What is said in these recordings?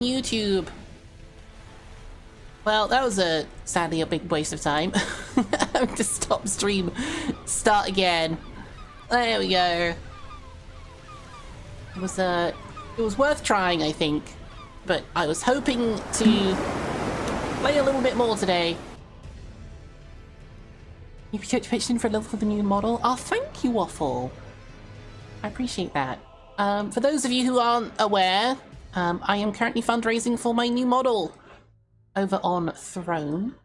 YouTube. Well, that was sadly a big waste of time. I have to stop stream, start again. There we go. It was worth trying, I think, but I was hoping to play a little bit more today. You pitched in for a little for the new model. Oh, thank you, Waffle. I appreciate that. For those of you who aren't aware, I am currently fundraising for my new model over on Throne.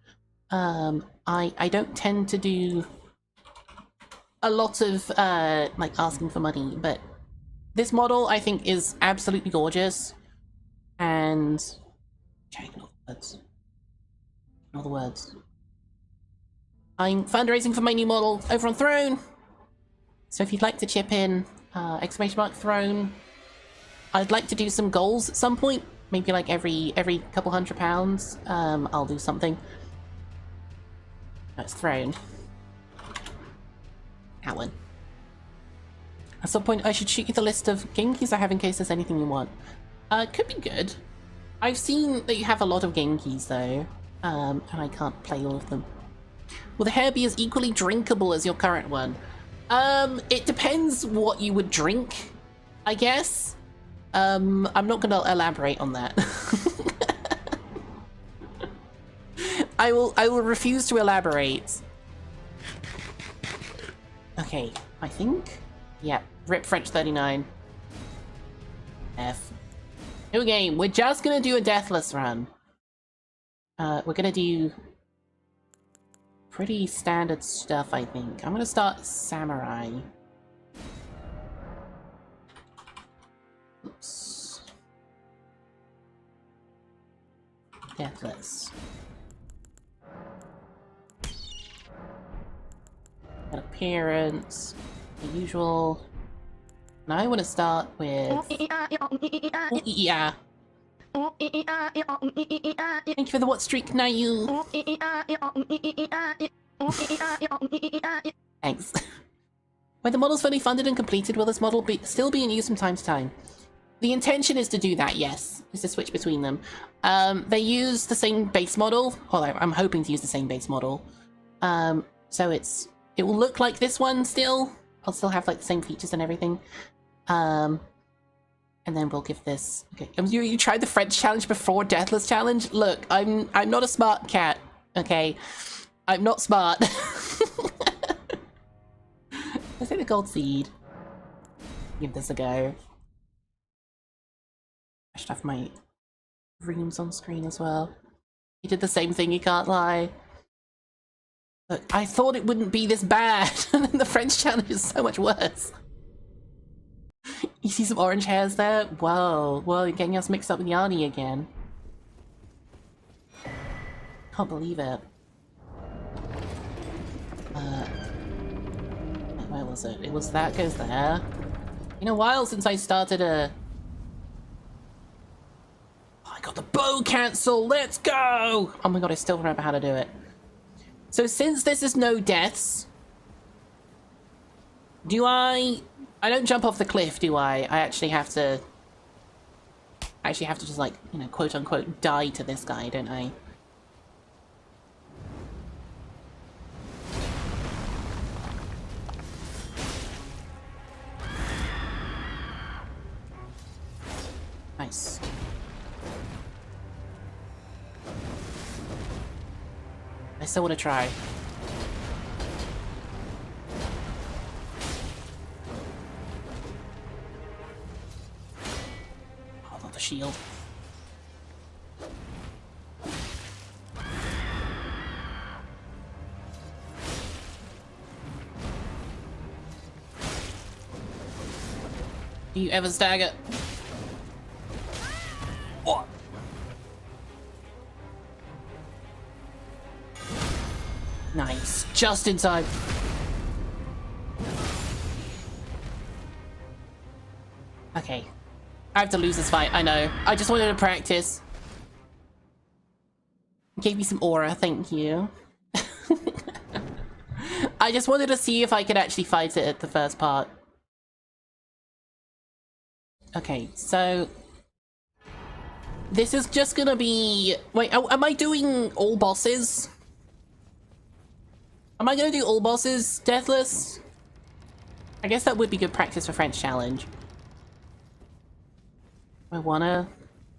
I don't tend to do a lot of like asking for money, but this model I think is absolutely gorgeous. And ignore the words. Ignore the words. I'm fundraising for my new model over on Throne. So if you'd like to chip in, exclamation mark Throne. I'd like to do some goals at some point. Maybe like every couple £100. I'll do something. That's Throne. That one. At some point I should shoot you the list of game keys I have in case there's anything you want. Could be good. I've seen that you have a lot of game keys though, and I can't play all of them. Will the hair be as equally drinkable as your current one? It depends what you would drink, I guess. I'm not gonna elaborate on that. I will refuse to elaborate. Okay, I think. Yeah, Rip French 39. F. New game. We're just gonna do a deathless run. We're gonna do pretty standard stuff, I think. I'm gonna start Samurai. Oops. Deathless. An appearance. The usual. Now I want to start with. Yeah. Thank you for the what streak, now you. Thanks. When the model's fully funded and completed, will this model still be in use from time to time? The intention is to do that, yes. Is to switch between them. They use the same base model. Although I'm hoping to use the same base model. So it will look like this one still. I'll still have like the same features and everything. And then we'll give this. Okay, you tried the French challenge before Deathless challenge. Look, I'm not a smart cat. Okay, I'm not smart. Let's take the gold seed. Give this a go. I should have my rooms on screen as well. He did the same thing. You can't lie. Look, I thought it wouldn't be this bad, and then the French challenge is so much worse. You see some orange hairs there? Whoa, you're getting us mixed up with Yanni again. Can't believe it. Where was it? It was that goes there. Been a while since I started a... Oh, I got the bow cancel! Let's go! Oh my god, I still remember how to do it. So since this is no deaths, do I don't jump off the cliff, do I? I actually have to just like, you know, quote unquote die to this guy, don't I? Nice. I still want to try. Oh, not the shield. Do you ever stagger? What? Nice. Just in time. Okay. I have to lose this fight, I know. I just wanted to practice. Gave me some aura, thank you. I just wanted to see if I could actually fight it at the first part. Okay, so This is just gonna be... Wait, am I doing all bosses? Am I gonna do all bosses, deathless? I guess that would be good practice for French Challenge. I wanna...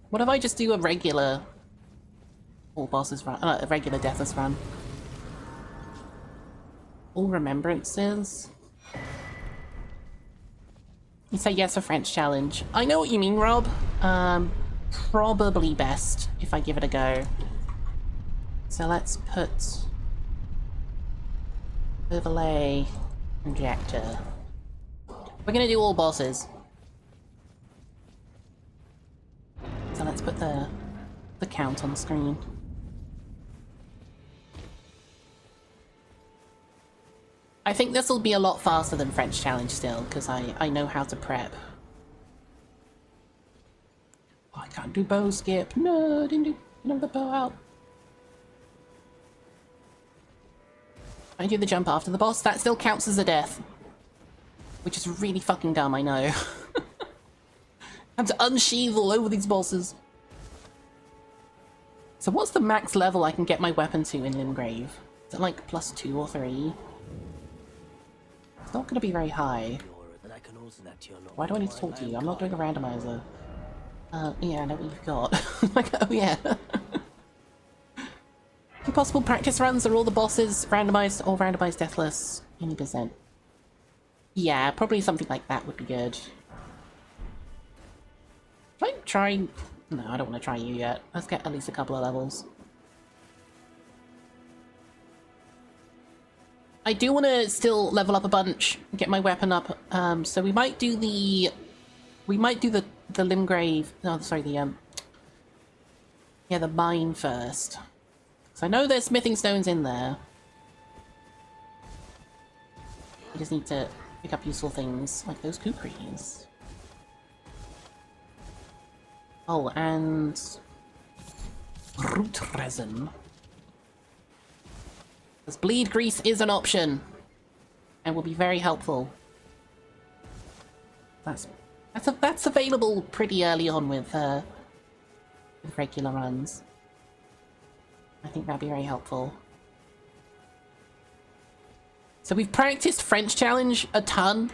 What if I just do a regular all bosses run? A regular deathless run. All remembrances? You say yes for French Challenge. I know what you mean, Rob. Probably best if I give it a go. So let's put overlay injector. We're gonna do all bosses. So let's put the count on the screen. I think this will be a lot faster than French Challenge still, because I know how to prep. Oh, I can't do bow skip. No, I didn't have the bow out. I do the jump after the boss. That still counts as a death. Which is really fucking dumb, I know. I have to unsheath all over these bosses. So what's the max level I can get my weapon to in Limgrave? Is it like +2 or 3? It's not going to be very high. Why do I need to talk to you? I'm not doing a randomizer. Yeah, I know what you've got. Like, oh yeah. Impossible practice runs are all the bosses randomized or randomized deathless. Any percent. Yeah, probably something like that would be good. Should I try... No, I don't want to try you yet. Let's get at least a couple of levels. I do want to still level up a bunch, get my weapon up, so we might do the... We might do the Limgrave... No, sorry, the, yeah, the mine first. So I know there's smithing stones in there. We just need to pick up useful things, like those kukris. Oh, and... root resin. Because bleed grease is an option, and will be very helpful. That's available pretty early on with regular runs. I think that'd be very helpful. So we've practiced French Challenge a ton.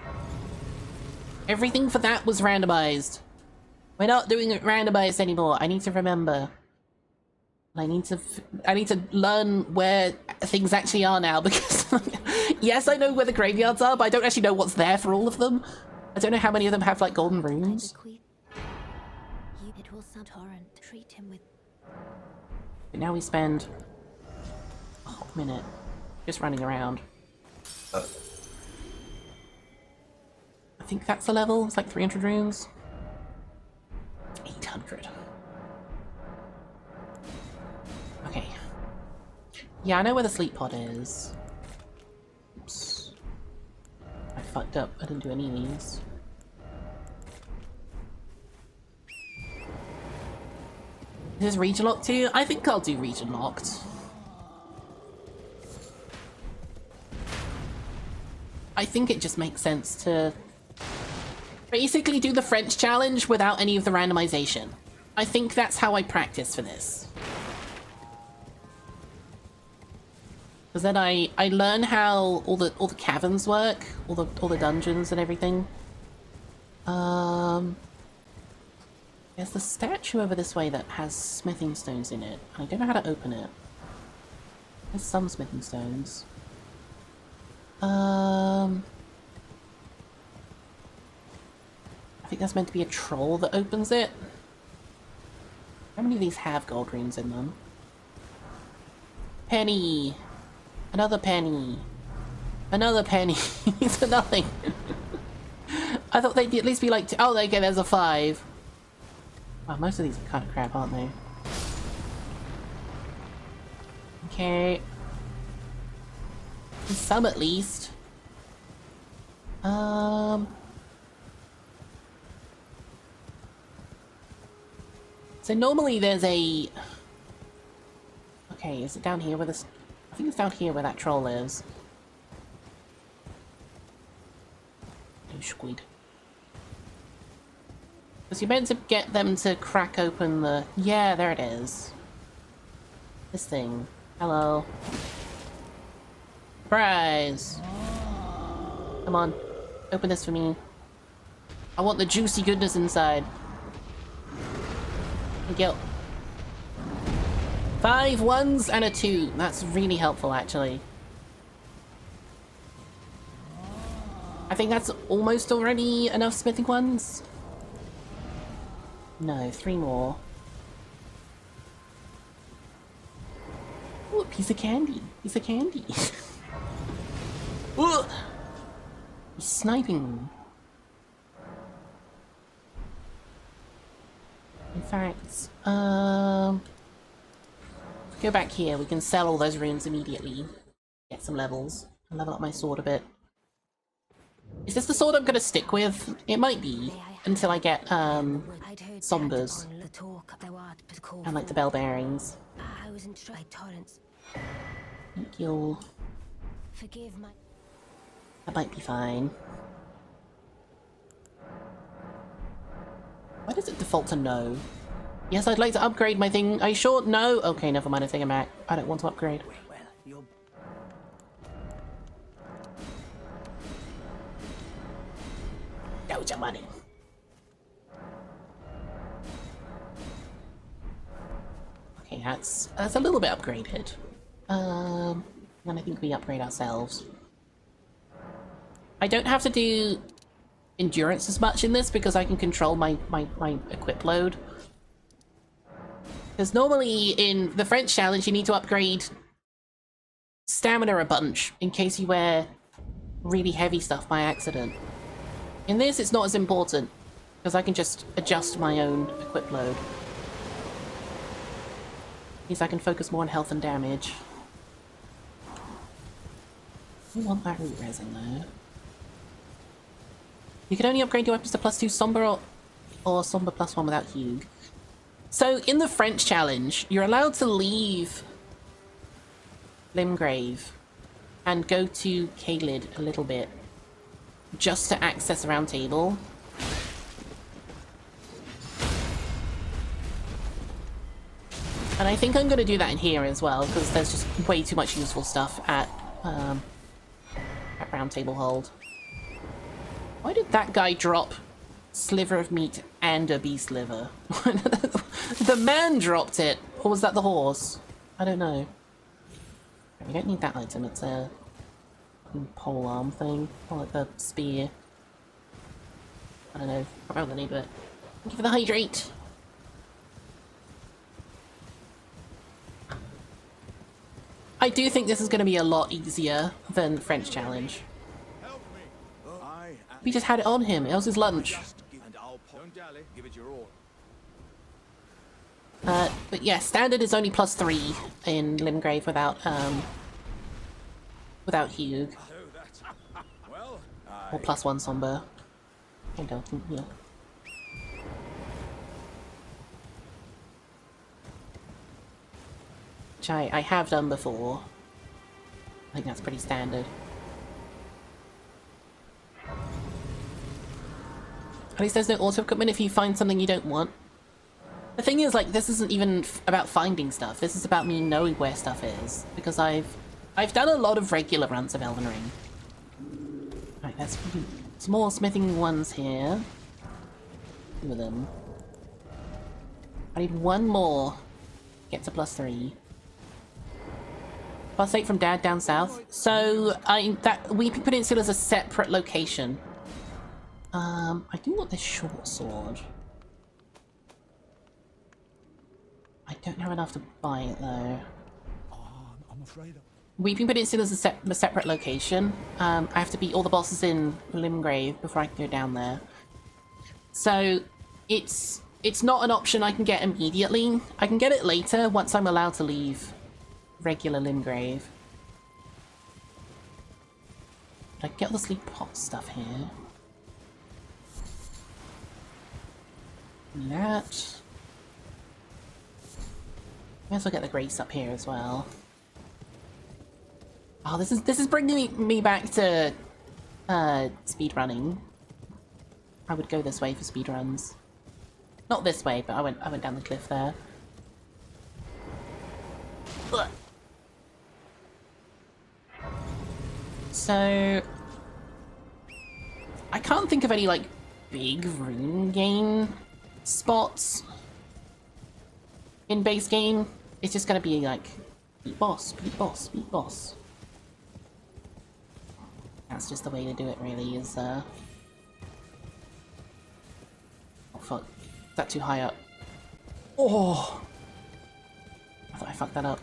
Everything for that was randomized. We're not doing it randomized anymore. I need to remember. I need to learn where things actually are now, because yes, I know where the graveyards are, but I don't actually know what's there for all of them. I don't know how many of them have like golden runes. It will sound horrend. Treat him with... But now we spend a whole minute just running around. I think that's the level. It's like 300 runes. 800. Okay. Yeah, I know where the sleep pod is. Oops. I fucked up. I didn't do any of these. Is this region locked too? I think I'll do region locked. I think it just makes sense to basically do the French challenge without any of the randomization. I think that's how I practice for this. Because then I learn how all the caverns work, all the dungeons and everything. There's the statue over this way that has smithing stones in it. I don't know how to open it. There's some smithing stones. I think that's meant to be a troll that opens it. How many of these have gold runes in them? Penny! Another penny! Another penny! It's a nothing! I thought they'd at least be like... Oh, okay, there's a 5. Wow, most of these are kind of crap, aren't they? Okay. Some at least. So normally there's a... Okay, is it down here where this... I think it's down here where that troll lives. Oh, squid. Because you're meant to get them to crack open the... Yeah, there it is. This thing. Hello. Surprise! Come on. Open this for me. I want the juicy goodness inside. Thank you. 5 1s and a 2. That's really helpful, actually. I think that's almost already enough smithing ones. No, 3 more. Ooh, a piece of candy. Piece of candy. Ooh! He's sniping. In fact, go back here. We can sell all those runes immediately. Get some levels. I'll level up my sword a bit. Is this the sword I'm gonna stick with? It might be. Until I get, sombers. And like the bell bearings. Thank you. Forgive my... That might be fine. Why does it default to no? Yes, I'd like to upgrade my thing. Are you sure? No? Okay, never mind. I think I'm back. I don't want to upgrade. Loads of money. Okay, that's a little bit upgraded. And I think we upgrade ourselves. I don't have to do endurance as much in this because I can control my equip load. Because normally in the French challenge you need to upgrade stamina a bunch in case you wear really heavy stuff by accident. In this it's not as important because I can just adjust my own equip load. Means I can focus more on health and damage. I want that root resin though. You can only upgrade your weapons to +2 Somber or Somber +1 without Hugh. So in the French challenge, you're allowed to leave Limgrave and go to Caelid a little bit just to access a round table. And I think I'm going to do that in here as well because there's just way too much useful stuff at round table hold. Why did that guy drop sliver of meat and a beast liver? The man dropped it, or was that the horse? I don't know. We don't need that item, it's a pole arm thing, or like the spear. I don't know, I probably need it. Thank you for the hydrate! I do think this is going to be a lot easier than the French challenge. We just had it on him, it was his lunch. But yeah, standard is only +3 in Limgrave without Hugh. Or +1 Somber. I don't think, yeah. Which I have done before. I think that's pretty standard. At least there's no auto-equipment if you find something you don't want. The thing is, like, this isn't even about finding stuff. This is about me knowing where stuff is. Because I've done a lot of regular runs of Elden Ring. Right, there's some more smithing ones here. 2 of them. I need 1 more. Get to +3. +8 from Dad down south. So, Weeping Peninsula is a separate location. I do want this short sword. I don't have enough to buy it though. I'm afraid. Weeping Peninsula is a separate location. I have to beat all the bosses in Limgrave before I can go down there. So it's not an option I can get immediately. I can get it later once I'm allowed to leave regular Limgrave. But I can get all the sleep pot stuff here. That. May as well get the grace up here as well. Oh, this is bringing me back to speedrunning. I would go this way for speedruns. Not this way, but I went down the cliff there. Ugh. So I can't think of any like big rune gain spots in base game. It's just gonna be like beat boss, beat boss, beat boss. That's just the way to do it, really. Is oh fuck, is that too high up? Oh, I thought I fucked that up.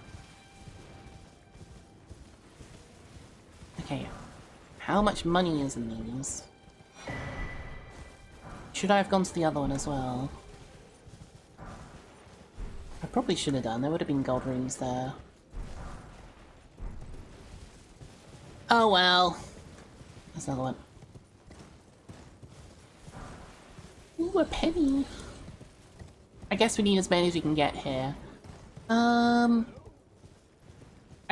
Okay, how much money is in these? Should I have gone to the other one as well? I probably should have done. There would have been gold runes there. Oh well. There's another one. Ooh, a penny. I guess we need as many as we can get here. I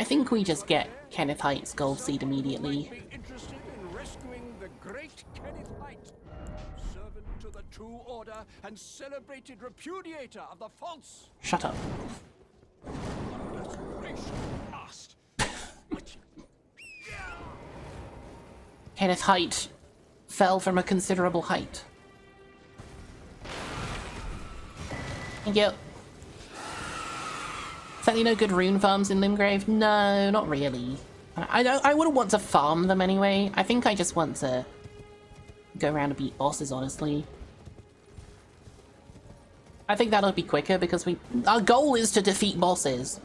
think we just get Kenneth Height's gold seed immediately. Be interested in rescuing the great Kenneth Height, servant to the true order and celebrated repudiator of the false. Shut up. Last. Kenneth Height fell from a considerable height. Thank you. Certainly no good rune farms in Limgrave? No, not really. I wouldn't want to farm them anyway. I think I just want to go around and beat bosses, honestly. I think that'll be quicker because our goal is to defeat bosses.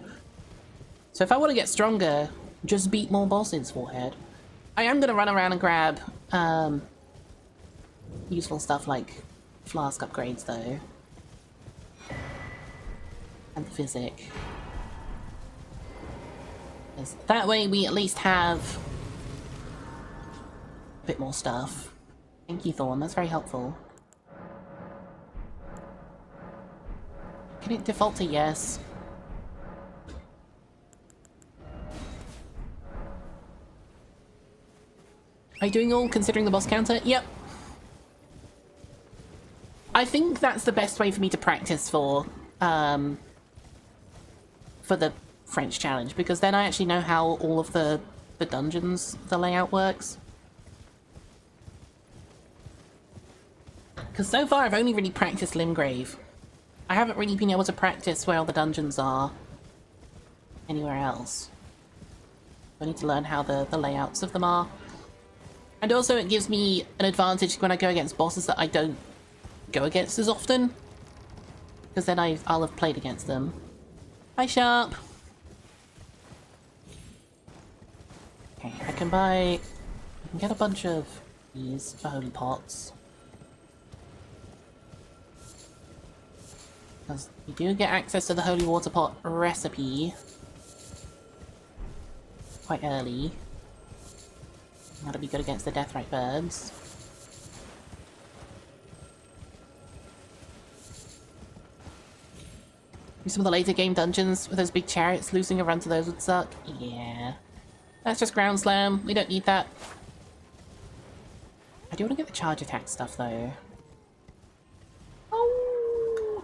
So if I want to get stronger, just beat more bosses, Forehead. I am going to run around and grab useful stuff like flask upgrades, though. And the physic. That way we at least have a bit more stuff. Thank you, Thorn. That's very helpful. Can it default to yes? Are you doing all considering the boss counter? Yep. I think that's the best way for me to practice for the French challenge, because then I actually know how all of the dungeons, the layout works. Because so far I've only really practiced Limgrave. I haven't really been able to practice where all the dungeons are anywhere else. I need to learn how the layouts of them are. And also it gives me an advantage when I go against bosses that I don't go against as often. Because then I'll have played against them. Hi, Sharp! Okay, I can get a bunch of these holy pots. Because you do get access to the holy water pot recipe quite early. That'll be good against the Deathrite birds. Some of the later game dungeons with those big chariots, losing a run to those would suck. Yeah. That's just ground slam. We don't need that. I do want to get the charge attack stuff though. Oh.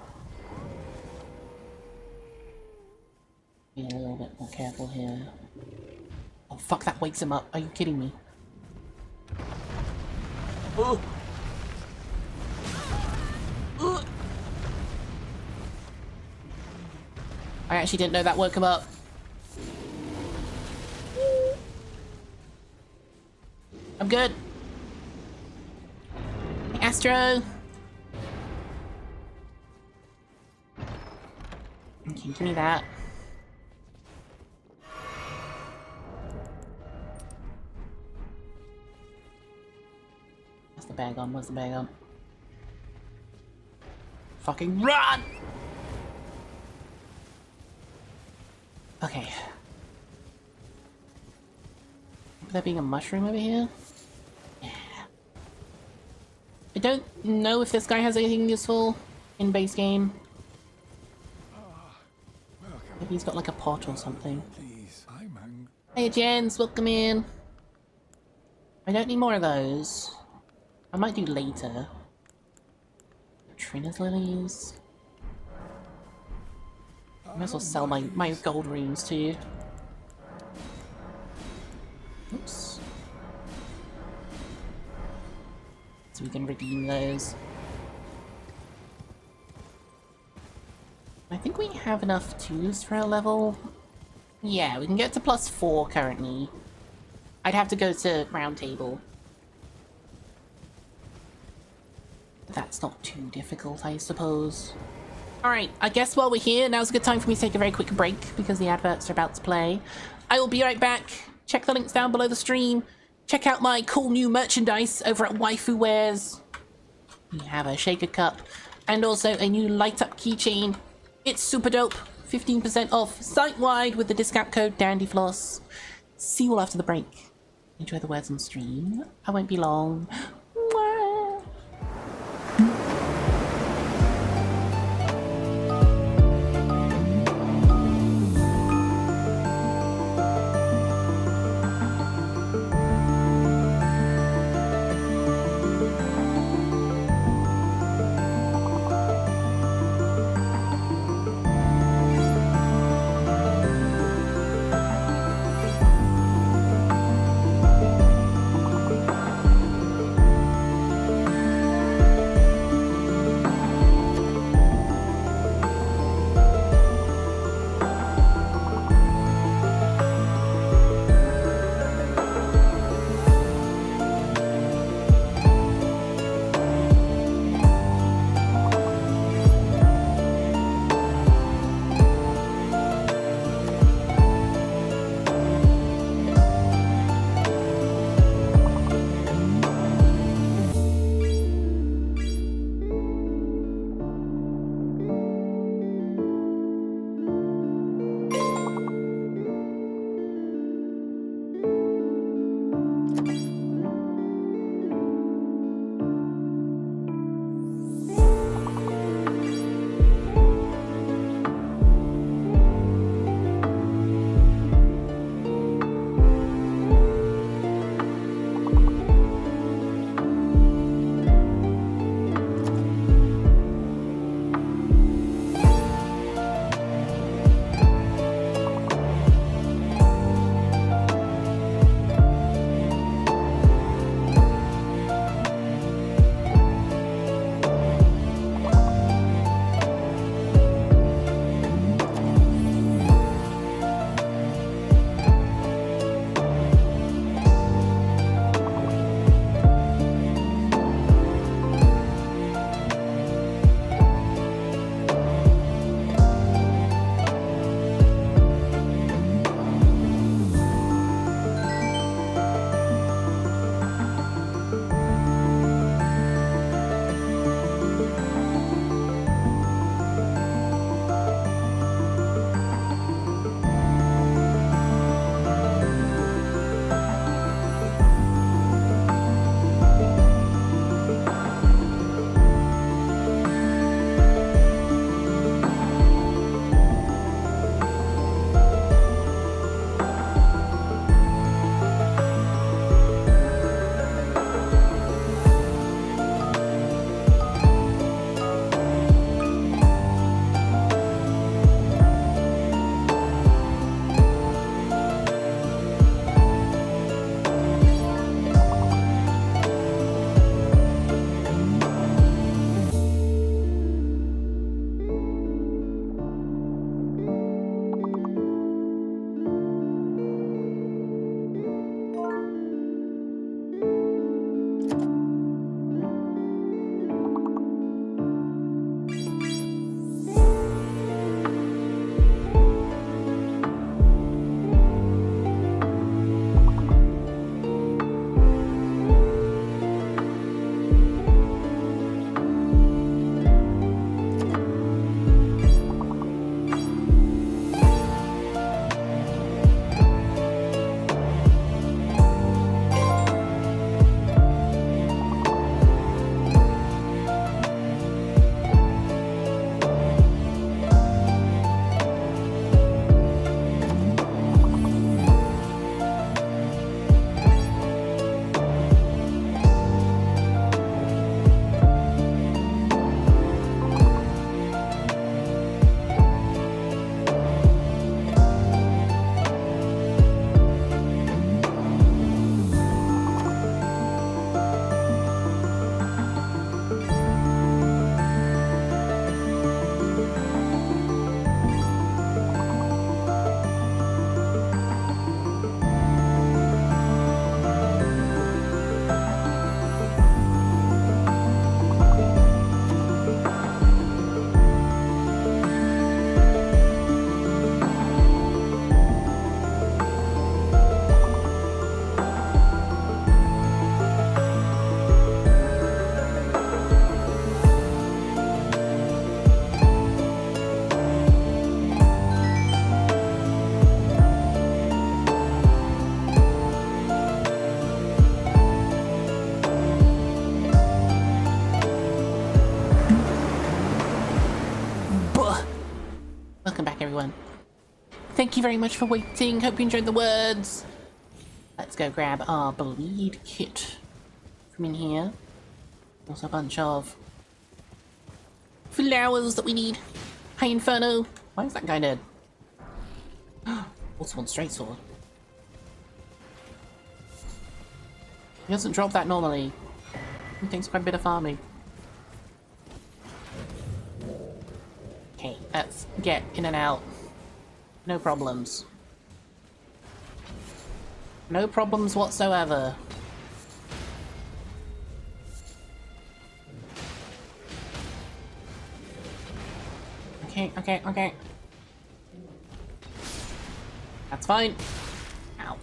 Be a little bit more careful here. Oh fuck, that wakes him up. Are you kidding me? Oh. I actually didn't know that woke him up. I'm good. Astro. Okay, give me that. Where's the bag on? Where's the bag on? Fucking run! Okay. Could there being a mushroom over here? Yeah. I don't know if this guy has anything useful in base game. Maybe he's got like a pot or something. Please, I'm angry. Hey Jens, welcome in. I don't need more of those. I might do later. Trina's lilies. Might as well sell my gold runes too. Oops. So we can redeem those. I think we have enough twos for a level. Yeah, we can get to +4 currently. I'd have to go to round table. That's not too difficult, I suppose. Alright, I guess while we're here, now's a good time for me to take a very quick break because the adverts are about to play. I will be right back. Check the links down below the stream. Check out my cool new merchandise over at Waifu Wares. We have a shaker cup and also a new light up keychain. It's super dope. 15% off site-wide with the discount code DandyFloss. See you all after the break. Enjoy the words on stream. I won't be long. Mwah. everyone. Thank you very much for waiting. Hope you enjoyed the words. Let's go grab our bleed kit from in here. Also a bunch of flowers that we need. Hey, Inferno. Why is that guy dead? What's one straight sword? He doesn't drop that normally. He takes quite a bit of farming. Okay, let's get in and out. No problems. No problems whatsoever. Okay. That's fine. Ow.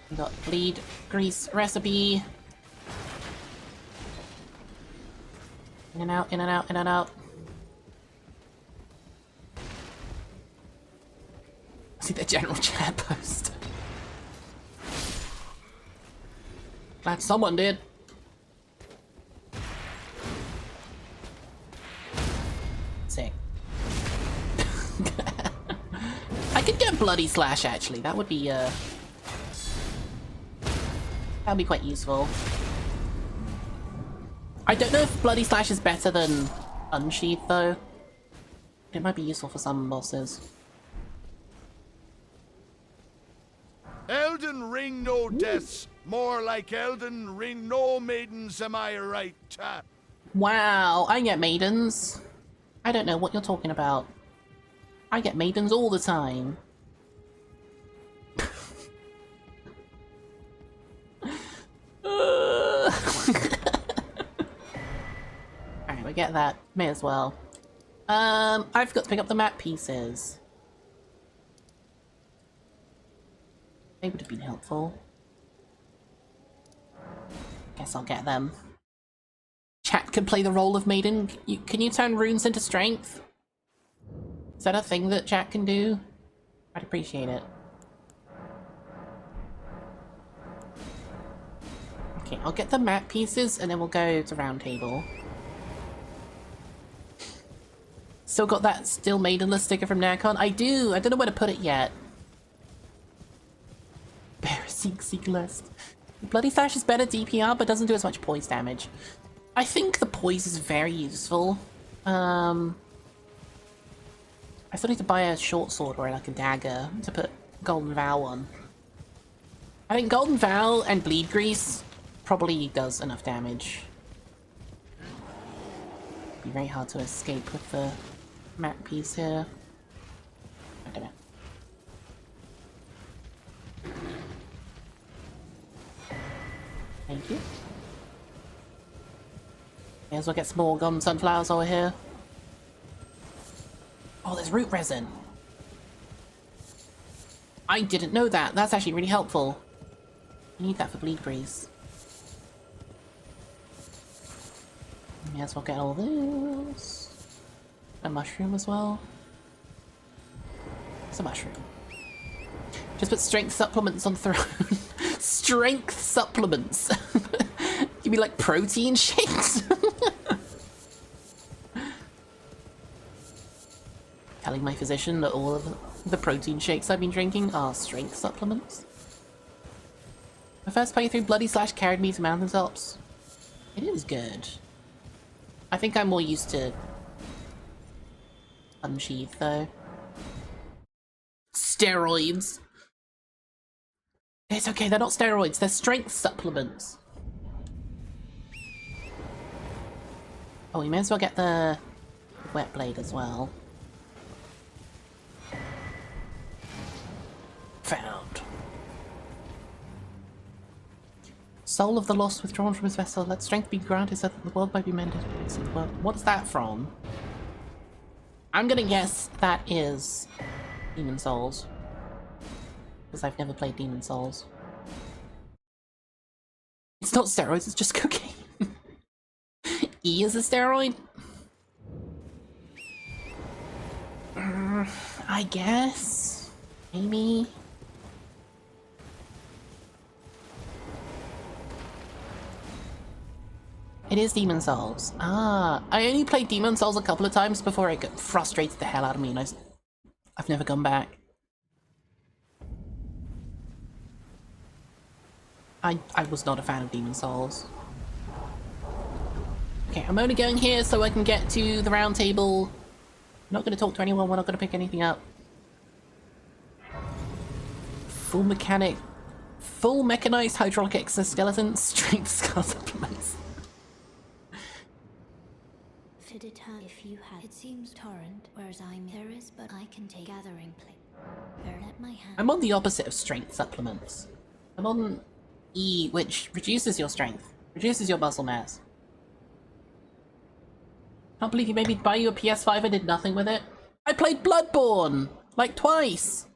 We got bleed grease recipe. In and out, in and out, in and out. See the general chat post. Glad someone did. Sick. I could get Bloody Slash actually. That would be that'd be quite useful. I don't know if Bloody Slash is better than Unsheath though. It might be useful for some bosses. Elden Ring no deaths, more like Elden Ring no maidens, am I right? Wow, I get maidens. I don't know what you're talking about. I get maidens all the time. Alright, we get that. May as well. I've got to pick up the map pieces. They would have been helpful. Guess I'll get them. Chat can play the role of maiden. Can you turn runes into strength? Is that a thing that chat can do? I'd appreciate it. Okay, I'll get the map pieces and then we'll go to round table. Still got that still maidenless sticker from Narcon? I do! I don't know where to put it yet. Bear seek list. Bloody Slash is better DPR but doesn't do as much poise damage. I think the poise is very useful. I still need to buy a short sword or like a dagger to put Golden Vow on. I think Golden Vow and Bleed Grease probably does enough damage. It'd be very hard to escape with the map piece here. I don't know. Thank you. May as well get some more golden sunflowers over here. Oh, there's root resin. I didn't know that. That's actually really helpful. I need that for bleed grease. May as well get all this. A mushroom as well. It's a mushroom. Just put strength supplements on the throne. Strength supplements. You mean like protein shakes? Telling my physician that all of the protein shakes I've been drinking are strength supplements. My first playthrough Bloody Slash carried me to mountaintops. It is good. I think I'm more used to Unsheath though. Steroids. It's okay, they're not steroids, they're strength supplements. Oh, we may as well get the wet blade as well. Found. Soul of the lost withdrawn from his vessel. Let strength be granted so that the world might be mended. What's that from? I'm gonna guess that is Demon Souls. Because I've never played Demon Souls. It's not steroids, it's just cocaine. E is a steroid? I guess? Maybe? It is Demon Souls. Ah, I only played Demon Souls a couple of times before it frustrated the hell out of me and I I've never gone back. I was not a fan of Demon Souls. Okay, I'm only going here so I can get to the round table. I'm not going to talk to anyone, we're not going to pick anything up. Full mechanized hydraulic exoskeleton, strength skull supplements. To deter if you had. It seems torrent, whereas there is, but I can take gathering plate. Let my hand. I'm on the opposite of strength supplements. I'm on E, which reduces your strength, reduces your muscle mass. Can't believe you made me buy you a PS5 and did nothing with it. I played Bloodborne! Like twice!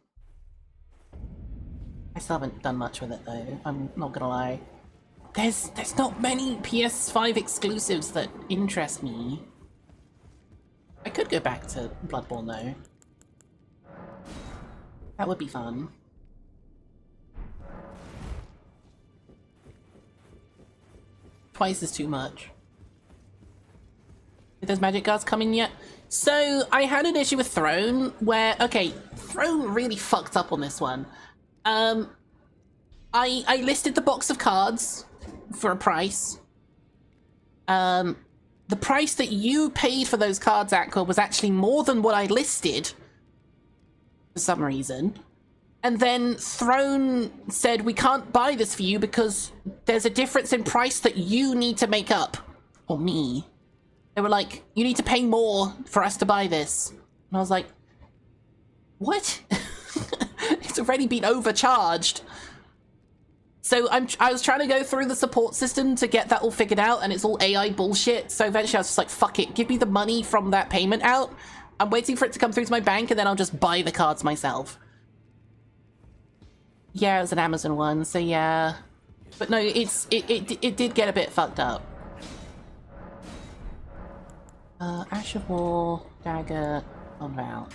I still haven't done much with it though, I'm not gonna lie. There's not many PS5 exclusives that interest me. I could go back to Bloodborne though. That would be fun. Twice is too much. Did those magic cards come in yet? So, I had an issue with Throne where, okay, Throne really fucked up on this one. I listed the box of cards for a price. The price that you paid for those cards, Aqua, was actually more than what I listed for some reason. And then Throne said, we can't buy this for you because there's a difference in price that you need to make up. Or me. They were like, you need to pay more for us to buy this. And I was like, what? It's already been overcharged. So I was trying to go through the support system to get that all figured out, and it's all AI bullshit. So eventually I was just like, fuck it, give me the money from that payment out. I'm waiting for it to come through to my bank, and then I'll just buy the cards myself. Yeah, it was an Amazon one, so yeah. But no, it did get a bit fucked up. Ash of War, Dagger, Unbound.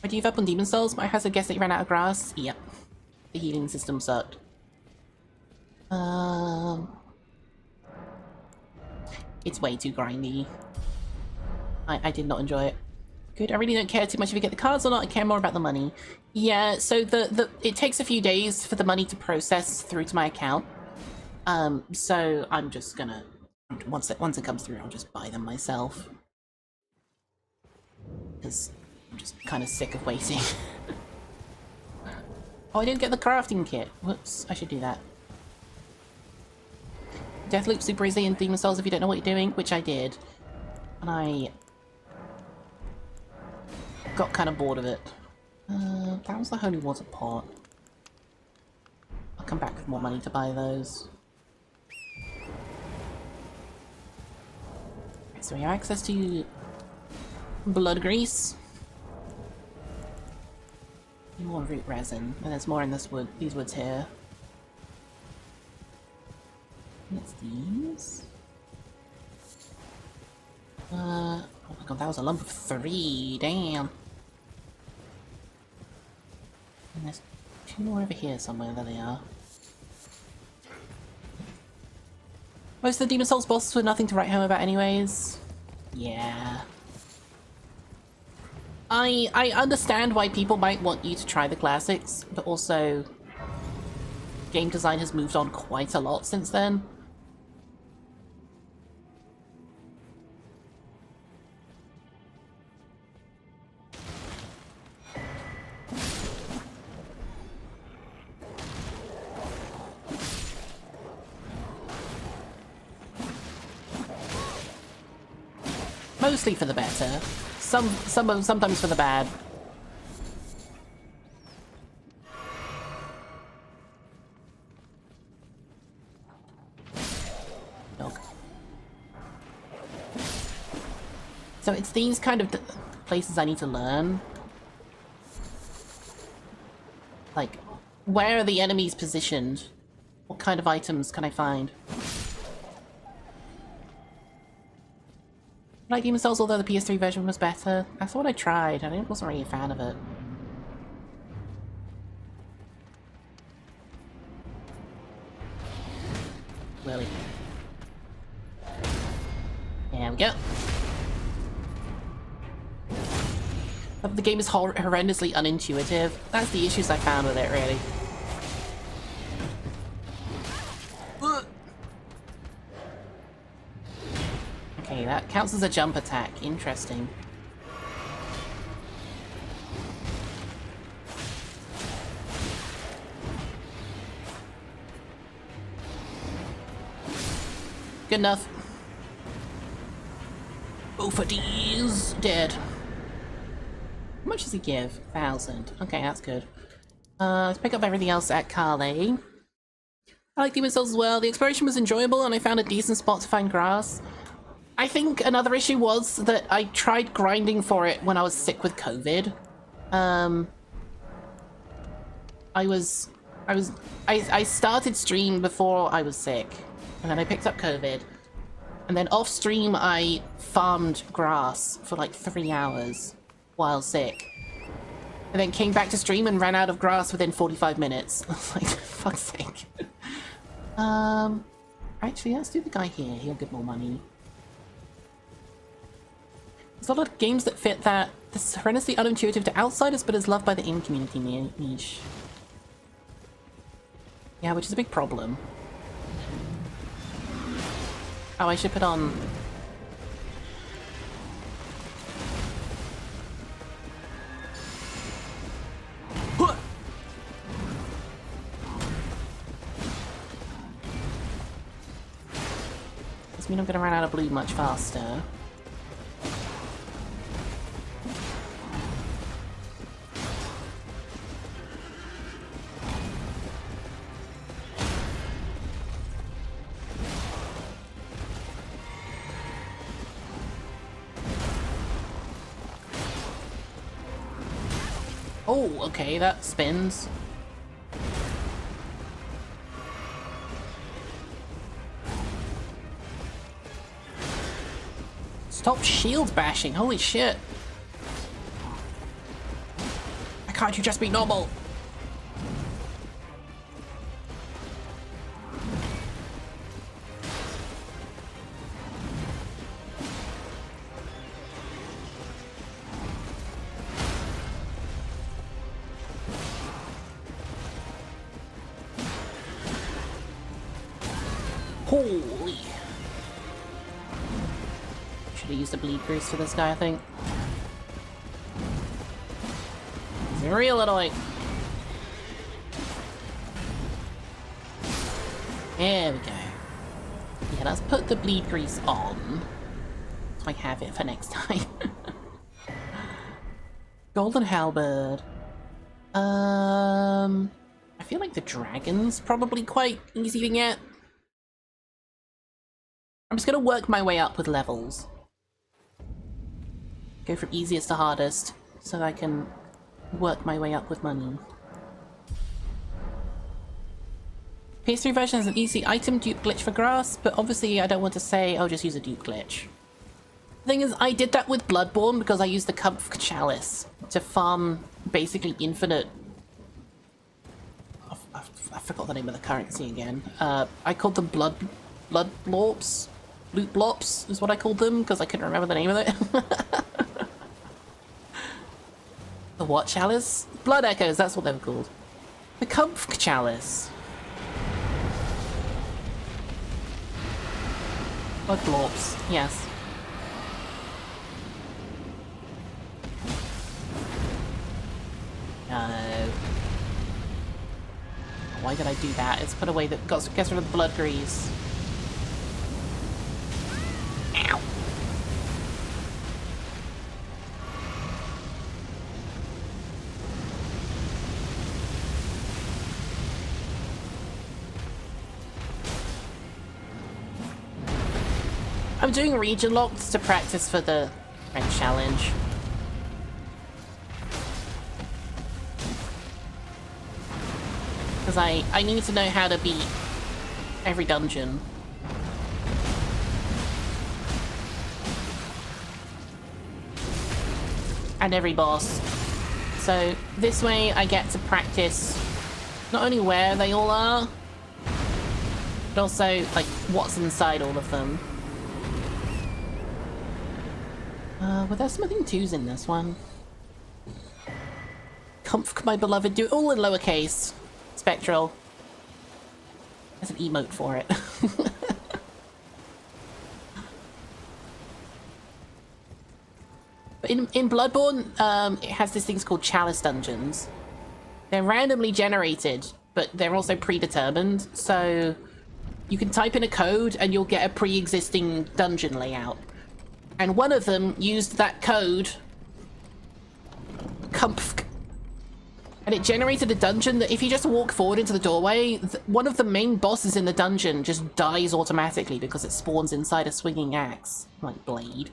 I do you give up on Demon Souls? My hazard guess that you ran out of grass? Yep. The healing system sucked. It's way too grindy. I did not enjoy it. Good, I really don't care too much if you get the cards or not, I care more about the money. Yeah, so it takes a few days for the money to process through to my account. So I'm just gonna, once it comes through, I'll just buy them myself. Because I'm just kind of sick of waiting. Oh, I didn't get the crafting kit. Whoops, I should do that. Deathloop super easy in Demon Souls if you don't know what you're doing, which I did. And I got kind of bored of it. That was the Holy Water pot. I'll come back with more money to buy those. Okay, so we have access to blood grease. More root resin, and there's more in these woods here. What's these? Oh my god, that was a lump of 3, damn. And there's 2 more over here somewhere, there they are. Most of the Demon Souls bosses were nothing to write home about anyways. Yeah. I understand why people might want you to try the classics, but also game design has moved on quite a lot since then. Mostly for the better. Sometimes for the bad. Dog. So it's these kind of places I need to learn. Like, where are the enemies positioned? What kind of items can I find? I like Demon Souls, although the PS3 version was better. That's what I tried, and I wasn't really a fan of it. Really? Yeah, There we go. The game is horrendously unintuitive. That's the issues I found with it, really. Okay, that counts as a jump attack. Interesting. Good enough. Both of these dead. How much does he give? 1,000. Okay, that's good. Let's pick up everything else at Carley. I like Demon Souls as well. The exploration was enjoyable and I found a decent spot to find grass. I think another issue was that I tried grinding for it when I was sick with COVID. I started stream before I was sick, and then I picked up COVID, and then off stream I farmed grass for like 3 hours while sick, and then came back to stream and ran out of grass within 45 minutes. I was like, fuck's sake. Actually, let's do the guy here. He'll get more money. There's a lot of games that fit that. This is horrendously unintuitive to outsiders, but is loved by the in-community niche. Yeah, which is a big problem. Oh, I should put on... Does mean I'm gonna run out of blue much faster. Oh, okay, that spins. Stop shield bashing, holy shit. Why can't you just be normal? Holy. Should have used a bleed grease for this guy, I think. He's real annoying. There we go. Yeah, let's put the bleed grease on. So I have it for next time. Golden halberd. I feel like the dragon's probably quite easy to get. I'm just gonna work my way up with levels. Go from easiest to hardest, so that I can work my way up with money. PS3 version has an easy item dupe glitch for grass, but obviously I don't want to say, oh, just use a dupe glitch. The thing is, I did that with Bloodborne because I used the Comf Chalice to farm basically infinite... I forgot the name of the currency again. I called them blood blorps? Loot blops is what I called them, because I couldn't remember the name of it. The what chalice? Blood echoes, that's what they were called. The Comf Chalice. Blood blorps, yes. No. Why did I do that? It's put away that gets rid of the blood grease. Ow. I'm doing region locks to practice for the red challenge. Because I need to know how to beat every dungeon. And every boss. So this way I get to practice not only where they all are, but also like what's inside all of them. Were there smithing 2s in this one? Comf, my beloved, do it all in lowercase. Spectral. There's an emote for it. But in Bloodborne, it has these things called chalice dungeons. They're randomly generated, but they're also predetermined, so you can type in a code and you'll get a pre-existing dungeon layout. And one of them used that code, Kumpf, and it generated a dungeon that if you just walk forward into the doorway, one of the main bosses in the dungeon just dies automatically because it spawns inside a swinging axe, like blade.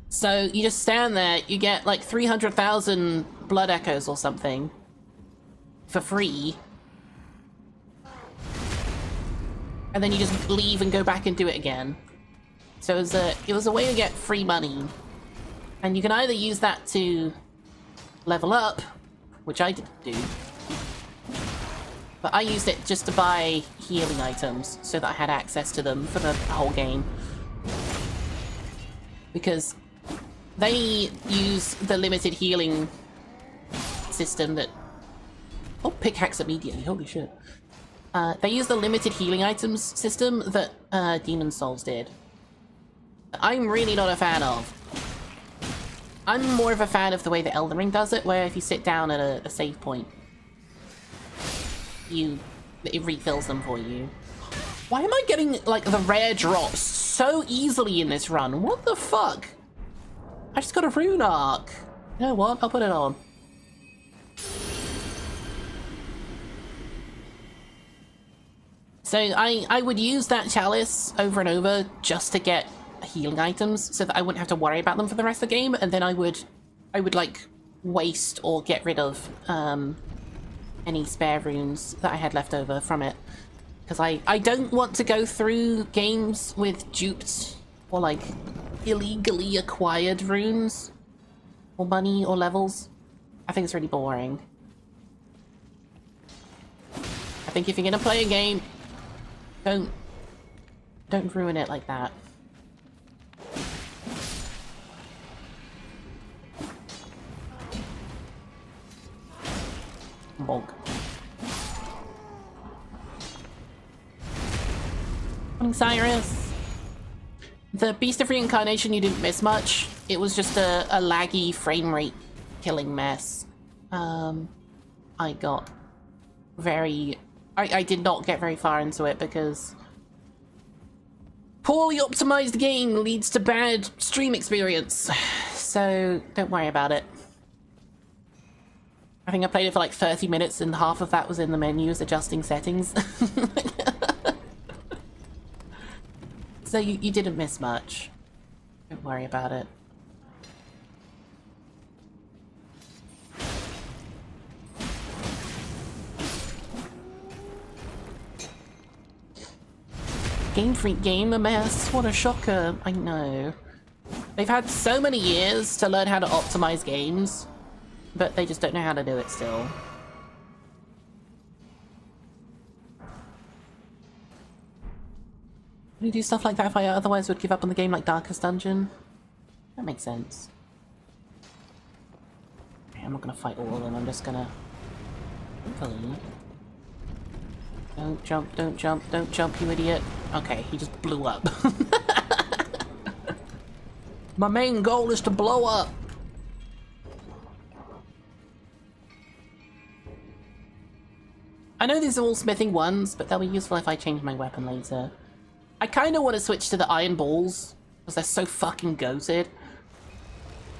So you just stand there, you get like 300,000 blood echoes or something for free. And then you just leave and go back and do it again. So it was a way to get free money. And you can either use that to level up, which I didn't do. But I used it just to buy healing items so that I had access to them for the whole game. Because they use the limited healing system that... Oh, pickaxe immediately, holy shit. They use the limited healing items system that Demon Souls did. I'm really not a fan of. I'm more of a fan of the way that Elden Ring does it, where if you sit down at a save point, it refills them for you. Why am I getting, like, the rare drops so easily in this run? What the fuck? I just got a rune arc. You know what? I'll put it on. So I would use that chalice over and over just to get healing items so that I wouldn't have to worry about them for the rest of the game, and then I would like waste or get rid of any spare runes that I had left over from it. Because I don't want to go through games with duped or like illegally acquired runes or money or levels. I think it's really boring. I think if you're gonna play a game, don't ruin it like that. Bonk. Morning, Cyrus. The Beast of Reincarnation, you didn't miss much. It was just a laggy frame rate killing mess. I did not get very far into it because poorly optimized game leads to bad stream experience. So don't worry about it. I think I played it for like 30 minutes and half of that was in the menus adjusting settings. So you didn't miss much. Don't worry about it. Game Freak game, a mess. What a shocker. I know. They've had so many years to learn how to optimize games, but they just don't know how to do it still. Would you do stuff like that if I otherwise would give up on the game, like Darkest Dungeon? That makes sense. Okay, I'm not gonna fight all of them, I'm just gonna... Hopefully... Don't jump, don't jump, don't jump, you idiot. Okay, he just blew up. My main goal is to blow up! I know these are all smithing ones, but they'll be useful if I change my weapon later. I kind of want to switch to the iron balls, because they're so fucking goated.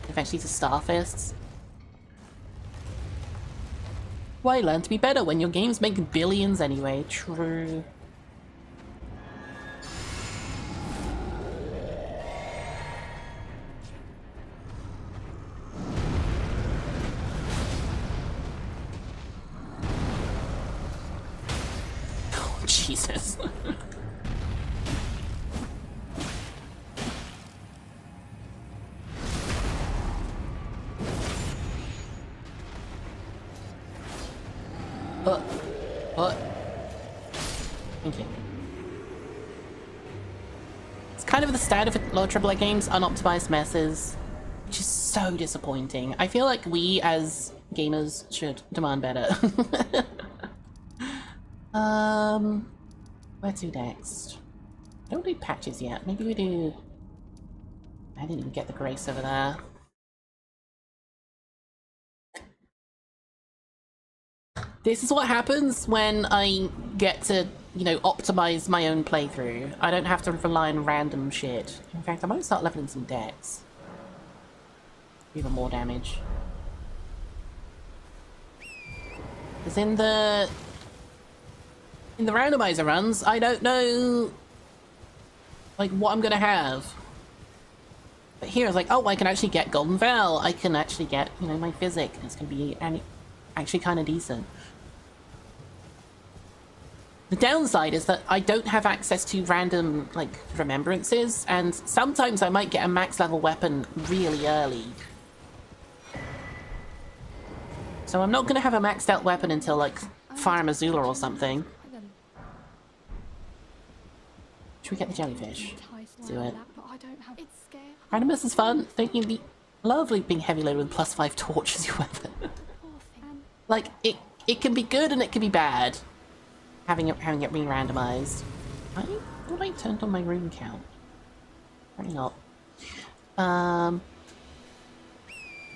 Eventually to Starfists. Why learn to be better when your games make billions anyway? True. Oh, Jesus. What? Thank you. It's kind of the standard for a lot of AAA games, unoptimized messes, which is so disappointing. I feel like we as gamers should demand better. Where to next? Don't do patches yet. Maybe we do... I didn't even get the grace over there. This is what happens when I get to, you know, optimize my own playthrough. I don't have to rely on random shit. In fact, I might start leveling some decks. Even more damage. Because in the randomizer runs, I don't know, like, what I'm gonna have. But here it's like, oh, I can actually get Golden Veil. I can actually get, you know, my physic. It's gonna be actually kind of decent. The downside is that I don't have access to random, like, remembrances, and sometimes I might get a max level weapon really early. So I'm not gonna have a maxed out weapon until, like, Fire Missoula or something. Should we get the jellyfish? Let's do it. Randomness is fun. Thank you. The lovely being heavy loaded with +5 torch as your weapon. Like, it can be good and it can be bad. Having it being randomized. I thought I turned on my rune count. Apparently not.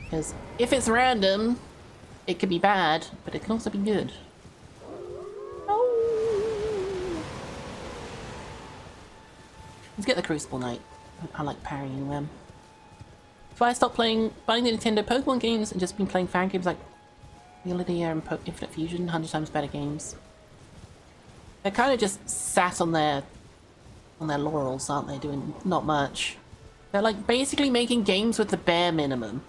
Because if it's random, it can be bad, but it can also be good. Oh. Let's get the Crucible Knight. I like parrying them. If I stopped buying the Nintendo Pokemon games and just been playing fan games like Illidia and Infinite Fusion, 100 times better games. They're kind of just sat on their laurels, aren't they? Doing not much. They're like basically making games with the bare minimum.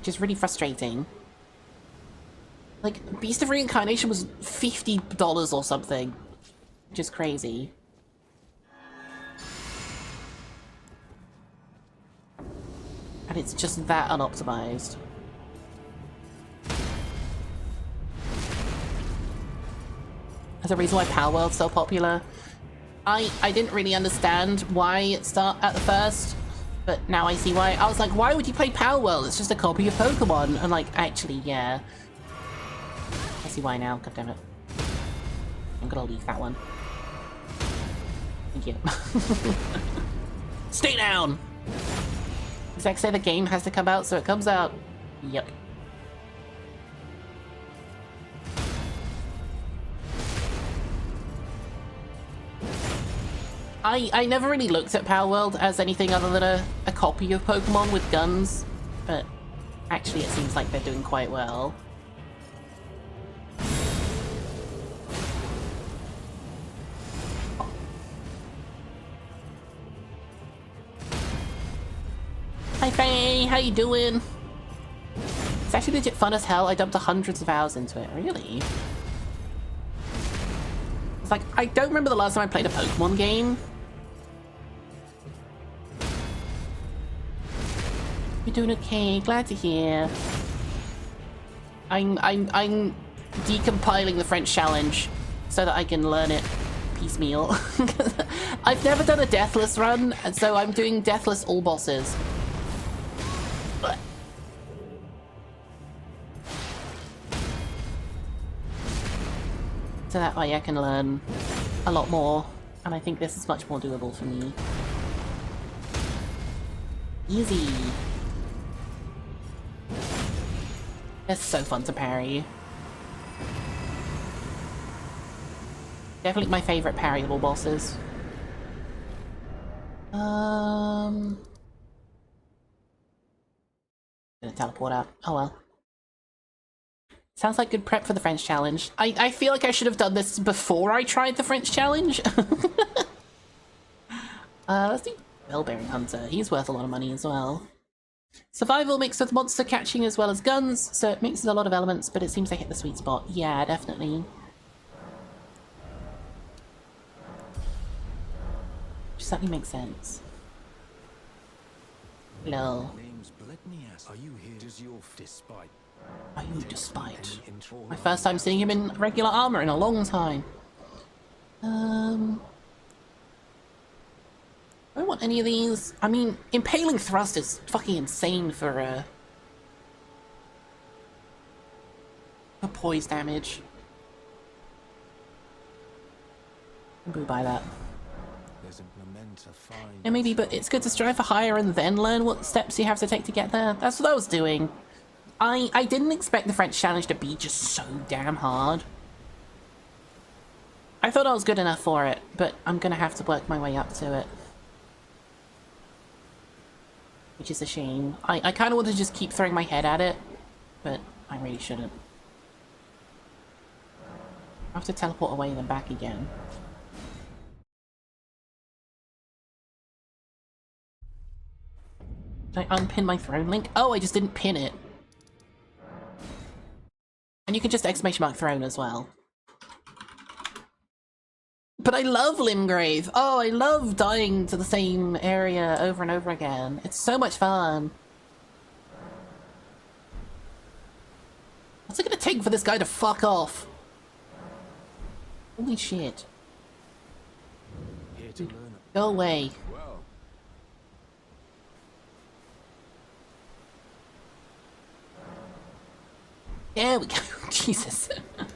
Which is really frustrating. Like, Beast of Reincarnation was $50 or something. Which is crazy. And it's just that unoptimized. There's a reason why Power World's so popular. I didn't really understand why it started at the first, but now I see why. I was like, why would you play Power World? It's just a copy of Pokemon. And like, actually, yeah. I see why now, goddammit. I'm gonna leave that one. Thank you. Stay down! Execs say the game has to come out, so it comes out. Yep. I never really looked at Power World as anything other than a copy of Pokemon with guns, but actually it seems like they're doing quite well. Hi Faye, how you doing? It's actually legit fun as hell. I dumped hundreds of hours into it. Really? It's like, I don't remember the last time I played a Pokemon game. You're doing okay, glad to hear. I'm decompiling the French challenge so that I can learn it piecemeal. I've never done a deathless run, and so I'm doing deathless all bosses. So that way I can learn a lot more, and I think this is much more doable for me. Easy. It's so fun to parry. Definitely my favourite parryable bosses. Gonna teleport out. Oh well. Sounds like good prep for the French challenge. I feel like I should have done this before I tried the French challenge. Let's do Bellbearing Hunter. He's worth a lot of money as well. Survival mixed with monster catching as well as guns, so it mixes a lot of elements, but it seems to hit the sweet spot. Yeah, definitely. Which certainly makes sense. Hello. Are you here? Does your despite? Are you despite? My first time seeing him in regular armor in a long time. want any of these. I mean, Impaling Thrust is fucking insane for poise damage. We buy that. There's implementer fine. Yeah, maybe, but it's good to strive for higher and then learn what steps you have to take to get there. That's what I was doing. I didn't expect the French challenge to be just so damn hard. I thought I was good enough for it, but I'm gonna have to work my way up to it. Which is a shame. I kind of want to just keep throwing my head at it, but I really shouldn't. I have to teleport away and then back again. Did I unpin my throne link? Oh, I just didn't pin it. And you can just exclamation mark throne as well. But I love Limgrave. Oh, I love dying to the same area over and over again. It's so much fun. What's it gonna take for this guy to fuck off? Holy shit. Here to learn. Go away. Well, There we go. Jesus. I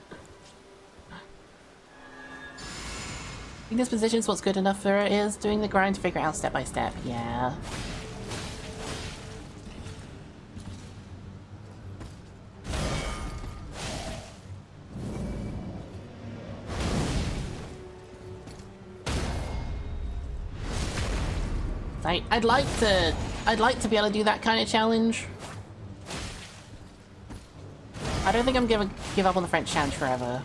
think this position's what's good enough for it is doing the grind to figure it out step by step. Yeah. I'd like to be able to do that kind of challenge. I don't think I'm gonna give up on the French challenge forever.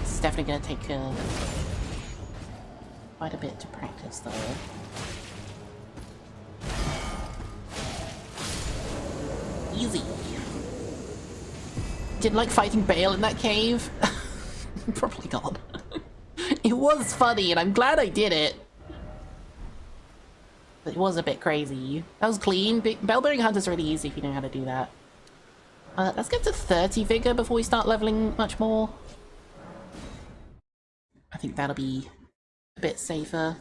It's definitely gonna take quite a bit to practice though. Easy. Did like fighting Bale in that cave? Probably not. It was funny and I'm glad I did it. But it was a bit crazy. That was clean. Bell-bearing Hunter's really easy if you know how to do that. Let's get to 30 Vigor before we start leveling much more. I think that'll be a bit safer.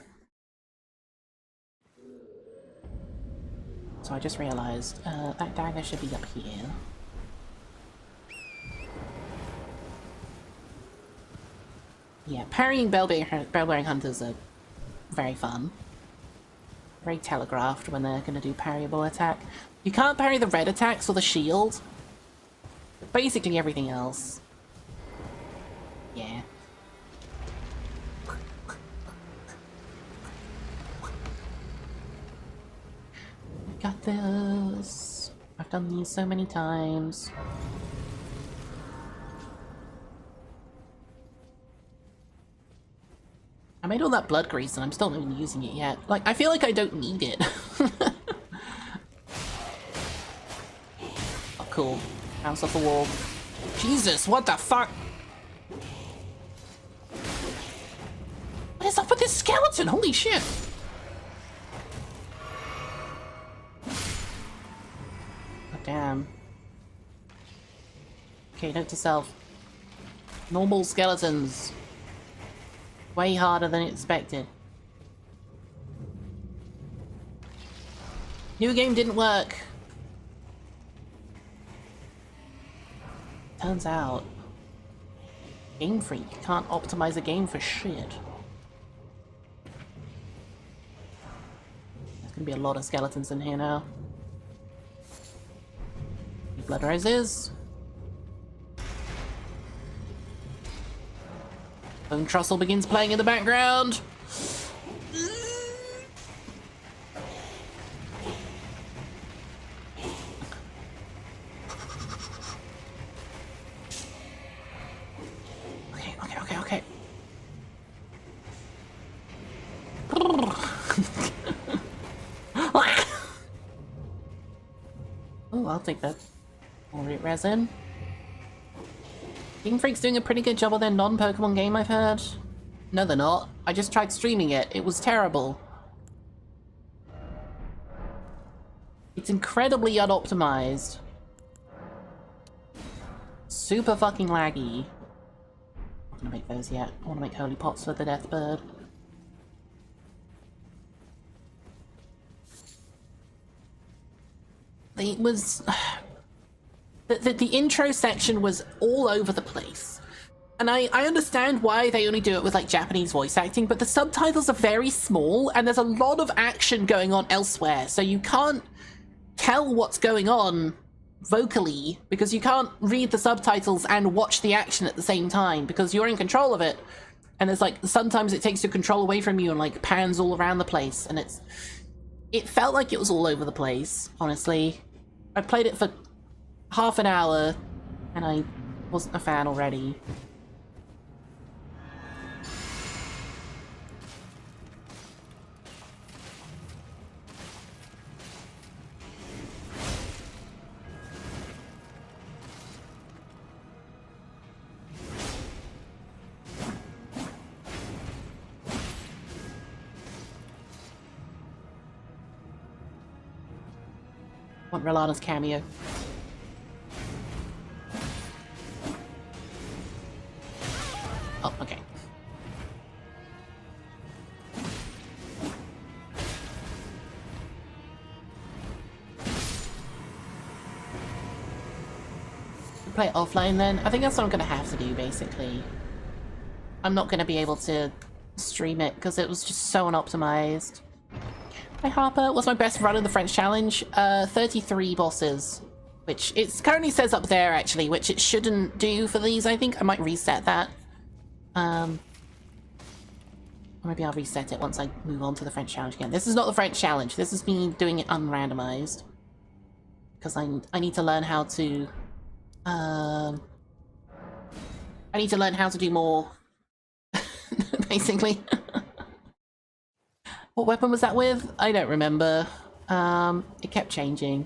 So I just realised that dagger should be up here. Yeah, parrying bell-bearing hunters are very fun. Very telegraphed when they're going to do parryable attack. You can't parry the red attacks or the shield. But basically everything else. Yeah. Got this. I've done these so many times. I made all that blood grease and I'm still not even using it yet. Like, I feel like I don't need it. Oh, cool. Bounce off the wall. Jesus, what the fuck? What is up with this skeleton? Holy shit! Oh, damn. Okay, note to self. Normal skeletons. Way harder than expected. New game didn't work. Turns out, Game Freak can't optimize a game for shit. There's gonna be a lot of skeletons in here now. Blood roses. Bone Trussell begins playing in the background. Okay. Oh, I'll take that. More root resin. Game Freak's doing a pretty good job of their non-Pokemon game, I've heard. No, they're not. I just tried streaming it. It was terrible. It's incredibly unoptimized. Super fucking laggy. I'm not gonna make those yet. I want to make holy pots for the Deathbird. it was... The intro section was all over the place. And I understand why they only do it with, like, Japanese voice acting, but the subtitles are very small, and there's a lot of action going on elsewhere, so you can't tell what's going on vocally, because you can't read the subtitles and watch the action at the same time, because you're in control of it. And there's, like, sometimes it takes your control away from you and, like, pans all around the place, and it felt like it was all over the place, honestly. I played it for half an hour, and I wasn't a fan already. Want Rolana's cameo. Oh, okay. Play it offline then? I think that's what I'm gonna have to do, basically. I'm not gonna be able to stream it because it was just so unoptimized. Hi Harper, what's my best run in the French challenge? 33 bosses, which it currently says up there actually, which it shouldn't do for these, I think. I might reset that. Or maybe I'll reset it once I move on to the French challenge again. This is not the French challenge, this is me doing it unrandomized. Because I need to learn how to... I need to learn how to do more, basically. What weapon was that with? I don't remember. It kept changing.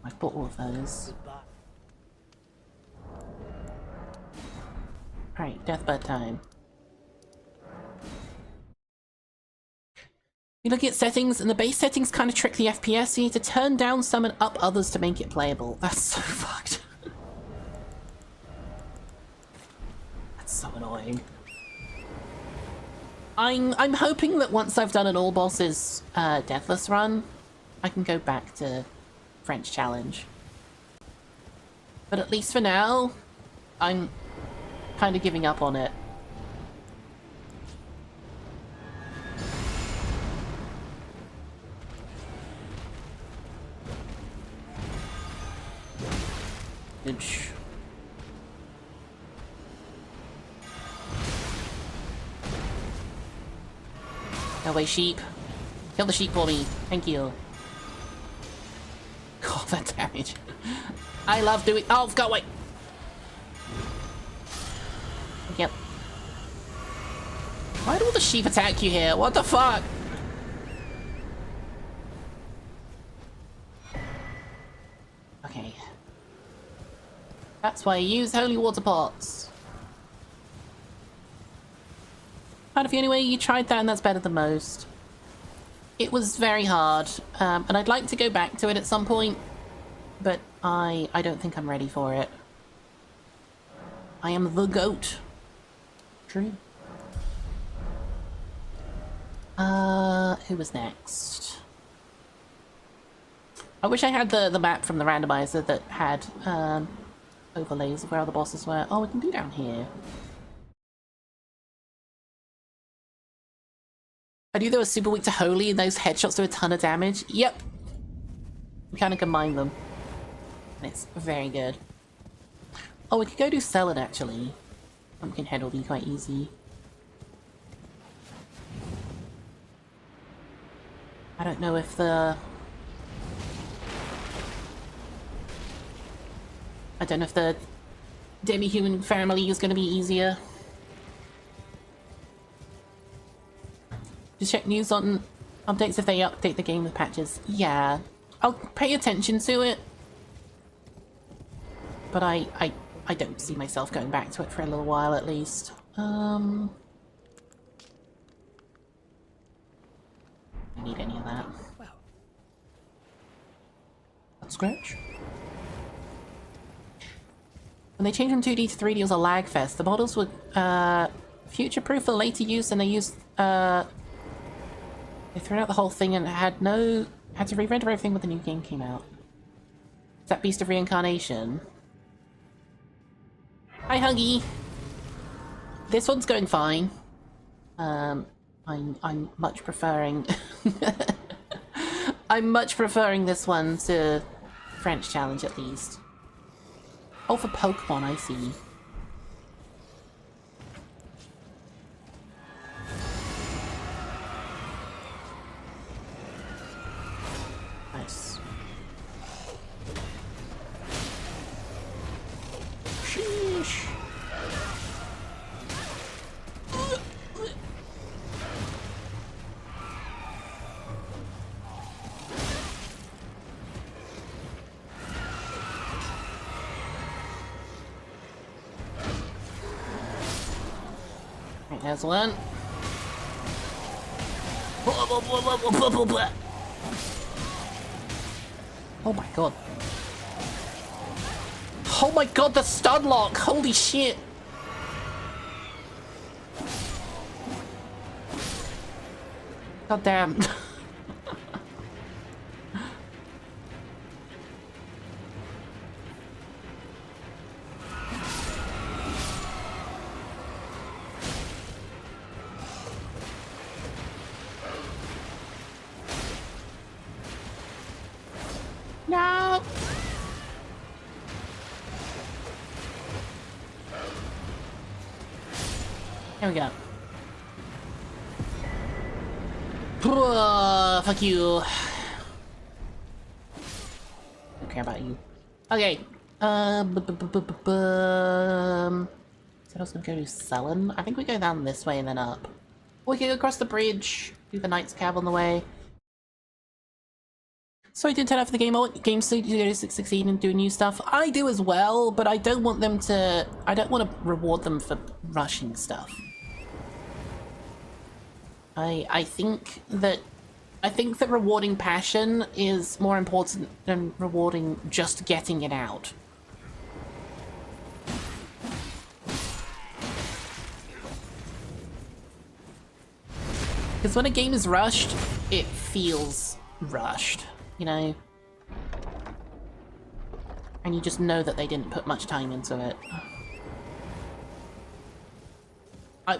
I've bought all of those. Alright, deathbird time. You look at settings, and the base settings kind of trick the FPS. You need to turn down some and up others to make it playable. That's so fucked. That's so annoying. I'm hoping that once I've done an all bosses deathless run, I can go back to French challenge. But at least for now, I'm kind of giving up on it. Ooch. Go away, sheep. Kill the sheep for me. Thank you. God, that damage. I love doing... Oh, go away! Yep. Why do all the sheep attack you here? What the fuck? Okay. That's why I use holy water pots. Out of you anyway, you tried that and that's better than most. It was very hard, and I'd like to go back to it at some point, but I don't think I'm ready for it. I am the goat. True. Who was next? I wish I had the map from the randomizer that had overlays of where all the bosses were. Oh, we can do down here. I knew they were super weak to holy and those headshots do a ton of damage. Yep. We kind of combine them. And it's very good. Oh, we could go do Selid actually. Pumpkinhead will be quite easy. I don't know if the... I don't know if the demi-human family is going to be easier. Just check news on updates if they update the game with patches. Yeah, I'll pay attention to it. But I don't see myself going back to it for a little while at least. I don't need any of that. Scratch. When they changed from 2D to 3D, it was a lag fest. The models were future-proof for later use, and they used they threw out the whole thing and had no had to re-render everything when the new game came out. Is that Beast of Reincarnation? Hi, Huggy! This one's going fine. I'm much preferring... I'm much preferring this one to French Challenge, at least. Oh, for Pokemon, I see. Nice. Sheesh. Right, there's one. Oh my god. Oh my god, the stun lock! Holy shit! God damn. No! There we go. Fuck you. Don't care about you. Okay. Said I was gonna go to Sullen. I think we go down this way and then up. We can go across the bridge, do the Knight's Cab on the way. So I didn't turn out for the game studio to succeed and do new stuff. I do as well, but I don't want them to... I don't want to reward them for rushing stuff. I think that rewarding passion is more important than rewarding just getting it out. Because when a game is rushed, it feels rushed. You know? And you just know that they didn't put much time into it.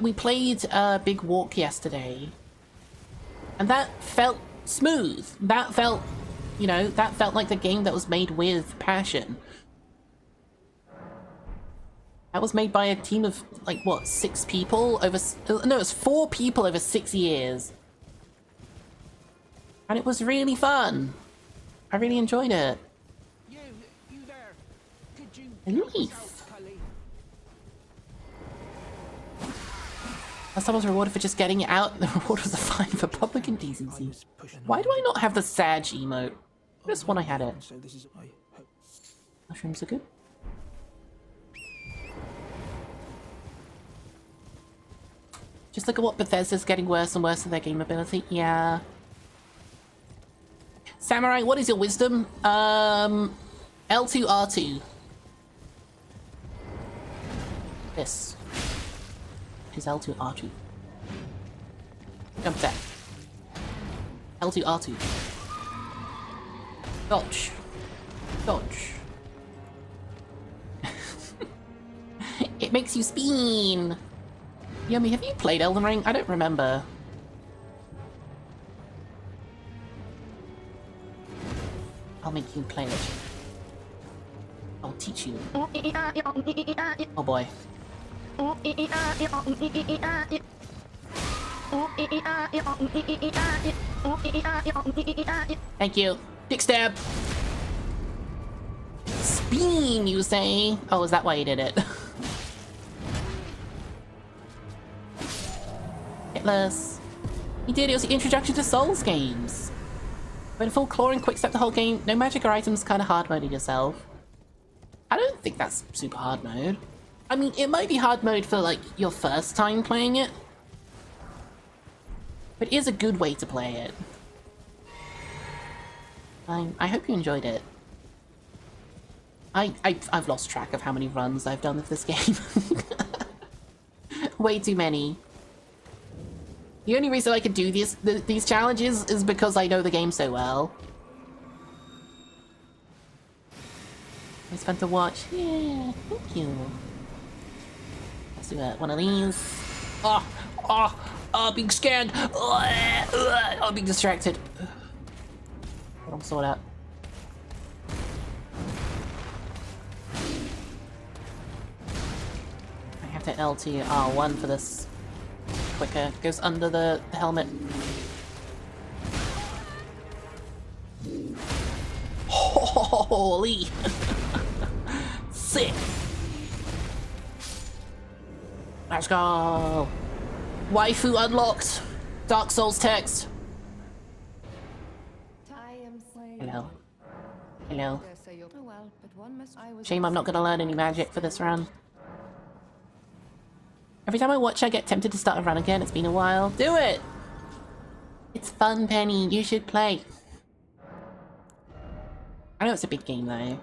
We played Big Walk yesterday, and that felt smooth. That felt, you know, that felt like the game that was made with passion. That was made by a team of, like, what, 6 people over... No, it was 4 people over 6 years. And it was really fun. I really enjoyed it. You there. Could you A help us leaf. out, Cully? Last time I was rewarded for just getting it out, the reward was a fine for public indecency. Why do I not have the Sag emote? Just when I had it. So this is my hope. Mushrooms are good. Just look at what Bethesda's getting worse and worse in their game ability. Yeah. Samurai, what is your wisdom? L2, R2. This is L2, R2. Jump attack. L2, R2. Dodge. Dodge. It makes you spin. Yummy, have you played Elden Ring? I don't remember. I'll make you play it. I'll teach you. Oh boy. Thank you. Dick stab. Spin, you say? Oh, is that why you did it? Hitless. He did, it was the introduction to Souls games. When full clawing quick step the whole game, no magic or items, kind of hard moding yourself. I don't think that's super hard mode. I mean, it might be hard mode for, like, your first time playing it. But it is a good way to play it. I hope you enjoyed it. I've lost track of how many runs I've done of this game. Way too many. The only reason I can do these challenges is because I know the game so well. It's fun to watch. Yeah, thank you. Let's do one of these. Being scanned. Oh, being distracted. I'll sort out. I have to LT R1 for this. Quicker. Goes under the helmet. Holy! Sick! Let's go! Waifu unlocked! Dark Souls text! Hello. Hello. Shame I'm not gonna learn any magic for this run. Every time I watch I get tempted to start a run again. It's been a while. Do it! It's fun, Penny. You should play. I know it's a big game though.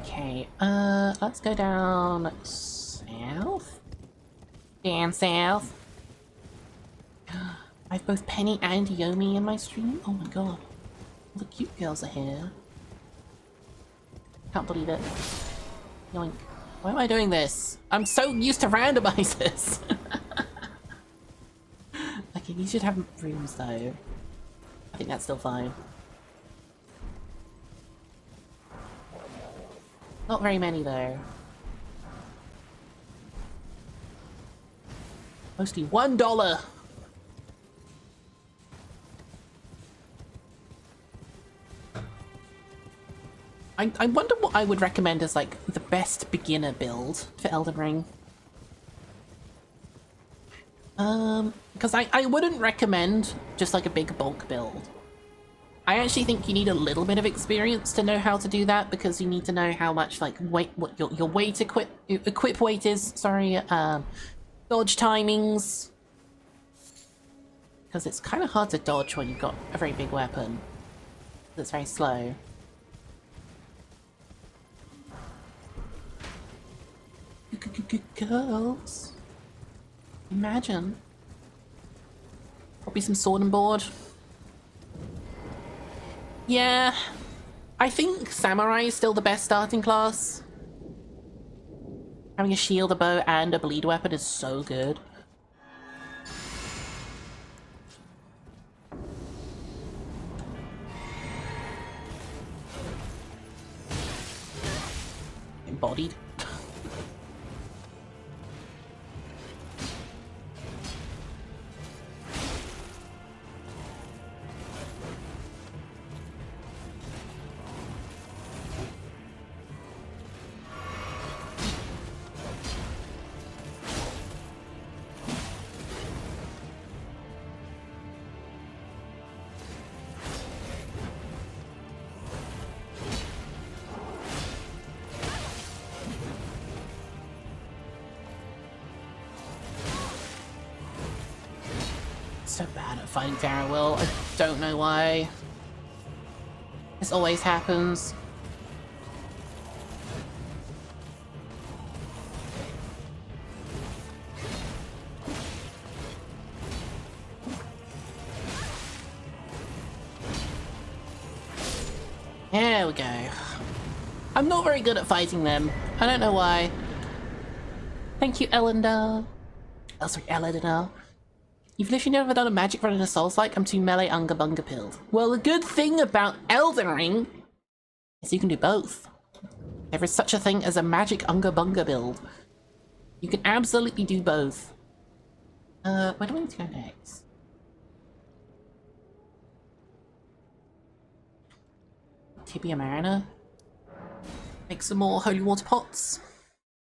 Okay, let's go down south. Down south. I have both Penny and Yomi in my stream. Oh my god. All the cute girls are here. Can't believe it. Yoink. Why am I doing this? I'm so used to randomizers. Okay, you should have rooms though. I think that's still fine. Not very many though. Mostly $1. I wonder what I would recommend as like the best beginner build for Elden Ring. Because I wouldn't recommend just like a big bulk build. I actually think you need a little bit of experience to know how to do that, because you need to know how much like weight, what your weight equip weight is, sorry, dodge timings. Because it's kind of hard to dodge when you've got a very big weapon that's very slow. Girls. Imagine. Probably some sword and board. Yeah. I think samurai is still the best starting class. Having a shield, a bow, and a bleed weapon is so good. Embodied. So bad at fighting Farewell. I don't know why. This always happens. There we go. I'm not very good at fighting them. I don't know why. Thank you, Elendar. Oh, sorry, Elendar. You've literally never done a magic run in a Souls-like? I'm too melee unga bunga pilled. Well, the good thing about Elden Ring is you can do both. There is such a thing as a magic unga bunga build. You can absolutely do both. Where do we need to go next? Tibia Marina. Make some more holy water pots.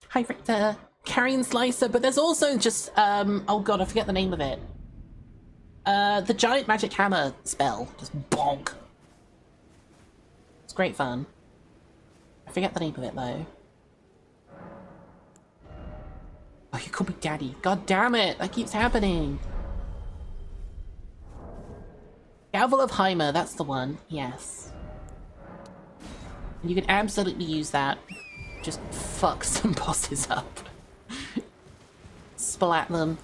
Hi, Richter. Carrion Slicer, but there's also just, oh god, I forget the name of it. The giant magic hammer spell. Just bonk. It's great fun. I forget the name of it, though. Oh, you call me daddy. God damn it, that keeps happening. Gavel of Heimer, that's the one. Yes. And you can absolutely use that. Just fuck some bosses up. Splat them.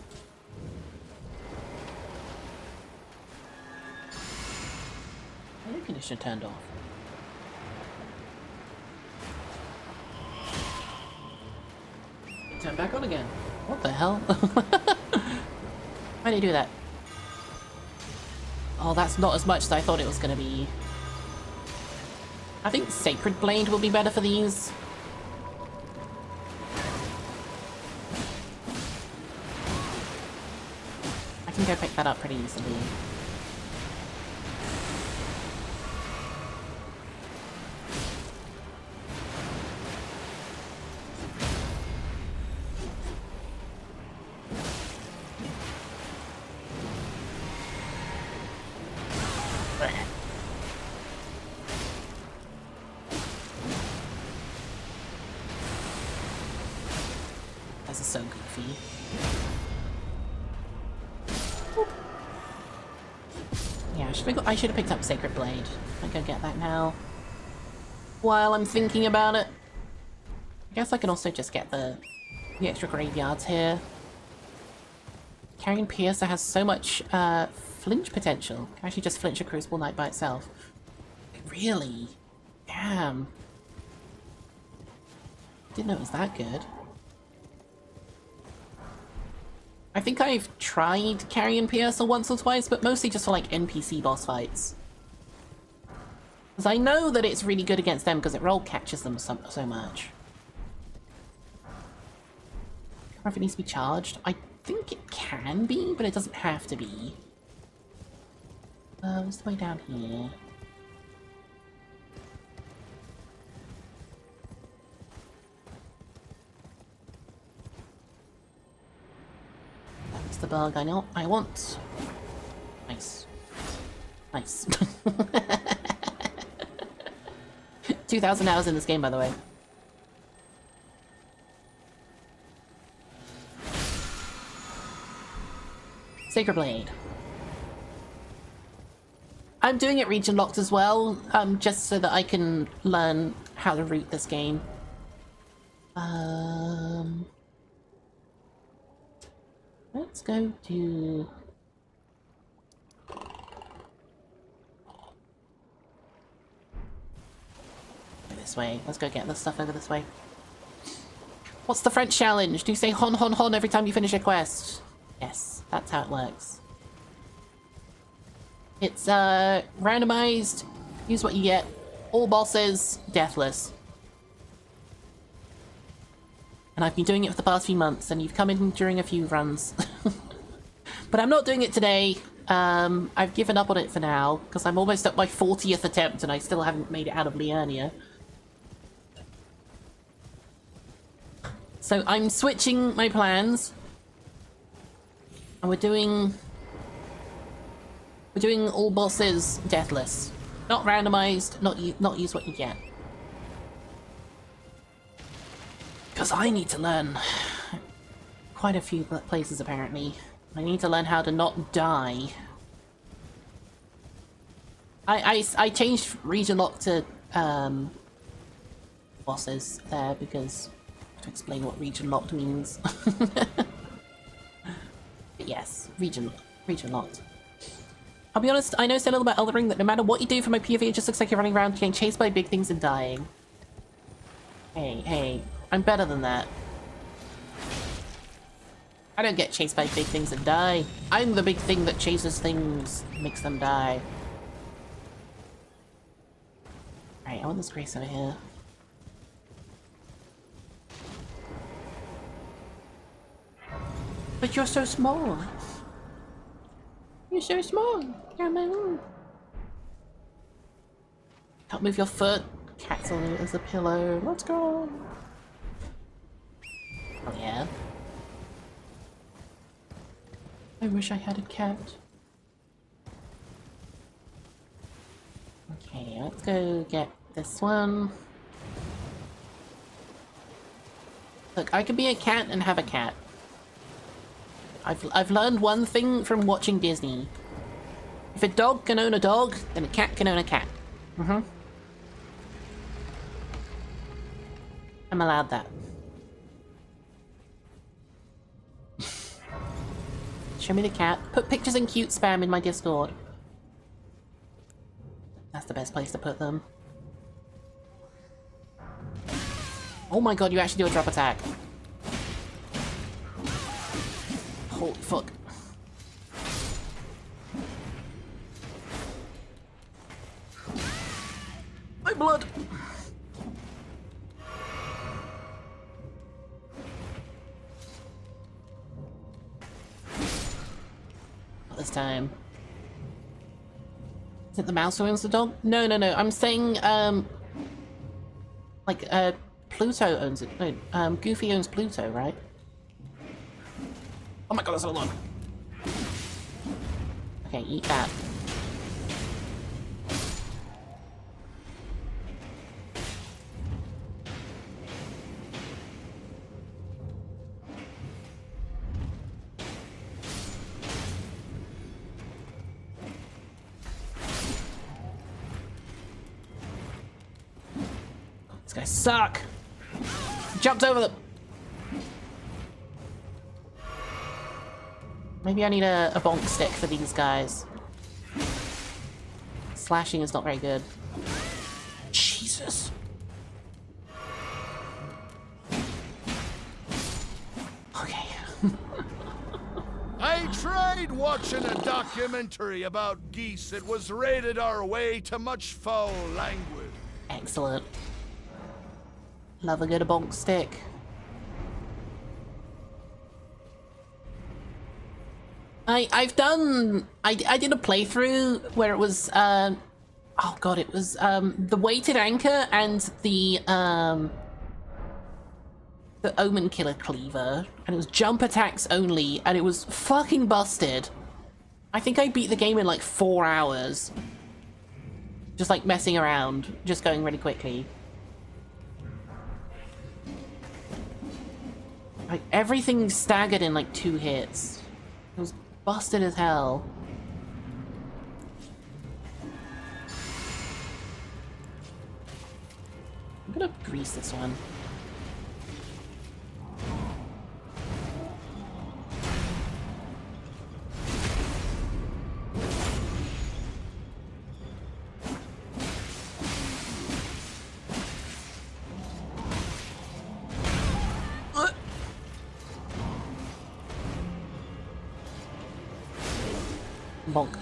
should have turned off. Turn back on again. What the hell? Why did he do that? Oh, that's not as much as I thought it was gonna be. I think Sacred Blade will be better for these. I can go pick that up pretty easily. This is so goofy. Yeah, I should have picked up Sacred Blade. I go get that now. While I'm thinking about it. I guess I can also just get the extra graveyards here. Carrion Piercer has so much flinch potential. Can actually just flinch a Crucible Knight by itself. Really? Damn. Didn't know it was that good. I think I've tried Carrion Piercer once or twice, but mostly just for like NPC boss fights. Because I know that it's really good against them because it roll catches them so much. I don't know if it needs to be charged. I think it can be, but it doesn't have to be. What's the way down here? That's the bug I want. Nice. Nice. 2,000 hours in this game, by the way. Sacred Blade. I'm doing it region locked as well, just so that I can learn how to route this game. Let's go to... this way. Let's go get this stuff over this way. What's the French challenge? Do you say hon hon hon every time you finish a quest? Yes, that's how it works. It's randomized, use what you get, all bosses, deathless. And I've been doing it for the past few months, and you've come in during a few runs. But I'm not doing it today. I've given up on it for now, because I'm almost at my 40th attempt and I still haven't made it out of Liurnia. So I'm switching my plans. And we're doing all bosses deathless. Not randomized, not use what you get. Because I need to learn quite a few places apparently. I need to learn how to not die. I changed region lock to bosses there because to explain what region locked means. But yes, region locked. I'll be honest, I know so little about Elden Ring that no matter what you do for my POV, it just looks like you're running around getting chased by big things and dying. Hey, I'm better than that. I don't get chased by big things and die. I'm the big thing that chases things and makes them die. Alright, I want this Grace over here. But you're so small. You're so small. Come on. Can't move your foot. Cat's on it as a pillow. Let's go. Oh yeah. I wish I had a cat. Okay, let's go get this one. Look, I can be a cat and have a cat. I've learned one thing from watching Disney. If a dog can own a dog, then a cat can own a cat. I'm allowed that. Show me the cat. Put pictures and cute spam in my Discord. that's the best place to put them. Oh my god, you actually do a drop attack. Holy fuck. My blood! Not this time. Is it the mouse who owns the dog? No, no, no. I'm saying, like, Pluto owns it. No, Goofy owns Pluto, right? Oh my god, that's a lot. Okay, eat that. These guys suck! Jumped over them! Maybe I need a bonk stick for these guys. Slashing is not very good. Jesus. Okay. I tried watching a documentary about geese. It was rated our way to much foul language. Excellent. Love a good bonk stick. I did a playthrough where it was oh god, it was the weighted anchor and the omen killer cleaver, and it was jump attacks only, and it was fucking busted. I think I beat the game in like 4 hours. Just like messing around, just going really quickly. Like everything staggered in like 2 hits. It was busted as hell. I'm gonna grease this one. Bonk.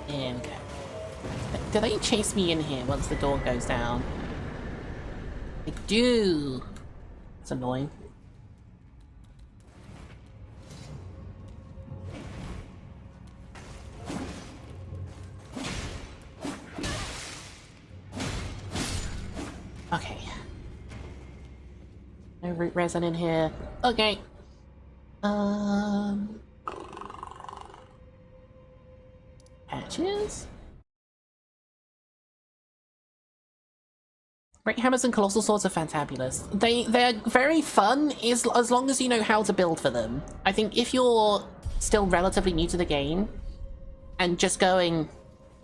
There we go. Do they chase me in here once the door goes down? They do! That's annoying. Okay. No root resin in here. Okay. Patches? Great hammers and colossal swords are fantabulous. They're very fun as long as you know how to build for them. I think if you're still relatively new to the game and just going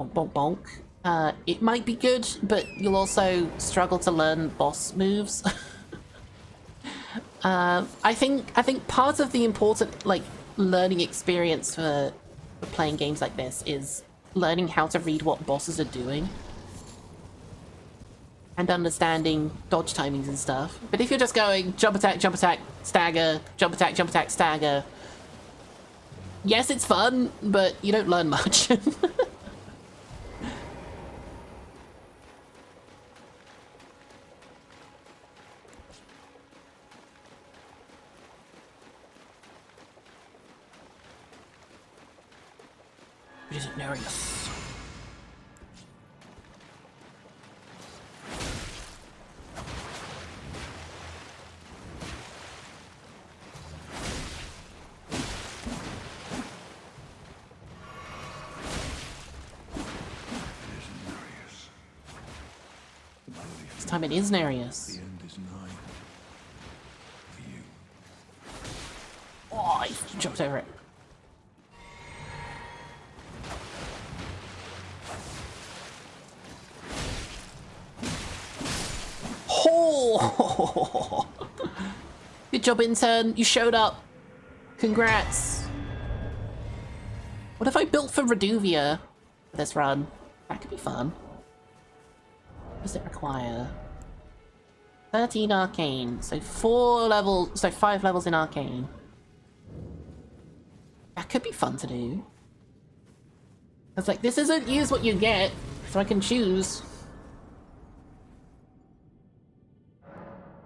bonk bonk bonk, it might be good, but you'll also struggle to learn boss moves. I think part of the important like learning experience for playing games like this is learning how to read what bosses are doing and understanding dodge timings and stuff. But if you're just going jump attack, stagger, jump attack, stagger, yes, it's fun, but you don't learn much. It isn't Nereus. This time it is Nereus. The end is nigh. For you. Oh, I jumped over it. Oh! Good job, intern. You showed up. Congrats. What if I built for Reduvia for this run? That could be fun. What does it require? 13 arcane, so 5 levels in arcane. That could be fun to do. It's like, this isn't use what you get, so I can choose.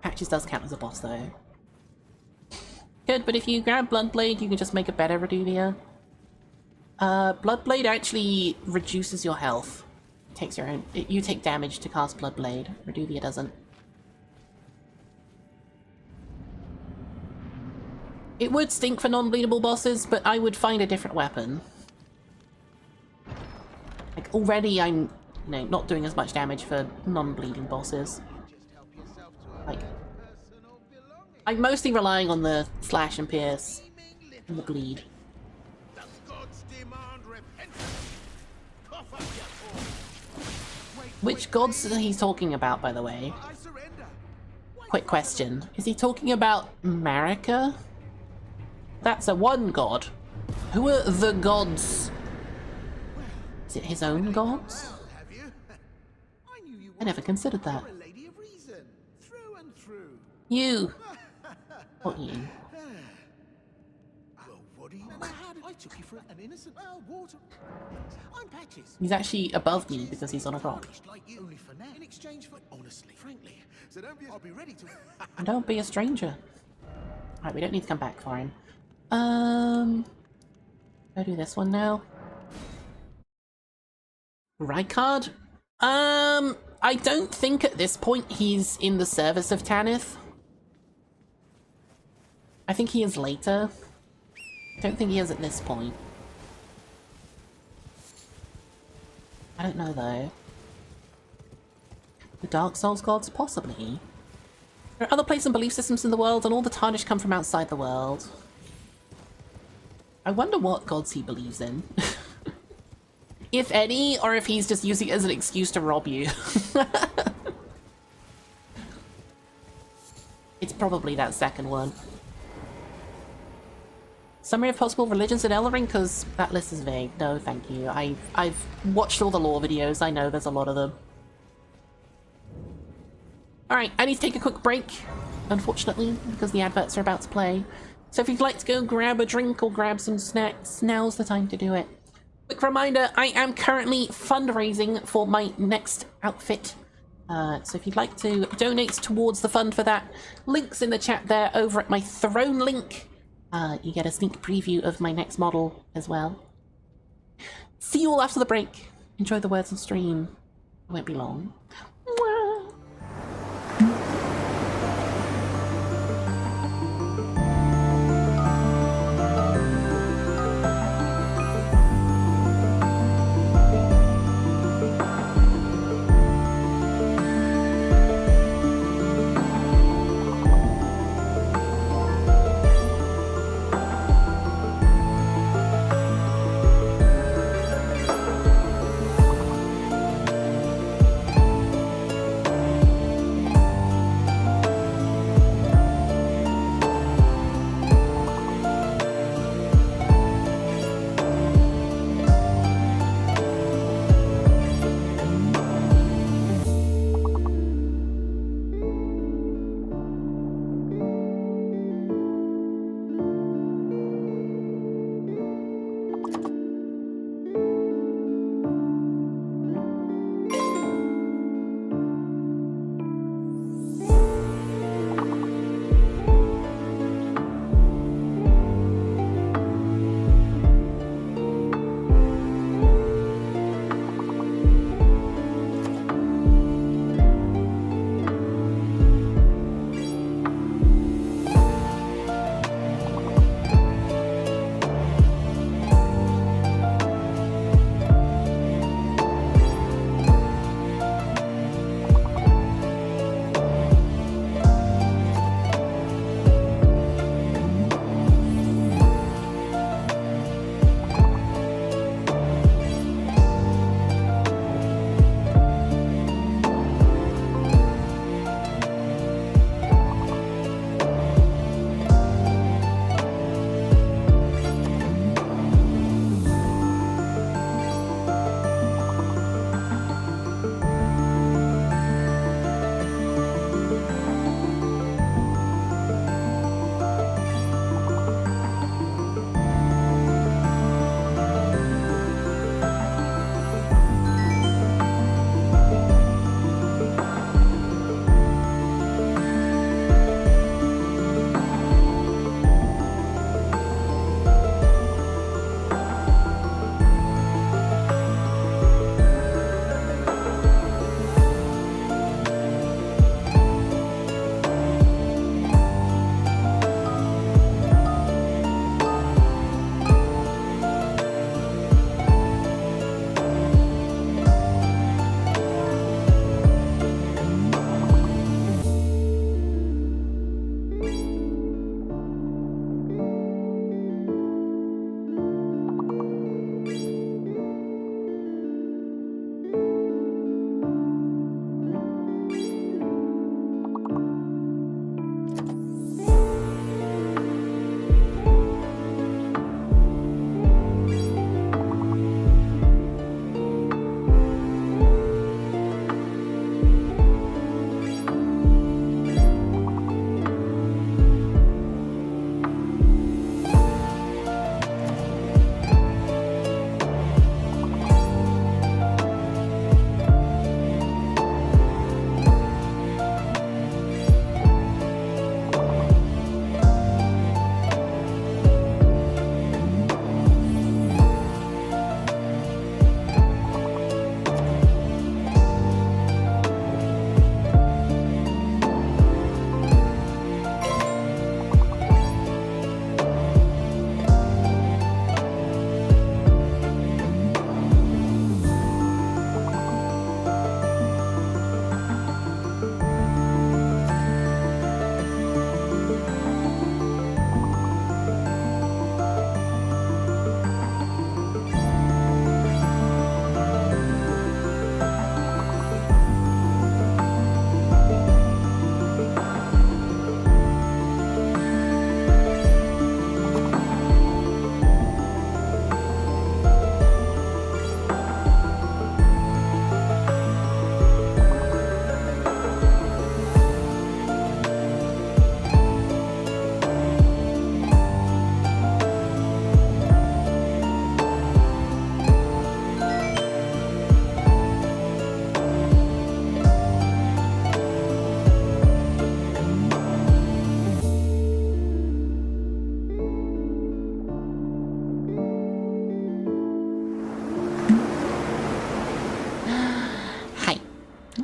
Patches does count as a boss though. Good, but if you grab Bloodblade, you can just make a better Reduvia. Bloodblade actually reduces your health. It takes your own. You take damage to cast Bloodblade. Reduvia doesn't. It would stink for non-bleedable bosses, but I would find a different weapon. Like, already I'm, not doing as much damage for non-bleeding bosses. Like, I'm mostly relying on the slash and pierce and the bleed. Which gods is he talking about, by the way? Quick question. Is he talking about Marika? That's a one god. Who are the gods? Is it his own gods? I never considered that. You. What you? He's actually above me because he's on a rock. And don't be a stranger. Right, we don't need to come back for him. I'll do this one now. Rykard? I don't think at this point he's in the service of Tanith. I think he is later. I don't think he is at this point. I don't know though. The Dark Souls gods? Possibly. There are other places and belief systems in the world, and all the tarnish come from outside the world. I wonder what gods he believes in. If any, or if he's just using it as an excuse to rob you. It's probably that second one. Summary of possible religions in Elden Ring, because that list is vague. No, thank you. I've watched all the lore videos. I know there's a lot of them. Alright, I need to take a quick break, unfortunately, because the adverts are about to play. So if you'd like to go grab a drink or grab some snacks, now's the time to do it. Quick reminder, I am currently fundraising for my next outfit. So if you'd like to donate towards the fund for that, links in the chat there over at my throne link. You get a sneak preview of my next model as well. See you all after the break. Enjoy the words on stream. It won't be long. Mwah.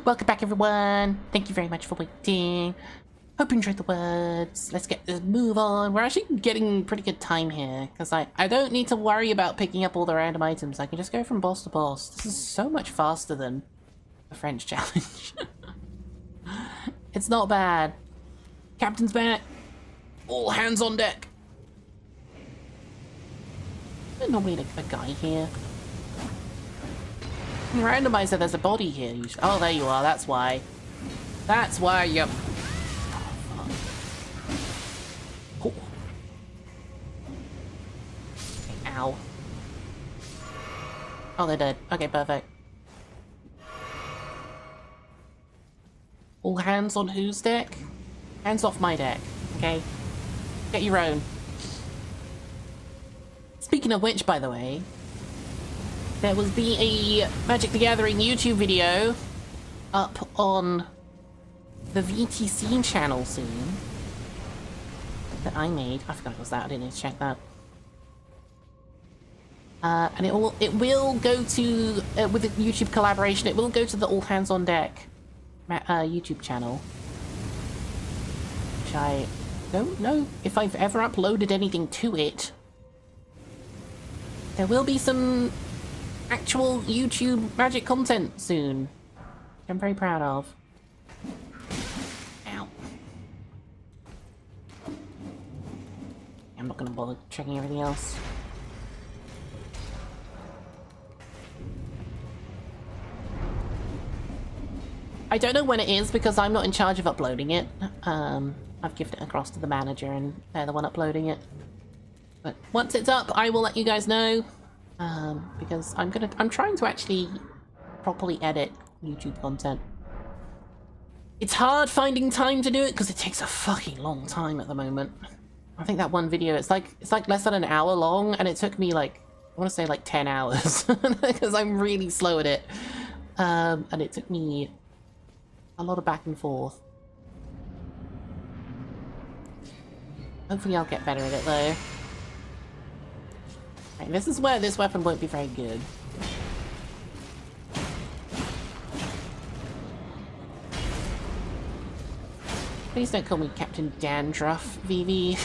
Welcome back, everyone. Thank you very much for waiting. Hope you enjoyed the words. Let's get this move on. We're actually getting pretty good time here, because I don't need to worry about picking up all the random items. I can just go from boss to boss. This is so much faster than the French challenge. It's not bad. Captain's back. All hands on deck. There's normally a guy here. Randomizer, there's a body here. Oh, there you are. That's why. That's why you... Oh. Ow. Oh, they're dead. Okay, perfect. All hands on whose deck? Hands off my deck, okay? Get your own. Speaking of which, by the way, there will be a Magic the Gathering YouTube video up on the VTC channel soon that I made. I forgot it was that. I didn't need to check that. And it will go to with the YouTube collaboration. It will go to the All Hands on Deck YouTube channel, which I don't know if I've ever uploaded anything to it. There will be some actual YouTube Magic content soon, which I'm very proud of. Ow. I'm not gonna bother checking everything else. I don't know when it is because I'm not in charge of uploading it. I've given it across to the manager and they're the one uploading it. But once it's up, I will let you guys know. Because I'm trying to actually properly edit YouTube content. It's hard finding time to do it because it takes a fucking long time at the moment. I think that one video, it's like less than an hour long, and it took me like, I want to say like 10 hours because I'm really slow at it. And it took me a lot of back and forth. Hopefully I'll get better at it though. Right, this is where this weapon won't be very good. Please don't call me Captain Dandruff, VV.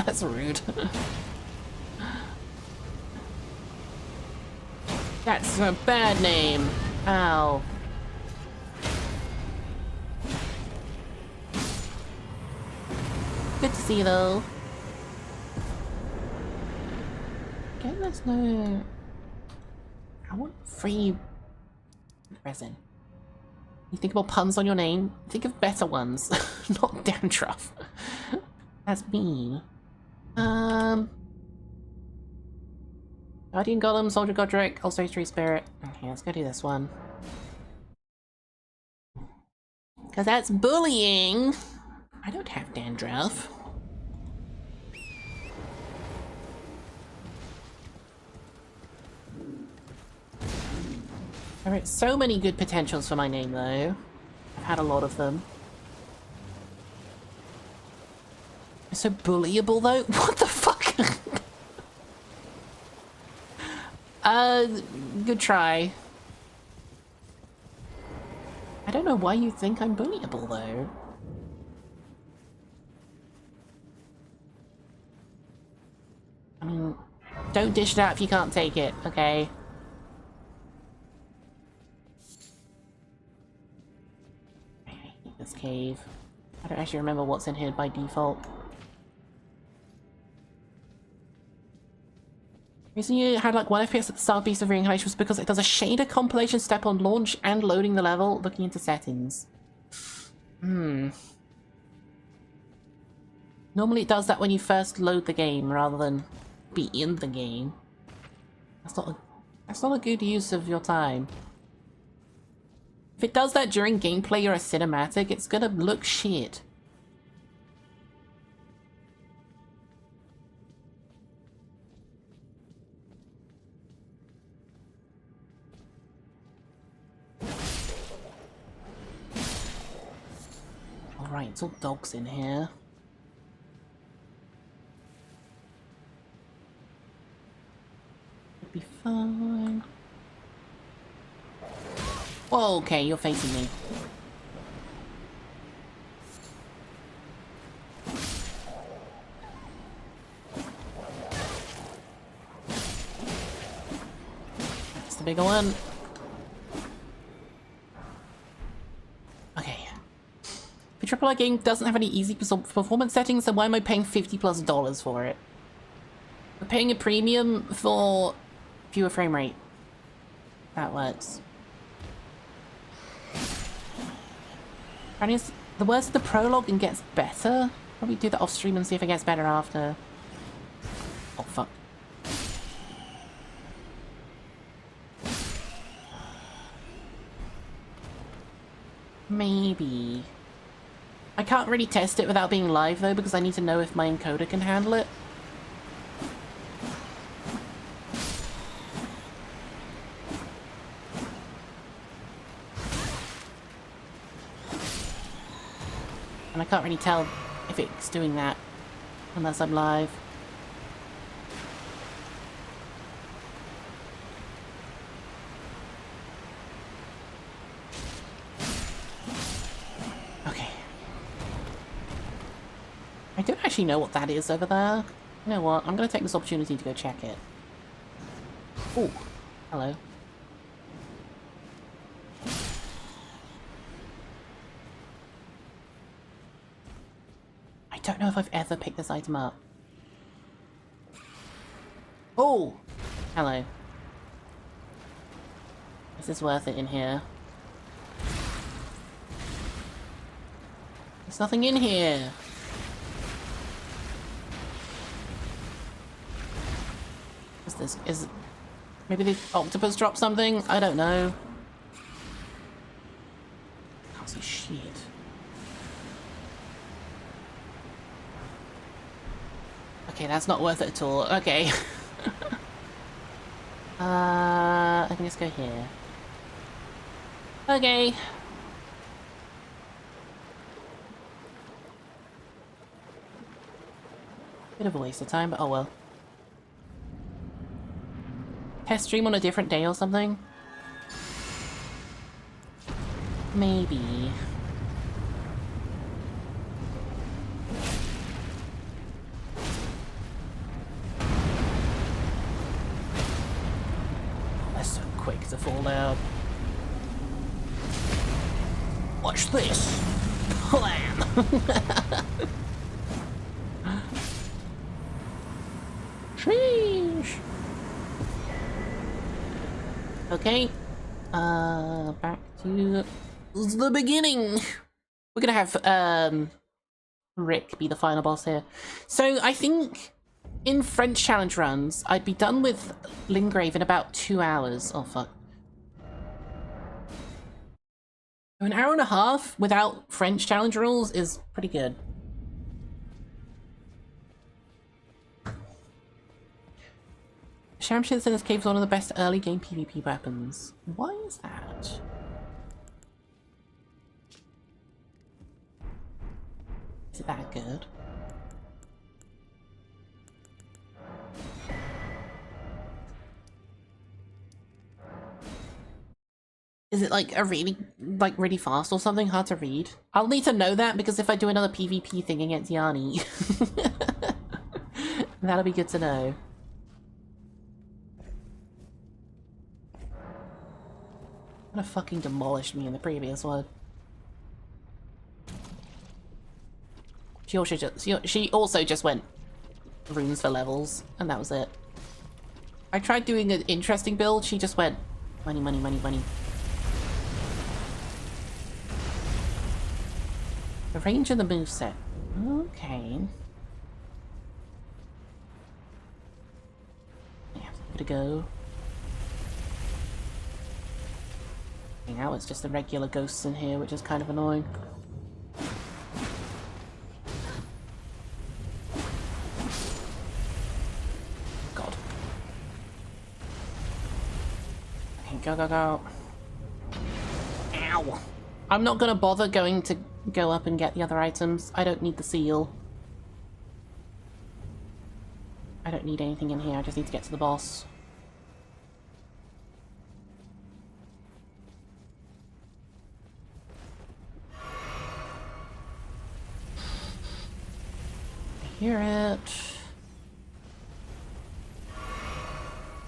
That's rude. That's a bad name. Ow. Good to see you though. Okay, there's no... I want free resin. You think about puns on your name? Think of better ones. Not Dandruff. That's mean. Guardian Golem, Soldier Godric, also Tree Spirit. Okay, let's go do this one. Because that's bullying! I don't have dandruff. There are so many good potentials for my name, though. I've had a lot of them. It's so bullyable, though. What the fuck? Good try. I don't know why you think I'm bullyable, though. I mean, don't dish it out if you can't take it, okay? I hate this cave. I don't actually remember what's in here by default. The reason you had like 1 FPS at the start of Beast of Reincarnation was because it does a shader compilation step on launch and loading the level, looking into settings. Normally it does that when you first load the game rather than be in the game. That's not a good use of your time. If it does that during gameplay or a cinematic, it's gonna look shit. Alright, it's all dogs in here. Be fine. Whoa, okay, you're facing me. That's the bigger one. Okay. The AAA game doesn't have any easy performance settings, so why am I paying $50+ for it? We're paying a premium for fewer frame rate. That works. And is the worse of the prologue and gets better? Probably do that off stream and see if it gets better after. Oh fuck. Maybe. I can't really test it without being live though, because I need to know if my encoder can handle it. And I can't really tell if it's doing that unless I'm live. Okay. I don't actually know what that is over there. You know what? I'm gonna take this opportunity to go check it. Oh, hello. I don't know if I've ever picked this item up. Oh! Hello. Is this worth it in here? There's nothing in here! What's this? Is it... Maybe the octopus dropped something? I don't know. Can't see shit. Okay, that's not worth it at all. Okay. I can just go here. Okay. Bit of a waste of time, but oh well. Test stream on a different day or something? Maybe. Quick to fall down. Watch this plan. Sheesh. Okay. Back to the beginning. We're gonna have Rick be the final boss here. So I think in French challenge runs, I'd be done with Lingrave in about 2 hours. Oh, fuck. An hour and a half without French challenge rules is pretty good. Shamshits in this cave is one of the best early game PvP weapons. Why is that? Is it that good? Is it like a really fast or something? Hard to read? I'll need to know that because if I do another PvP thing against Yanni, that'll be good to know. Kinda fucking demolished me in the previous one. She also just went runes for levels, and that was it. I tried doing an interesting build, she just went money, money, money, money. The range of the moveset. Okay. Yeah, give it a go. Okay, now it's just the regular ghosts in here, which is kind of annoying. God. Okay, go, go, go. Ow! I'm not gonna bother going to go up and get the other items. I don't need the seal. I don't need anything in here, I just need to get to the boss. hear it.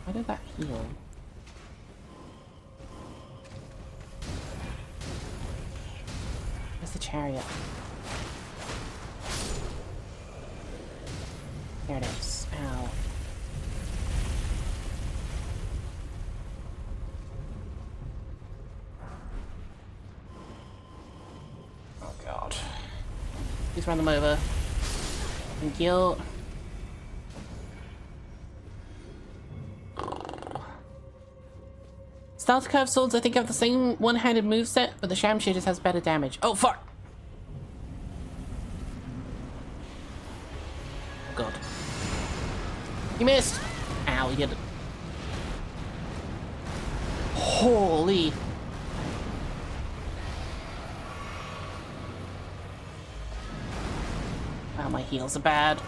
Why did that heal? Where's the chariot? There it is. Ow. Oh god. Please run them over. Thank you. Starter curve swords, I think, have the same one-handed moveset, but the Shamshir just has better damage. Oh, fuck! Oh, God. You missed! Ow, he did it. Holy! Wow, my heals are bad.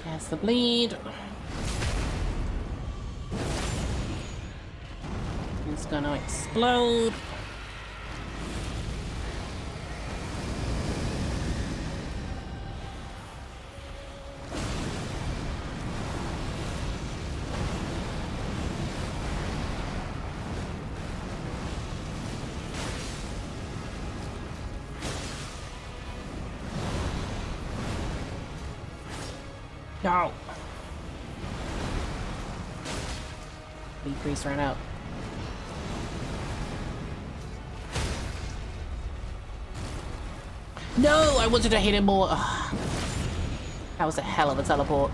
There's the bleed. It's gonna explode. No. Bleed priest ran out. No, I wanted to hit him more. Ugh. That was a hell of a teleport.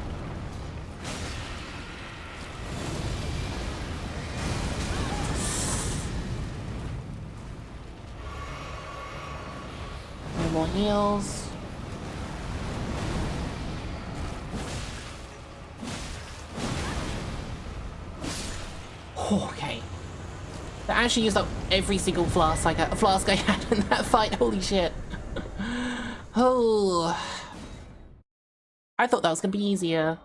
No more heals. Okay. That actually used up every single flask I had in that fight. Holy shit. Oh. I thought that was gonna be easier.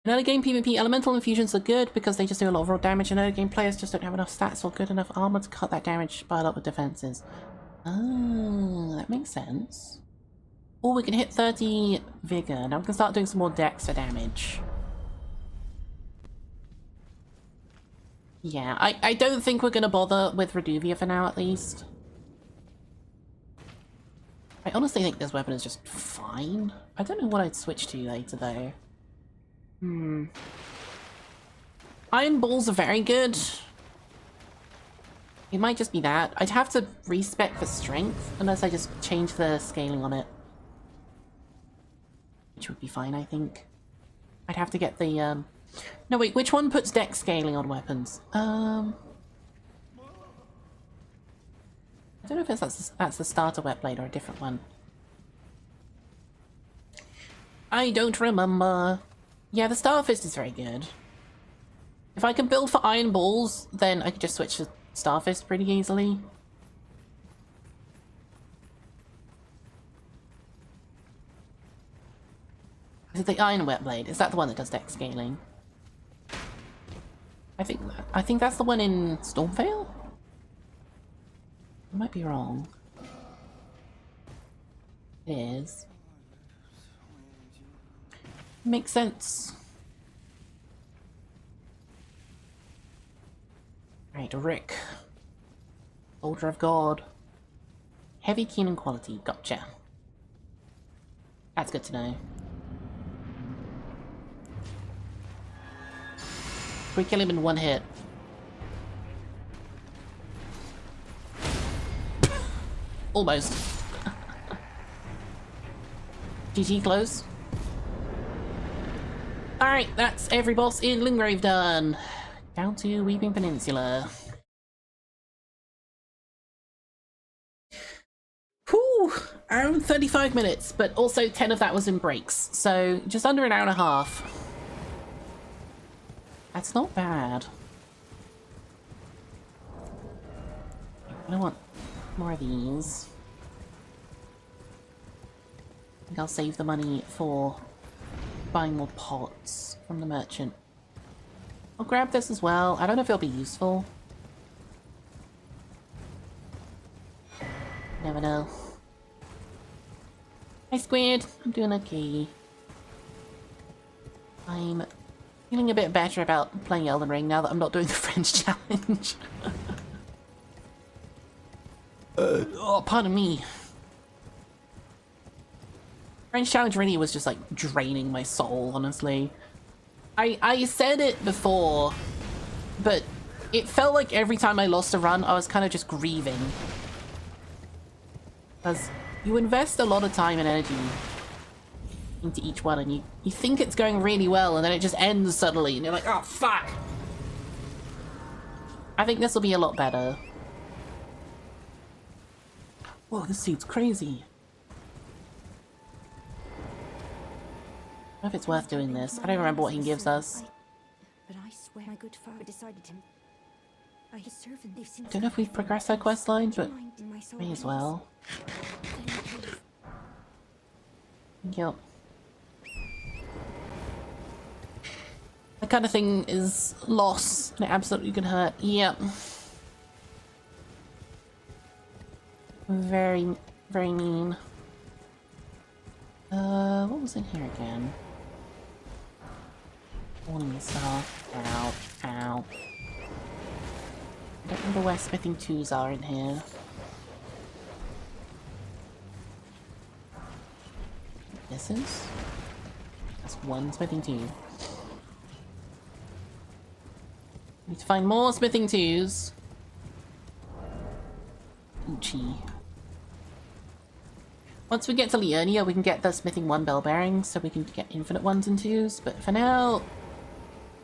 In early game PvP, elemental infusions are good because they just do a lot of raw damage, and early game players just don't have enough stats or good enough armor to cut that damage by a lot with defenses. Oh, that makes sense. Or we can hit 30 vigor. Now we can start doing some more dex for damage. Yeah, I don't think we're gonna bother with Reduvia for now, at least. I honestly think this weapon is just fine. I don't know what I'd switch to later, though. Iron balls are very good. It might just be that. I'd have to respec for strength, unless I just change the scaling on it. Which would be fine, I think. I'd have to get the, No, wait, which one puts dex scaling on weapons? I don't know if that's the starter wet blade or a different one. I don't remember. Yeah, the Starfist is very good. If I can build for iron balls, then I could just switch to Starfist pretty easily. Is it the iron wet blade? Is that the one that does dex scaling? I think that's the one in Stormvale? I might be wrong. It is. Makes sense. Right, Rick. Soldier of God. Heavy, keen, and quality. Gotcha. That's good to know. We kill him in one hit. Almost. GG close. Alright, that's every boss in Limgrave done. Down to Weeping Peninsula. Whew! around 35 minutes, but also 10 of that was in breaks, so just under an hour and a half. That's not bad. I want more of these. I think I'll save the money for buying more pots from the merchant. I'll grab this as well. I don't know if it'll be useful. Never know. Hi Squid, I'm doing okay. I'm feeling a bit better about playing Elden Ring now that I'm not doing the French challenge. Oh, pardon me. French challenge really was just like draining my soul, honestly. I said it before, but it felt like every time I lost a run, I was kind of just grieving. Because you invest a lot of time and energy into each one, and you think it's going really well, and then it just ends suddenly, and you're like, oh, fuck! I think this will be a lot better. Whoa, this dude's crazy. I don't know if it's worth doing this. I don't remember what he gives us. But I swear my good father decided him. I Don't know if we've progressed our quest line, but may as well. Yep. That kind of thing is loss, and it absolutely can hurt. Yep. Very, very mean. What was in here again? Warning stuff. Ow. Ow. I don't remember where smithing 2s are in here. This is? That's one smithing 2. Need to find more smithing 2s. Oochie. Once we get to Leonia, we can get the smithing 1 bell bearings, so we can get infinite 1s and 2s, but for now,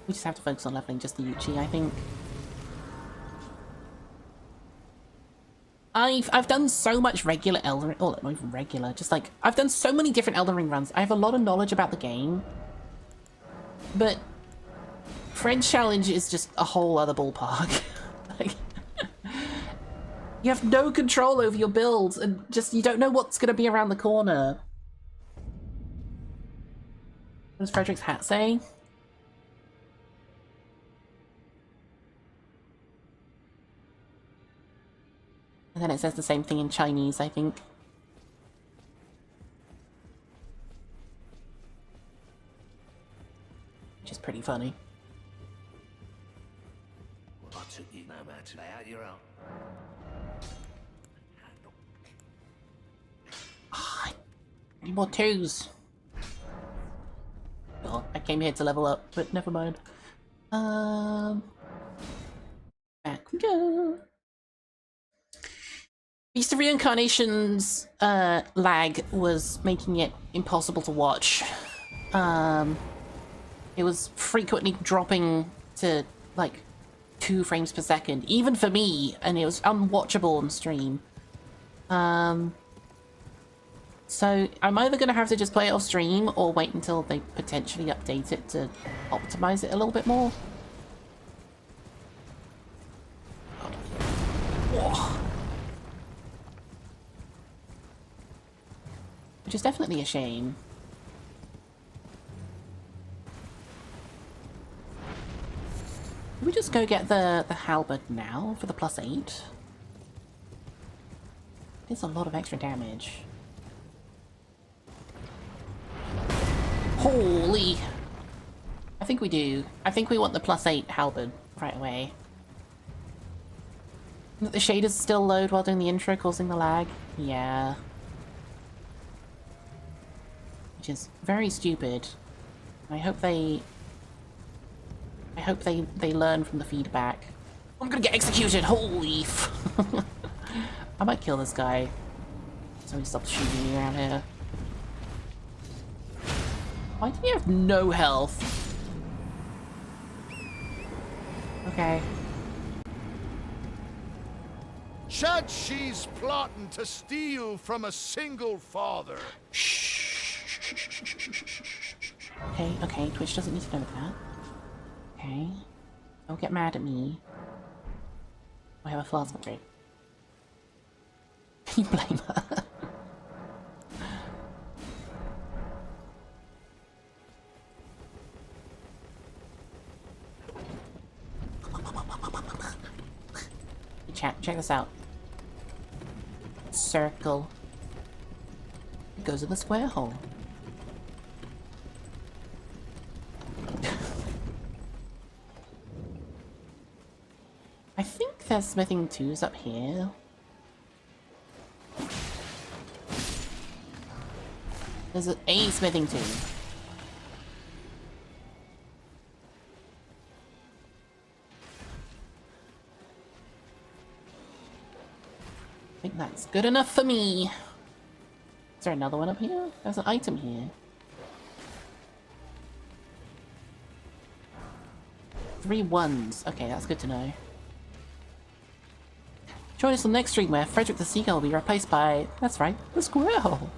we just have to focus on leveling just the Uchi, I think. I've done so much regular Elden Ring, oh, not even regular, just like, I've done so many different Elden Ring runs. I have a lot of knowledge about the game, but French Challenge is just a whole other ballpark. Like, you have no control over your builds, and just, you don't know what's going to be around the corner. What does Frederick's hat say? And then it says the same thing in Chinese, I think. Which is pretty funny. I took you no matter to lay out your own. Ah, need more 2s. Oh, I came here to level up, but never mind. Back we go. Beast of Reincarnation's lag was making it impossible to watch. It was frequently dropping to like 2 frames per second, even for me, and it was unwatchable on stream. So I'm either going to have to just play it off stream or wait until they potentially update it to optimize it a little bit more. Whoa. Which is definitely a shame. Can we just go get the halberd now for the +8? It's a lot of extra damage. Holy! I think we do. I think we want the +8 halberd right away. The shaders still load while doing the intro, causing the lag? Yeah. Which is very stupid. I hope they learn from the feedback. I'm gonna get executed! Holy f I might kill this guy. So he stops shooting me around here. Why do you have no health? Okay. Judge she's plotting to steal from a single father. Okay, okay, Twitch doesn't need to know that. Okay. Don't get mad at me. I have a flask upgrade. You blame her. Chat, check this out. Circle. It goes in the square hole. I think there's smithing 2s up here. There's a smithing 2. I think that's good enough for me. Is there another one up here? There's an item here. 3 1s. Okay, that's good to know. Join us on the next stream where Frederick the Seagull will be replaced by, that's right, the squirrel.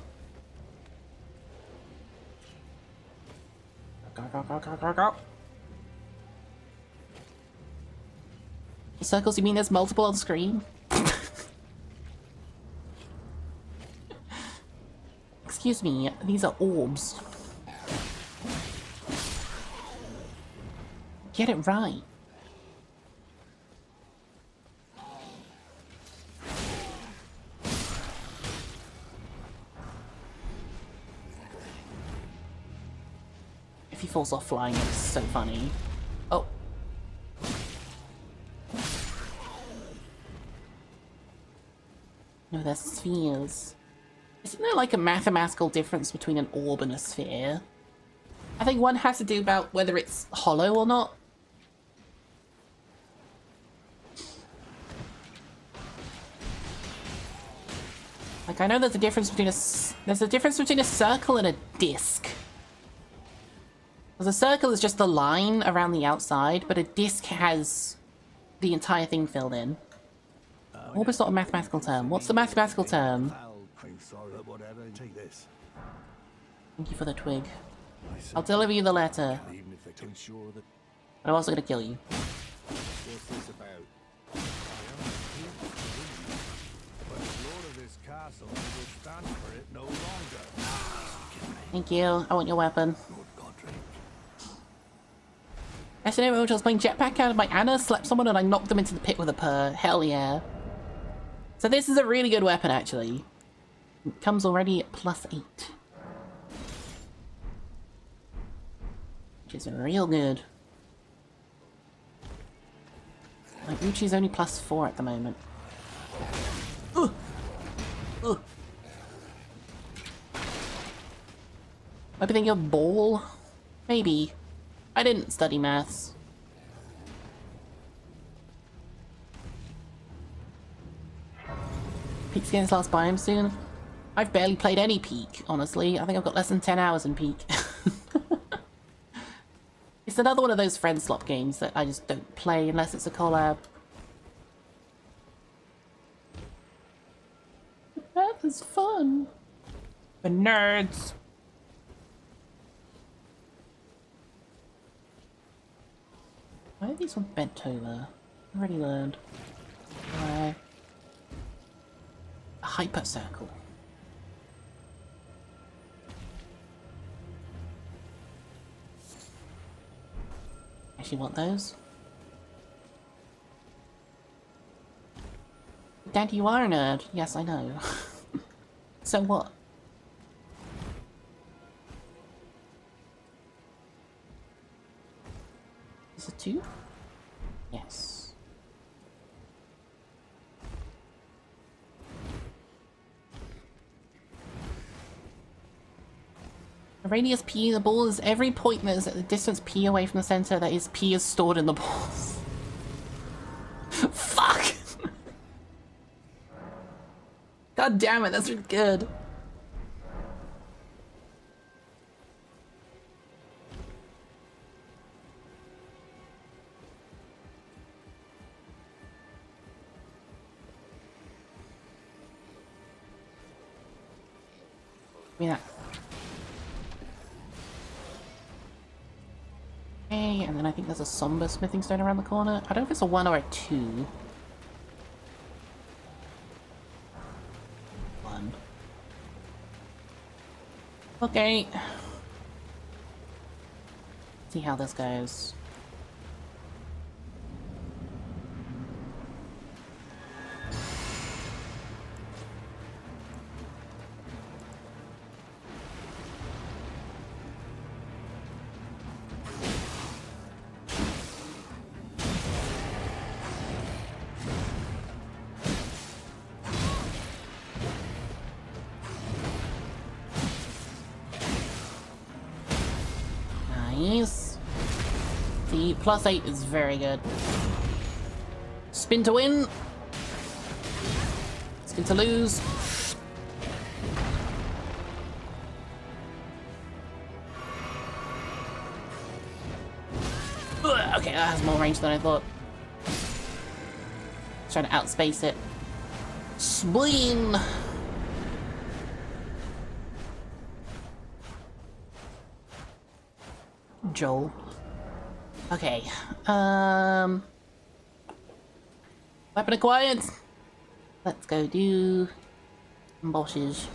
The circles, you mean there's multiple on screen? Excuse me, these are orbs. Get it right. If he falls off flying, it's so funny. Oh. No, they're spheres. Isn't there like a mathematical difference between an orb and a sphere? I think one has to do about whether it's hollow or not. Like, I know there's a difference between a circle and a disc. Because a circle is just the line around the outside, but a disc has the entire thing filled in. Orb is not a mathematical term. What's the mathematical term? Take this. Thank you for the twig. I'll deliver you the letter. Even if they ensure that But I'm also gonna kill you. what's this about? I am here to win you, but as lord of this castle, I will stand for it no longer. Thank you. I want your weapon. Lord Godric. Yesterday when I was playing Jetpack out of my Anna, slapped someone and I knocked them into the pit with a purr. Hell yeah. So this is a really good weapon, actually. It comes already at +8. Which is real good. My Uchi's only +4 at the moment. Ugh. Ugh. Might be thinking of ball? Maybe. I didn't study maths. Peak's getting its last biome soon. I've barely played any Peak, honestly. I think I've got less than 10 hours in Peak. It's another one of those friend slop games that I just don't play unless it's a collab. Math is fun. For nerds. Why are these ones bent over? I already learned. Why? A hypercircle. Actually want those. Dad, you are a nerd. Yes, I know. So what? Is it 2? Yes. The radius P of the ball is every point that is at the distance P away from the center that is P is stored in the balls. Fuck! God damn it, that's really good. Give me that. Okay, and then I think there's a somber smithing stone around the corner. I don't know if it's a 1 or a 2. 1. Okay. See how this goes. Nice. The +8 is very good. Spin to win. Spin to lose. Ugh, okay, that has more range than I thought. Trying to outspace it. Swing. Joel. Okay. Weapon acquired. Let's go do some bosses.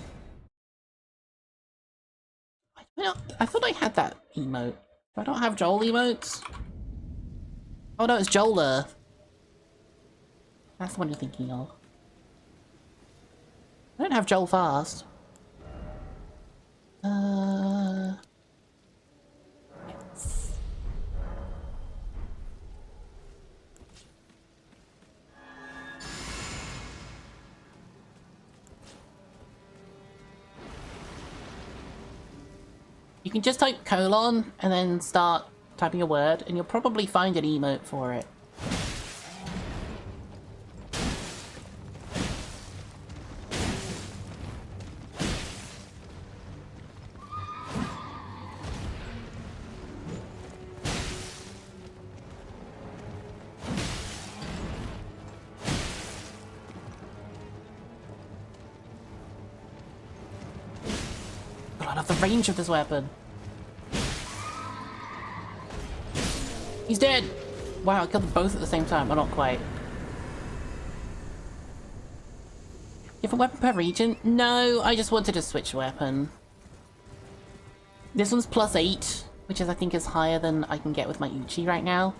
I thought I had that emote. I don't have Joel emotes. Oh no, it's Joeler. That's the one you're thinking of. I don't have Joel fast. Yes. You can just type colon and then start typing a word, and you'll probably find an emote for it. I love the range of this weapon. He's dead! Wow, I killed them both at the same time. Well, not quite. You have a weapon per region? No, I just wanted to switch weapon. This one's +8, which is I think is higher than I can get with my Uchi right now.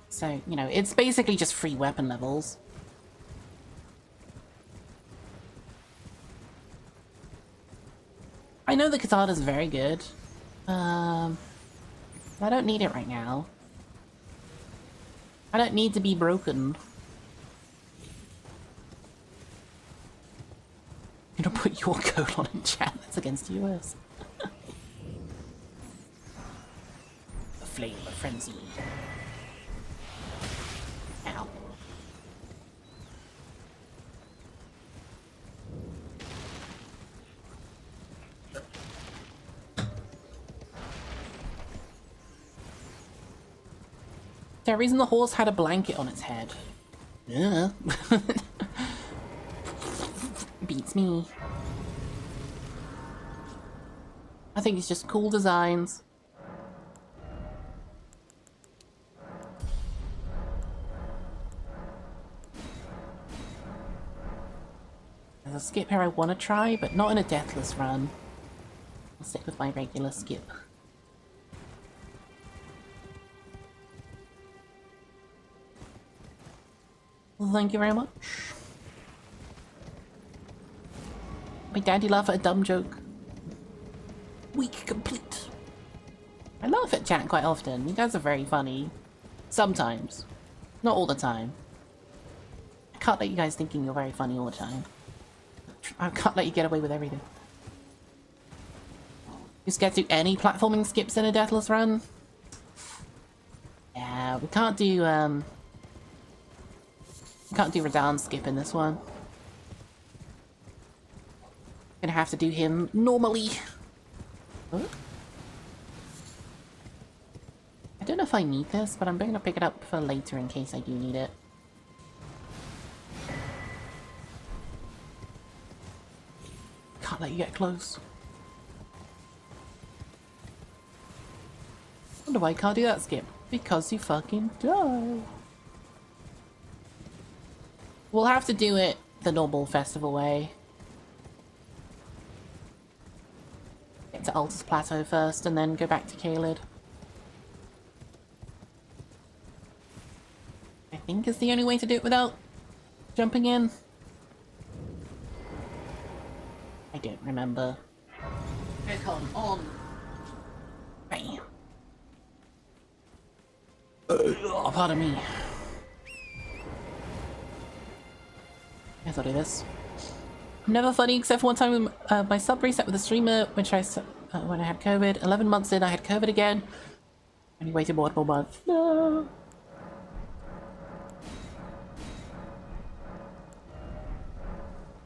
So, you know, it's basically just free weapon levels. I know the katana's very good. I don't need it right now. I don't need to be broken. You don't put your colon in chat, that's against US. The flame of frenzy. Ow. Is there a reason the horse had a blanket on its head? Yeah. Beats me. I think it's just cool designs. There's a skip here I want to try, but not in a deathless run. I'll stick with my regular skip. Well, thank you very much. My daddy laugh at a dumb joke. Week complete. I laugh at chat quite often. You guys are very funny. Sometimes. Not all the time. I can't let you guys thinking you're very funny all the time. I can't let you get away with everything. You scared to do any platforming skips in a deathless run? Yeah, we can't do Radahn skip in this one. Gonna have to do him normally. Huh? I don't know if I need this, but I'm going to pick it up for later in case I do need it. let you get close. Wonder why you can't do that, Skip. Because you fucking die. We'll have to do it the normal festival way. Get to Altus Plateau first and then go back to Caelid. I think is the only way to do it without jumping in. I don't remember. Oh, come on. Bam. Oh, pardon me. Guess I'll do this. I'm never funny except for one time my sub reset with a streamer when I had COVID. 11 months in, I had COVID again. And he waited multiple months. No.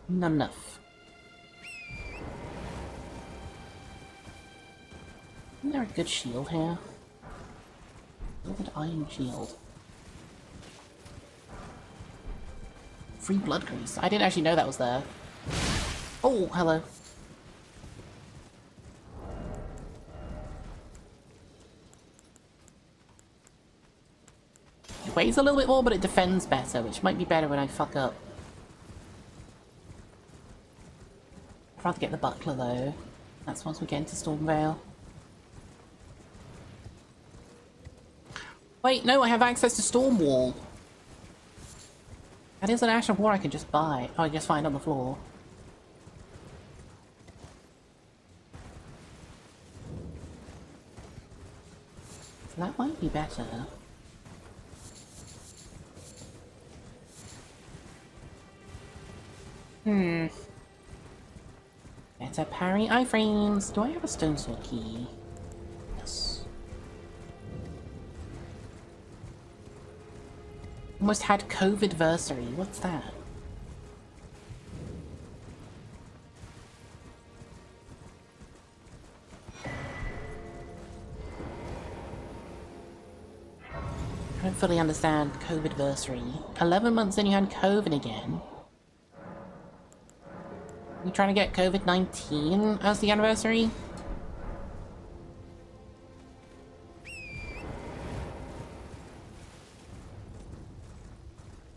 Not enough. Isn't there a good shield here? Velvet Iron Shield. Free blood grease. I didn't actually know that was there. Oh, hello. It weighs a little bit more, but it defends better, which might be better when I fuck up. I'd rather get the buckler though. That's once we get into Stormvale. Wait, no, I have access to Stormwall. That is an Ash of War I can just buy. Oh, I just find on the floor. So that might be better. Better parry iframes. Do I have a stone sword key? Yes. Almost had COVID-versary. What's that? I don't fully understand COVID-versary. 11 months in you had COVID again. You trying to get COVID-19 as the anniversary?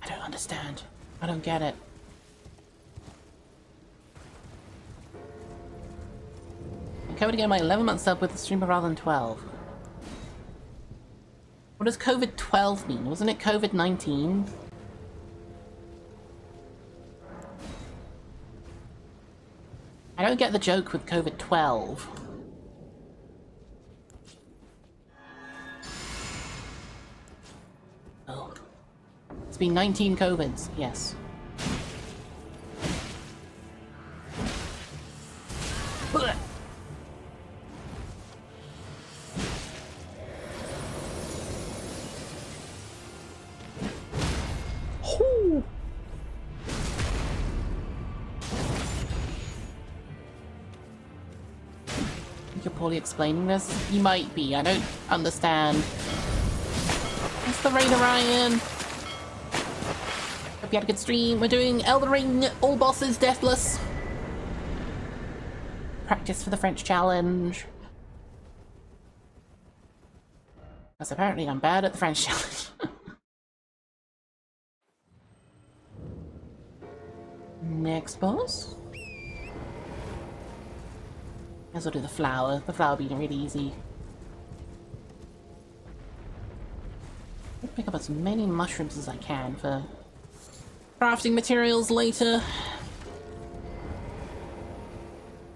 I don't understand. I don't get it. I'm COVID again my 11 months up with a streamer rather than 12. What does COVID-12 mean? Wasn't it COVID-19? I don't get the joke with COVID-12. Oh. It's been 19 COVIDs, yes. Blech. Hoo. You're poorly explaining this? You might be, I don't understand. It's the Raid Orion! Hope you had a good stream. We're doing Elden Ring, all bosses, deathless. Practice for the French challenge. Because apparently I'm bad at the French challenge. Next boss? Guess I'll do the flower. The flower being really easy. I'll pick up as many mushrooms as I can for crafting materials later.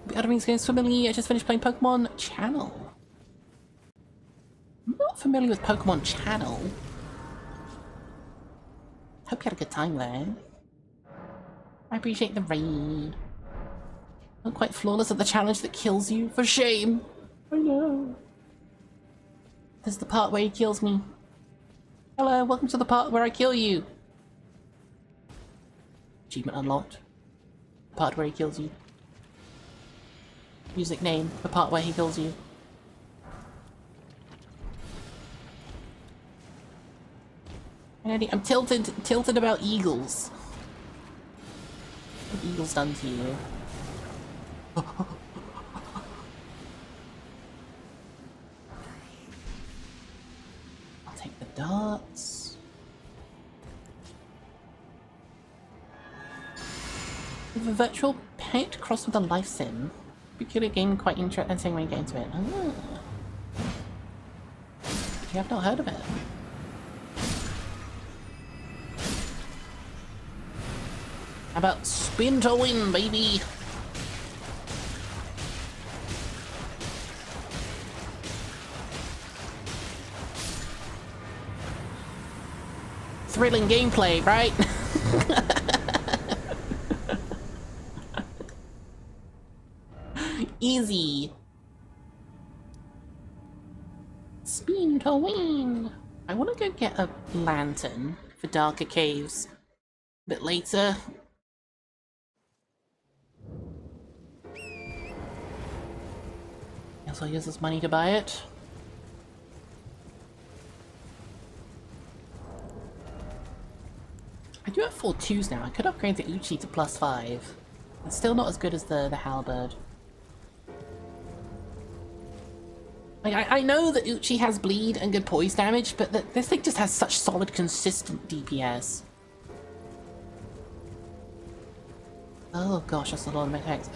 The Elden Ring's going swimmingly. I just finished playing Pokemon Channel. I'm not familiar with Pokemon Channel. Hope you had a good time there. I appreciate the raid. Not quite flawless at the challenge that kills you. For shame! I know. This is the part where he kills me. Hello, welcome to the part where I kill you. Achievement unlocked. Part where he kills you. Music name, the part where he kills you. I'm tilted about eagles. What have eagles done to you? I'll take the darts. With a virtual pet crossed with a life sim. Peculiar game, quite interesting when you get into it. Oh. You have not heard of it. How about spin to win, baby? Thrilling gameplay, right? Easy. Spin to win. I want to go get a lantern for darker caves a bit later. Guess I'll use this money to buy it. I do have 4 2s now. I could upgrade the Uchi to +5. It's still not as good as the halberd. Like, I know that Uchi has bleed and good poise damage, but this thing just has such solid, consistent DPS. Oh gosh, that's a lot of mechanics.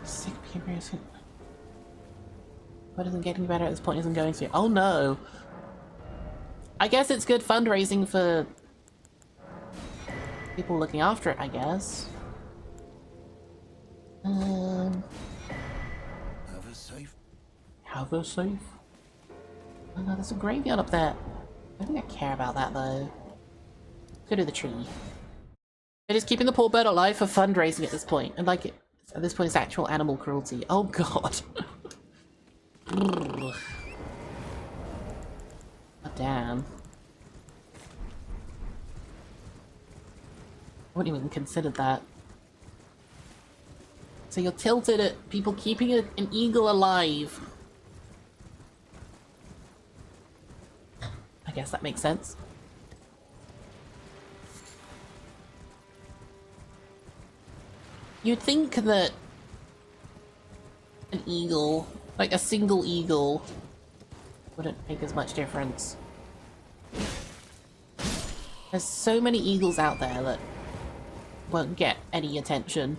Sick behaviors. What isn't getting better at this point isn't going to. Oh no! I guess it's good fundraising for people looking after it, I guess. Have a safe. Have a safe? Oh no, there's a graveyard up there. I don't think I care about that though. Go to the tree. It is keeping the poor bird alive for fundraising at this point, and like at this point it's actual animal cruelty. Oh god. Oh, damn. I wouldn't even consider that. So you're tilted at people keeping an eagle alive. I guess that makes sense. You'd think that an eagle, like a single eagle, wouldn't make as much difference. There's so many eagles out there that won't get any attention.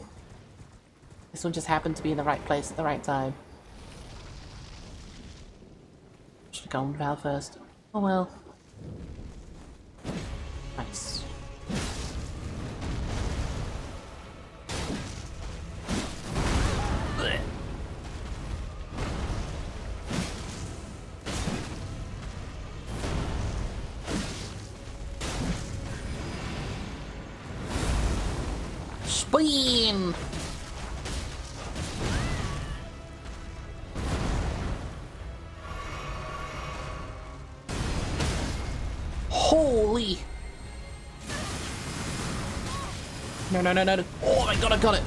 This one just happened to be in the right place at the right time. Should have gone with Val first. Oh well. Nice. Spin! Holy! No, no, no, no, no. Oh my god, I got it!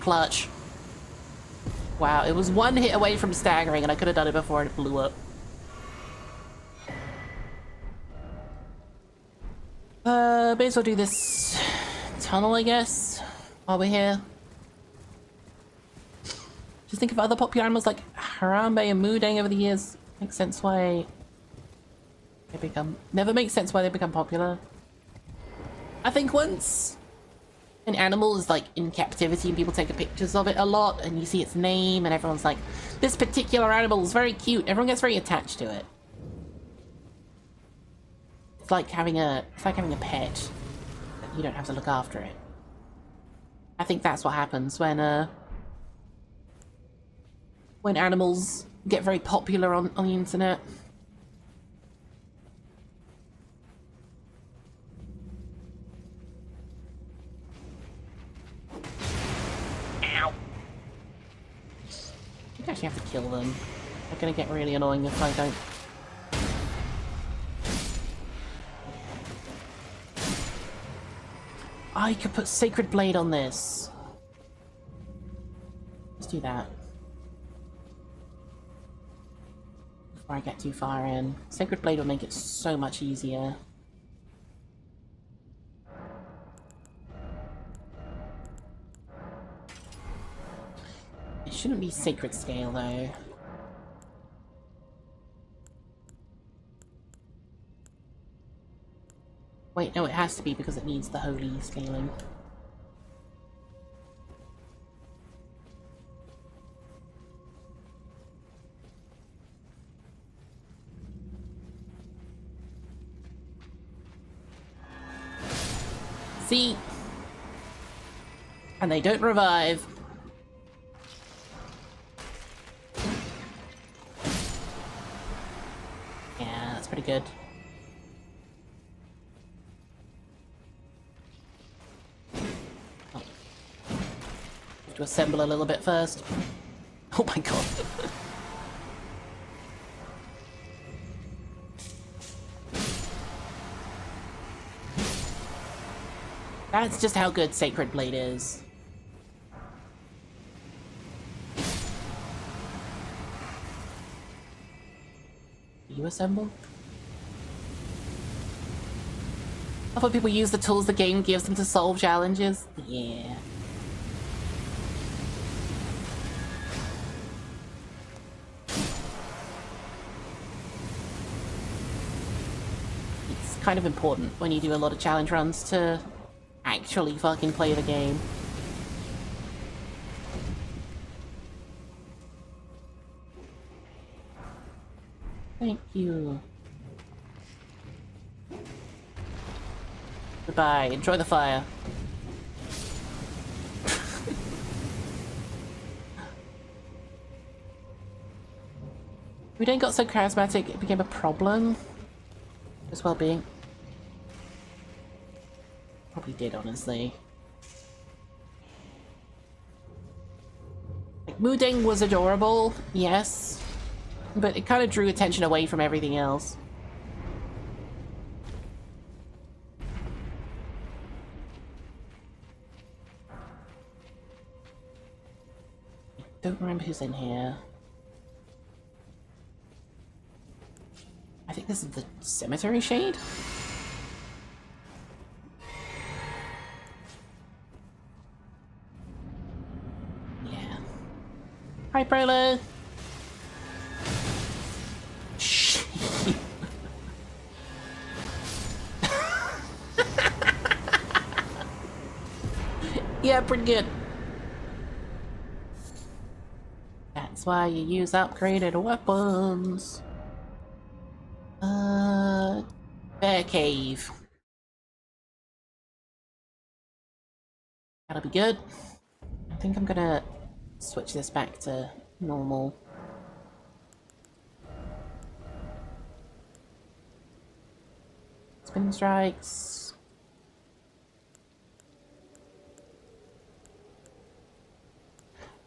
Clutch. Wow, it was one hit away from staggering and I could have done it before it blew up. May as well do this tunnel, I guess, while we're here. Just think of other popular animals like Harambe and Mudang over the years. Makes sense why they become... Never makes sense why they become popular. I think once an animal is like in captivity and people take pictures of it a lot and you see its name and everyone's like, this particular animal is very cute, everyone gets very attached to it. It's like having a pet. You don't have to look after it. I think that's what happens when animals get very popular on the internet. Ow! I actually have to kill them. They're gonna get really annoying if I don't. I could put Sacred Blade on this. Let's do that. Before I get too far in. Sacred Blade will make it so much easier. Shouldn't be sacred scale though. Wait, no, it has to be because it needs the holy scaling. See? And they don't revive. Yeah, that's pretty good. Oh. Have to assemble a little bit first. Oh my god. That's just how good Sacred Blade is. You assemble? I thought people use the tools the game gives them to solve challenges. Yeah. It's kind of important when you do a lot of challenge runs to actually fucking play the game. Thank you. Goodbye. Enjoy the fire. We then got so charismatic it became a problem. His well-being. Probably did, honestly. Like, Mudeng was adorable, yes. But it kind of drew attention away from everything else. I don't remember who's in here. I think this is the Cemetery Shade? Yeah. Hi, Prolo! Yeah, pretty good. That's why you use upgraded weapons. Bear Cave. That'll be good. I think I'm gonna switch this back to normal. Spin strikes.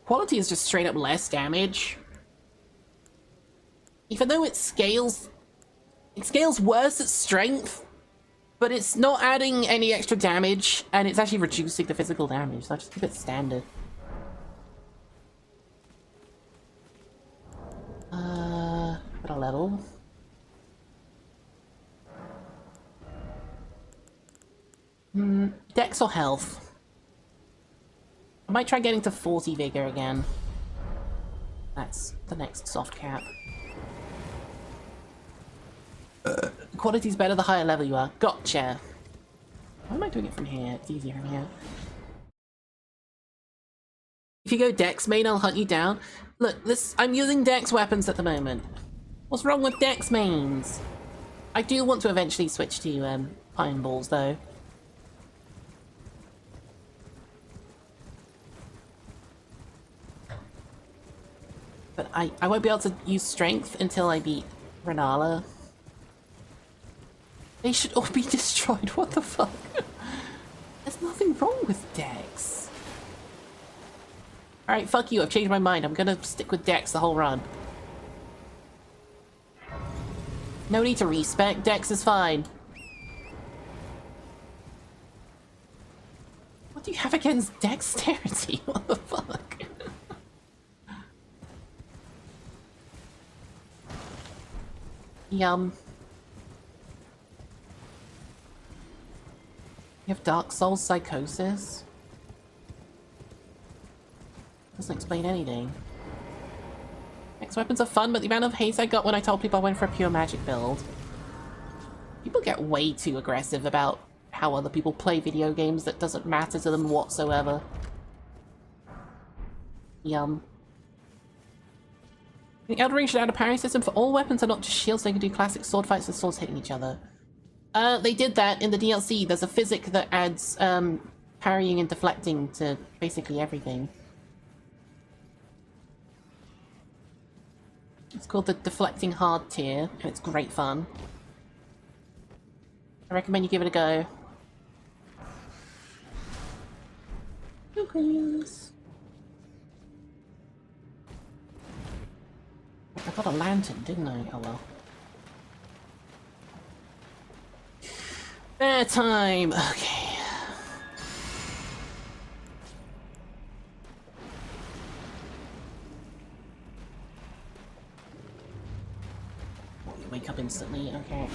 Quality is just straight up less damage. Even though it scales worse at strength, but it's not adding any extra damage, and it's actually reducing the physical damage, so I just keep it standard. Got a level. Dex or health? I might try getting to 40 vigor again. That's the next soft cap. Quality's better the higher level you are. Gotcha. Why am I doing it from here? It's easier from here. If you go Dex main, I'll hunt you down. Look, I'm using Dex weapons at the moment. What's wrong with Dex mains? I do want to eventually switch to Iron Balls though. But I won't be able to use strength until I beat Renala. They should all be destroyed, what the fuck? There's nothing wrong with Dex. Alright, fuck you, I've changed my mind. I'm gonna stick with Dex the whole run. No need to respec, Dex is fine. What do you have against dexterity? What the fuck? Yum. You have Dark Souls Psychosis? Doesn't explain anything. X weapons are fun, but the amount of hate I got when I told people I went for a pure magic build. People get way too aggressive about how other people play video games that doesn't matter to them whatsoever. Yum. The Elden Ring should add a parry system for all weapons and not just shields, so they can do classic sword fights with swords hitting each other. They did that in the DLC. There's a physic that adds parrying and deflecting to basically everything. It's called the Deflecting Hard tier, and it's great fun. I recommend you give it a go. Cookies. I got a lantern, didn't I? Oh well. Fair time. Okay. Oh, you wake up instantly. Okay.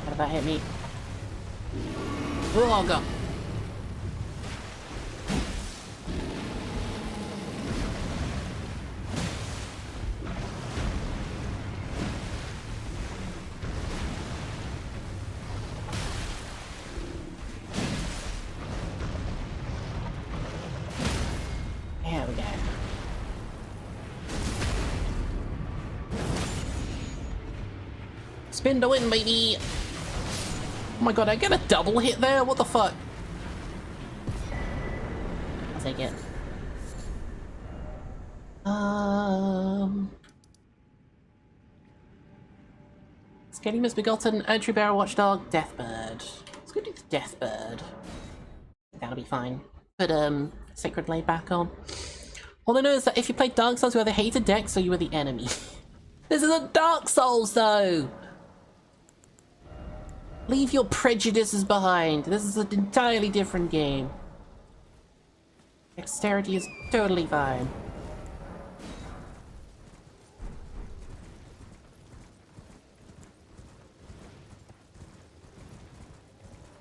How did that hit me? Oh, go. There we go. Spin to win, baby! Oh my god, I get a double hit there? What the fuck? I'll take it. Scaly Misbegotten, Entry Barrel Watchdog, Deathbird. Let's go do the Deathbird. That'll be fine. Put Sacred Blade back on. All I know is that if you played Dark Souls, you either hated decks or you were the enemy. This is a Dark Souls though! Leave your prejudices behind. This is an entirely different game. Dexterity is totally fine.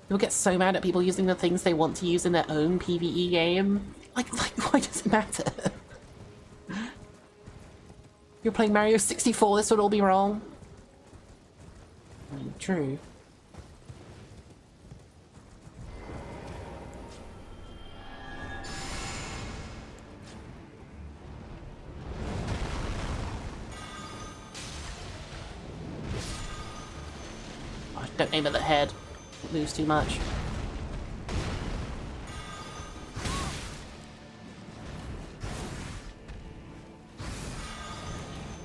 People get so mad at people using the things they want to use in their own PvE game. Like why does it matter? If you're playing Mario 64, this would all be wrong. I mean, true. Oh, don't aim at the head. Lose too much.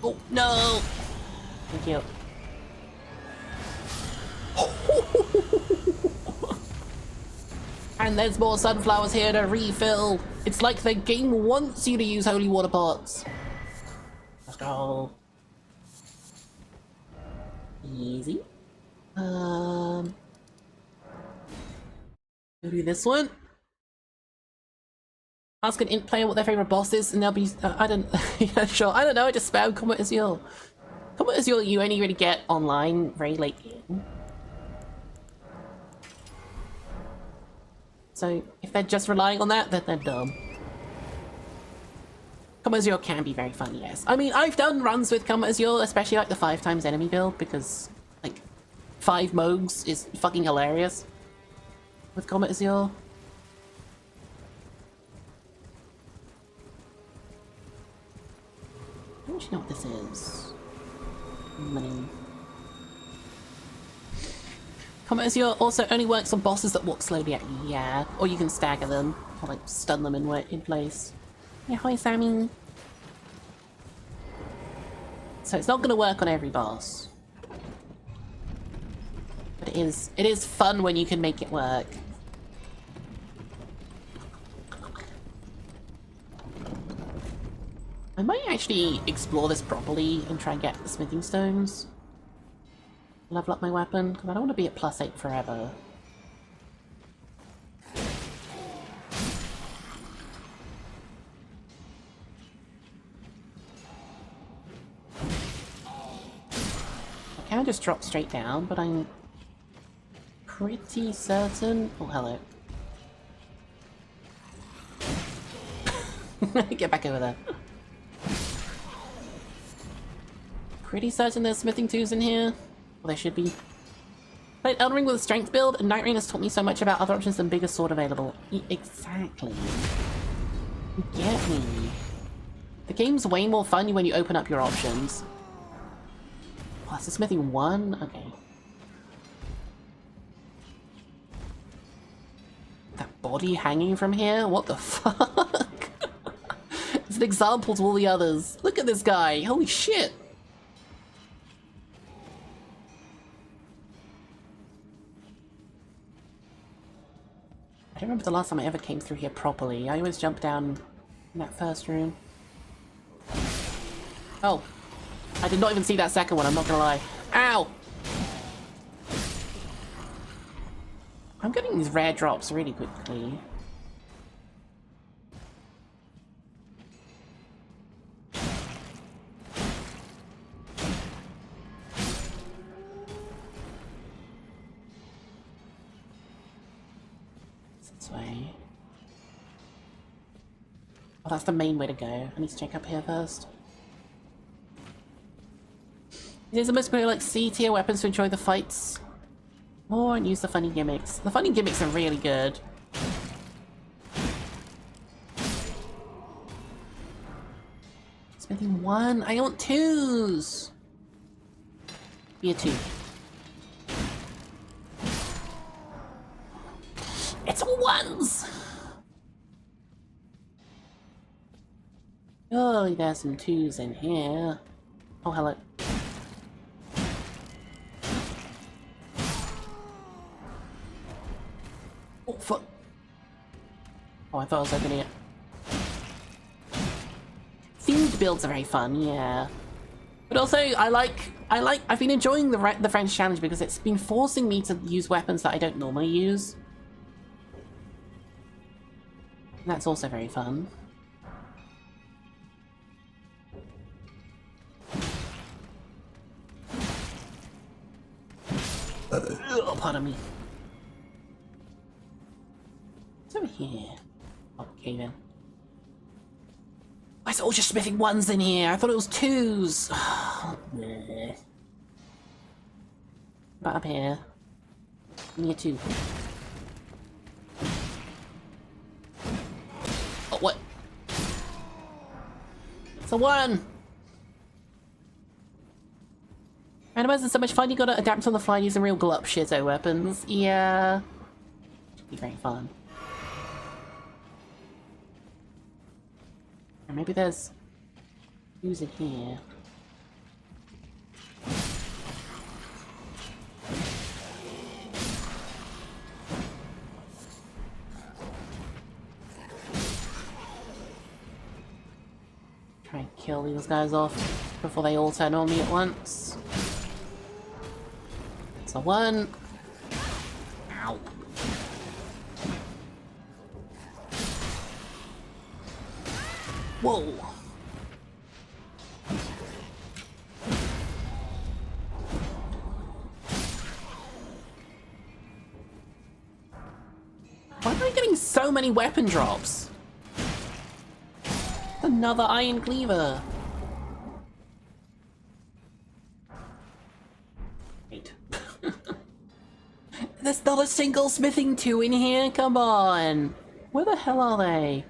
Oh, no! Thank you. And there's more sunflowers here to refill. It's like the game wants you to use holy water pots. Let's go. Easy. Go do this one. Ask an int player what their favorite boss is, and they'll be. I don't. Yeah, sure. I don't know. I just spam Comet Azure. Comet Azure, you only really get online very late in. So if they're just relying on that, then they're dumb. Comet Azure can be very fun, yes. I mean, I've done runs with Comet Azure, especially like the 5x enemy build, because like 5 Mogs is fucking hilarious with Comet Azure. I don't know what this is. Money. Comet Azure also only works on bosses that walk slowly at you, yeah. Or you can stagger them, or like stun them in place. Yeah, hi Sammy. So it's not going to work on every boss. But it is fun when you can make it work. I might actually explore this properly and try and get the smithing stones. Level up my weapon, because I don't want to be at +8 forever. can just drop straight down, but I'm pretty certain... Oh, hello. Get back over there. Pretty certain there's smithing twos in here. Well, there should be. Played Elden Ring with a strength build, and Night Rain has taught me so much about other options than bigger sword available. Exactly. You get me. The game's way more fun when you open up your options. Oh, that's a smithing 1? Okay. That body hanging from here? What the fuck? It's an example to all the others. Look at this guy. Holy shit. I don't remember the last time I ever came through here properly. I always jump down in that first room. Oh. I did not even see that second one, I'm not gonna lie. Ow! I'm getting these rare drops really quickly. This way. Oh, that's the main way to go. I need to check up here first. These are the most popular, like, C-tier weapons to enjoy the fights more and use the funny gimmicks. The funny gimmicks are really good. Smithing 1? I want 2s! Be a 2. It's all 1s! Oh, there's some 2s in here. Oh, hello. Oh, fuck. Oh, I thought I was opening it. Themed builds are very fun, yeah. But also, I've been enjoying the French challenge because it's been forcing me to use weapons that I don't normally use. And that's also very fun. Oh, pardon me. What's over here? Oh, cave in. Why is it all just smithing 1s in here? I thought it was 2s. But up here. Give me a 2. Oh, what? It's a 1! Randomizing is so much fun, you gotta adapt on the fly using real glup shitto weapons. Yeah. Should be very fun. Or maybe there's... who's in here? Try and kill these guys off before they all turn on me at once. So 1. Ow. Whoa. Why am I getting so many weapon drops? Another iron cleaver. Wait. There's not a single smithing 2 in here? Come on. Where the hell are they?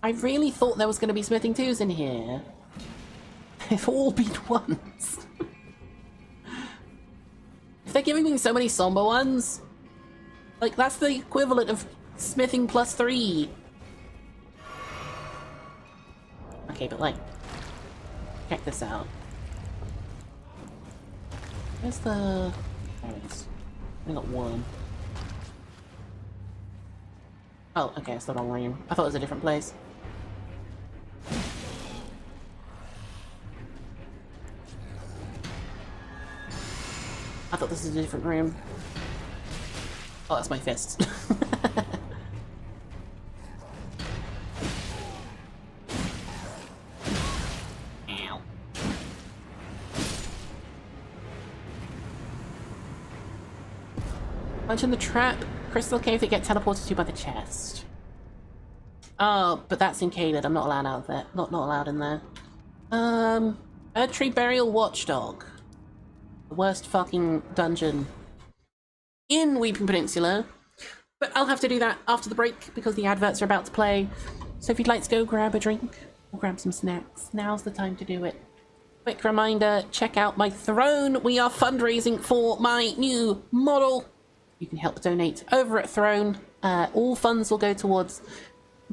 I really thought there was going to be smithing 2s in here. They've all been 1s. If they're giving me so many somber ones, like that's the equivalent of smithing plus 3. Okay, but like, check this out. Where's the... there it is. I got 1. Oh, okay, it's the wrong room. I thought it was a different place. I thought this was a different room. Oh, that's my fist. Punch in the trap. Crystal cave that get teleported to by the chest. Oh, but that's incaded. I'm not allowed out there. Not allowed in there. Earth Tree Burial Watchdog. The worst fucking dungeon in Weeping Peninsula. But I'll have to do that after the break because the adverts are about to play. So if you'd like to go grab a drink or grab some snacks, now's the time to do it. Quick reminder, check out my Throne. We are fundraising for my new model. You can help donate over at Throne. All funds will go towards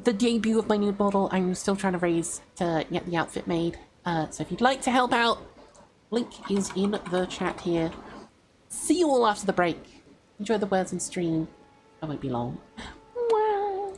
the debut of my new model. I'm still trying to raise to get the outfit made. So if you'd like to help out, link is in the chat here. See you all after the break. Enjoy the words and stream. I won't be long. Wow.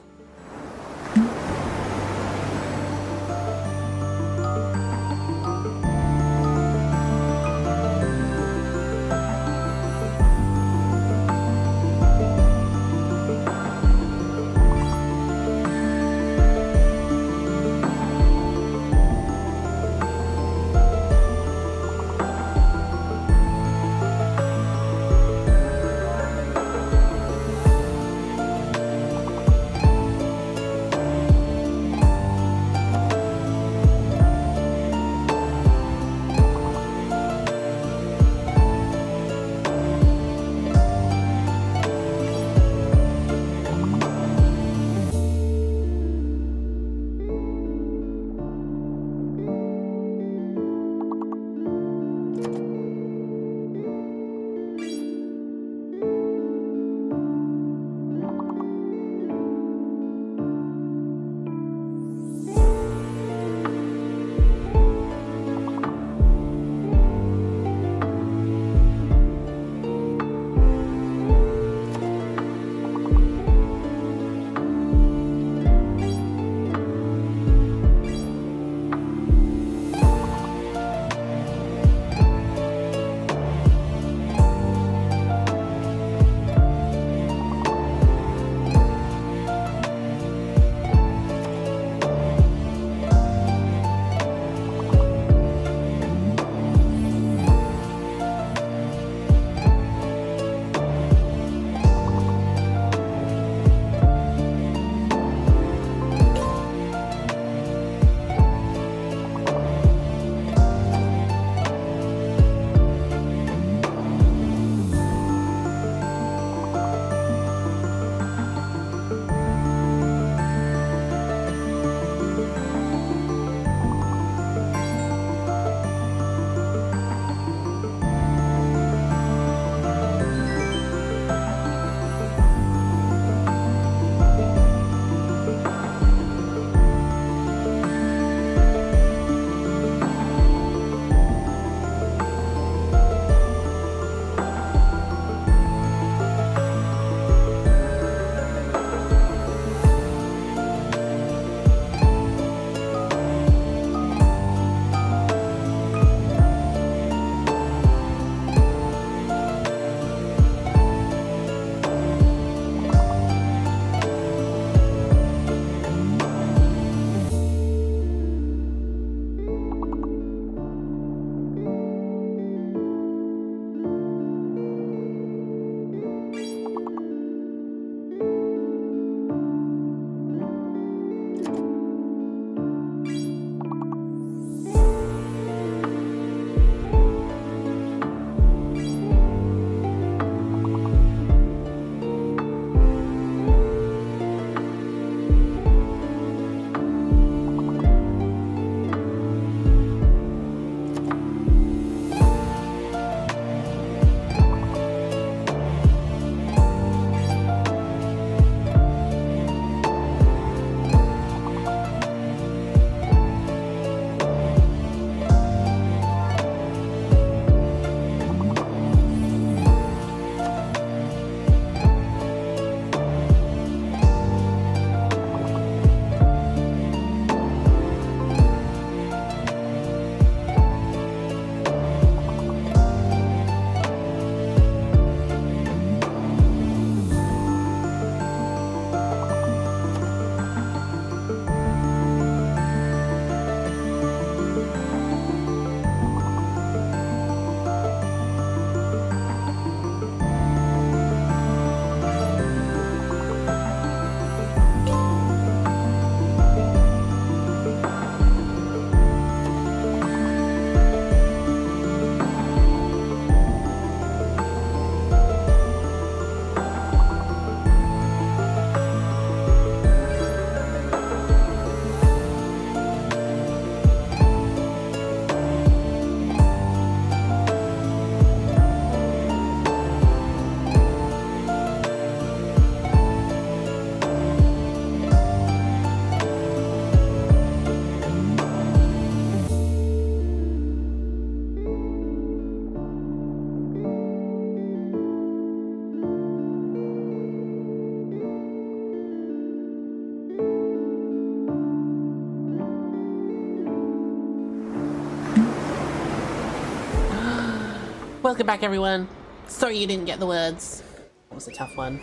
Welcome back, everyone. Sorry you didn't get the words. That was a tough one.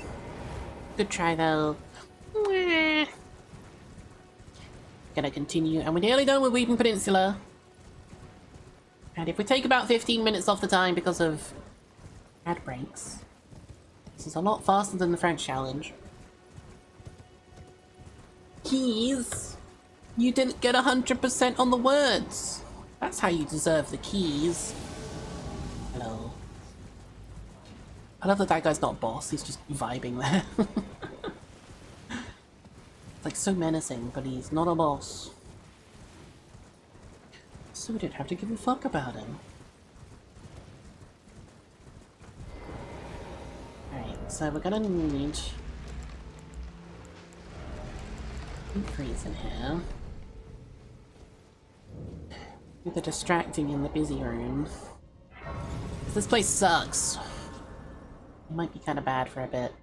Good try, though. Gonna continue, and we're nearly done with Weeping Peninsula. And if we take about 15 minutes off the time because of ad breaks, this is a lot faster than the French challenge. Keys! You didn't get 100% on the words! That's how you deserve the keys. Hello. I love that guy's not boss, he's just vibing there. It's like so menacing, but he's not a boss. So we didn't have to give a fuck about him. Alright, so we're gonna need increase in here. Do the distracting in the busy room. This place sucks. It might be kind of bad for a bit.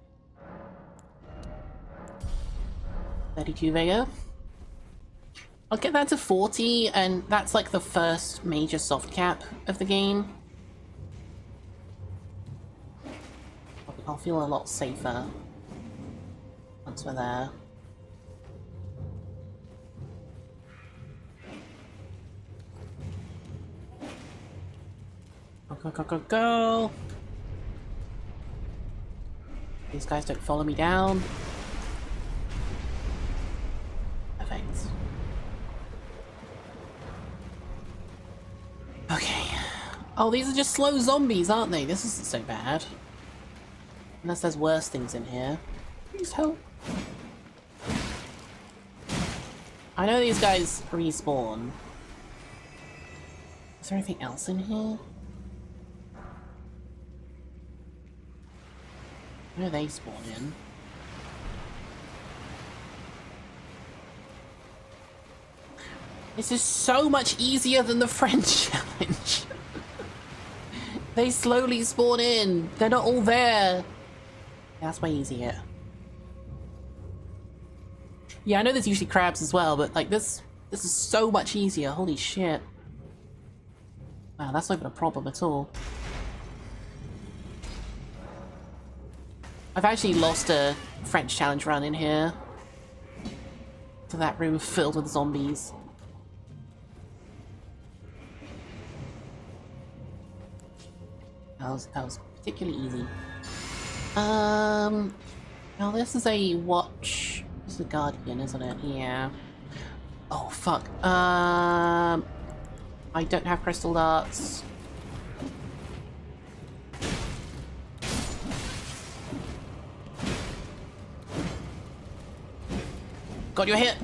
32 Vega. I'll get that to 40, and that's like the first major soft cap of the game. I'll feel a lot safer once we're there. Go, go, go, go, go! These guys don't follow me down. Perfect. Okay. Oh, these are just slow zombies, aren't they? This isn't so bad. Unless there's worse things in here. Please help. I know these guys respawn. Is there anything else in here? Where do they spawn in? This is so much easier than the French challenge. They slowly spawn in. They're not all there. That's way easier. Yeah, I know there's usually crabs as well, but like this is so much easier. Holy shit. Wow, that's not even a problem at all. I've actually lost a French challenge run in here. To that room filled with zombies. That was particularly easy. Now this is a watch. This is a guardian, isn't it? Yeah. Oh fuck. I don't have crystal darts. Got your hit.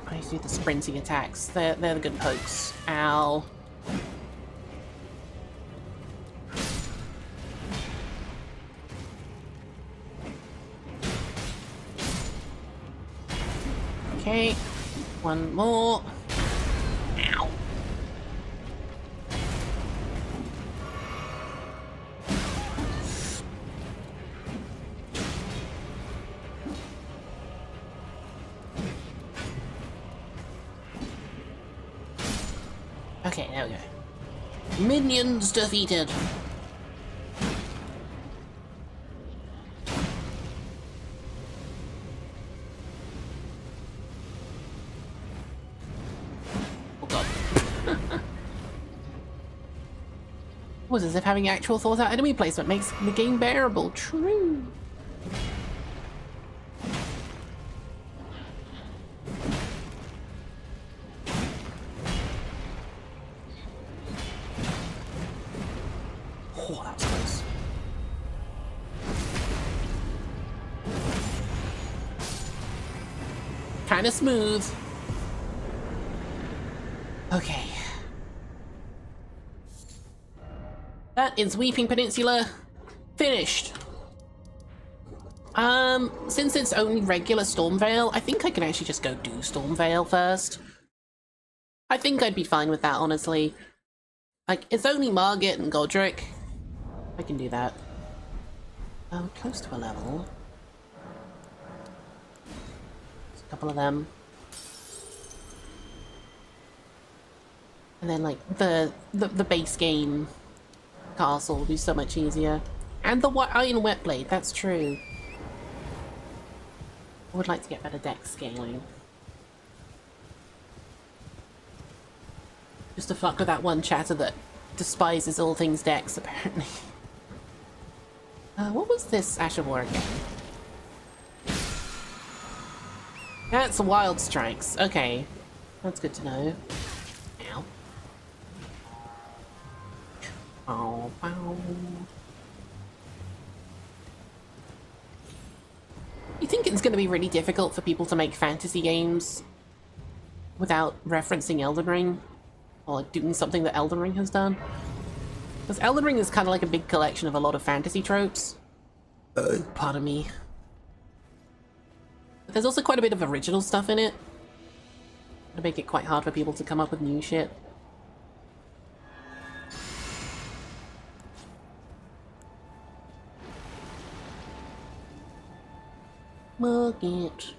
I do the sprinting attacks. They're the good pokes. Ow. Okay. One more. Ow. Okay, there we go. Minions defeated. Oh god. Was as if having actual thought out enemy placement makes the game bearable. True. Oh, that's close. Kinda smooth. Okay. That is Weeping Peninsula finished. Since it's only regular Stormvale, I think I can actually just go do Stormvale first. I think I'd be fine with that, honestly. Like, it's only Margit and Godric. I can do that. Oh, close to a level. A couple of them. And then like the base game castle will be so much easier. And the iron wet blade, that's true. I would like to get better deck scaling. Just to fuck with that one chatter that despises all things decks, apparently. What was this Ash of War again? That's Wild Strikes. Okay. That's good to know. Ow. Oh, wow. You think it's going to be really difficult for people to make fantasy games without referencing Elden Ring? Or like doing something that Elden Ring has done? Because Elden Ring is kind of like a big collection of a lot of fantasy tropes. Pardon me. But there's also quite a bit of original stuff in it. To make it quite hard for people to come up with new shit. Market.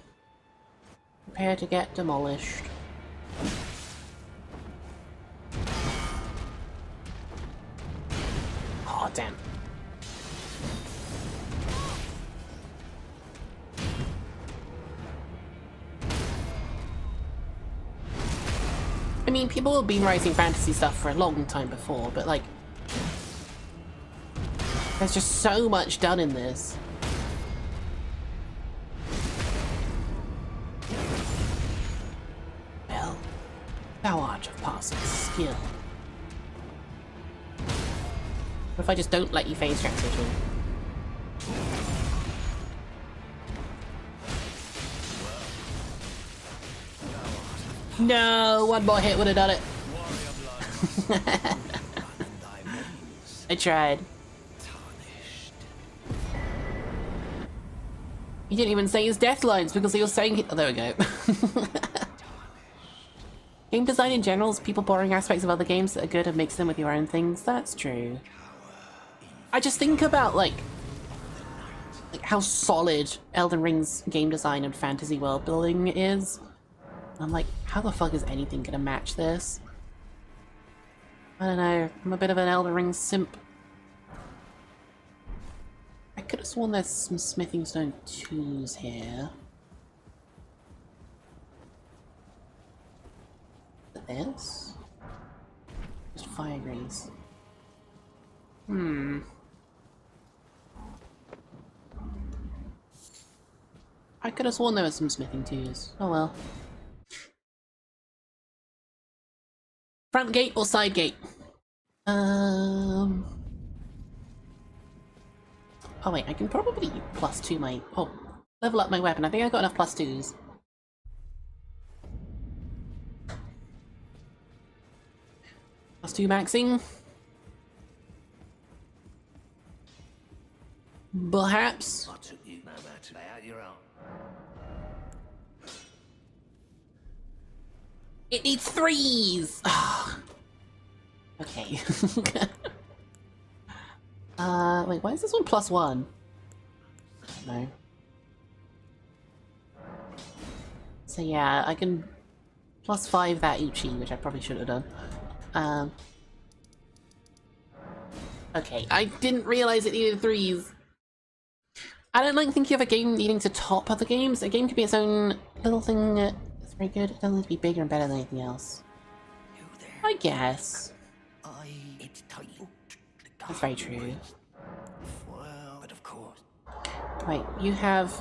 Prepare to get demolished. Oh, damn. I mean, people have been writing fantasy stuff for a long time before, but like... there's just so much done in this. Well, thou art of passing skill. What if I just don't let you phase transition? No, one more hit would have done it. I tried. He didn't even say his death lines because he was saying oh, there we go. Game design in general is people borrowing aspects of other games that are good and mix them with your own things. That's true. I just think about like how solid Elden Ring's game design and fantasy world building is. I'm like, how the fuck is anything gonna match this? I don't know, I'm a bit of an Elden Ring simp. I could have sworn there's some smithing stone 2s here. This? Just fire grease. I could have sworn there was some smithing 2s. Oh well. Front gate or side gate? Oh wait, I can probably +2 my... oh, level up my weapon. I think I got enough +2s. +2 maxing? Perhaps? I took you no matter. Lay out your own. It needs 3s! Okay. Wait, why is this one +1? No. So yeah, I can +5 that Uchi, which I probably should have done. Okay, I didn't realize it needed 3s. I don't like thinking of a game needing to top other games. A game could be its own little thing that's very good. It doesn't need to be bigger and better than anything else. I guess. It's tight. That's very true. Well, but of course. Right, you have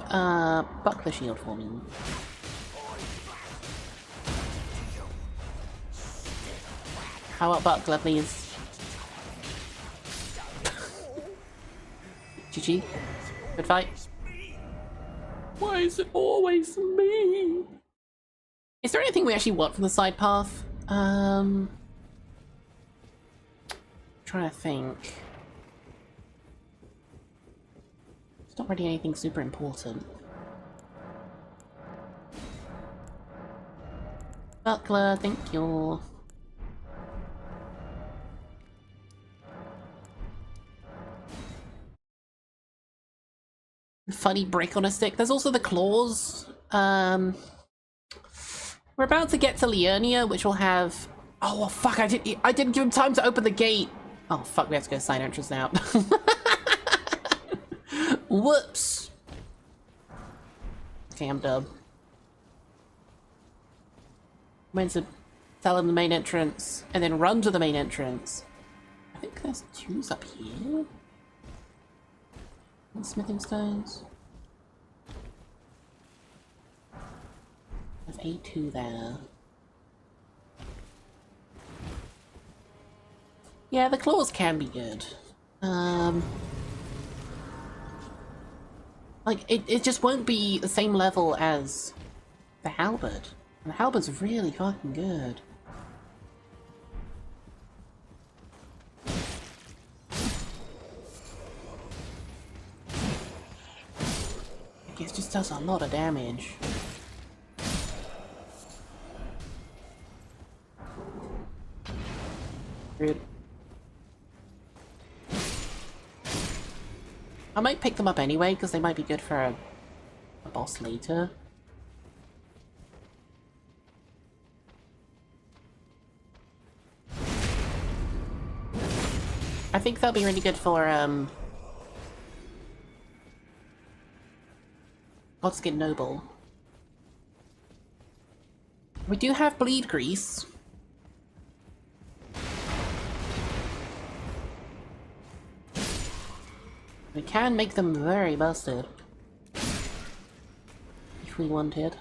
buckler shield for me. How about buckler, please? GG. Good fight. Why is it always me? Is there anything we actually want from the side path? Trying to think. It's not really anything super important. Buckler, thank you. Funny brick on a stick. There's also the claws. We're about to get to Liurnia, which will have... Oh, well, fuck, I didn't give him time to open the gate. Oh, fuck, we have to go side entrance now. Whoops. Okay, I'm dumb. I'm meant to tell him the main entrance, and then run to the main entrance. I think there's twos up here. Smithing stones. There's A2 there. Yeah, the claws can be good. Like, it just won't be the same level as the halberd. And the halberd's really fucking good. It just does a lot of damage. Rude. I might pick them up anyway, because they might be good for a boss later. I think they'll be really good for, Godskin Noble. We do have bleed grease. We can make them very busted. If we wanted.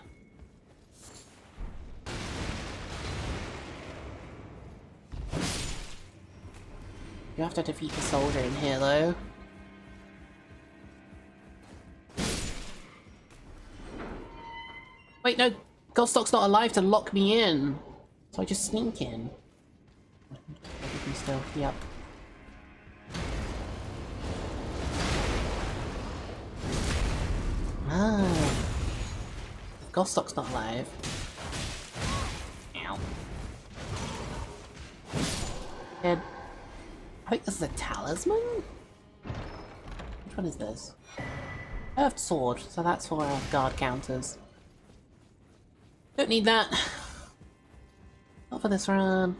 You have to defeat the soldier in here, though. Wait, no! Gostock's not alive to lock me in! So I just sneak in. Still, yep. Ah. Gostock's not alive. Ow. And I think this is a talisman? Which one is this? Curved sword, so that's for guard counters. Don't need that. Not for this run.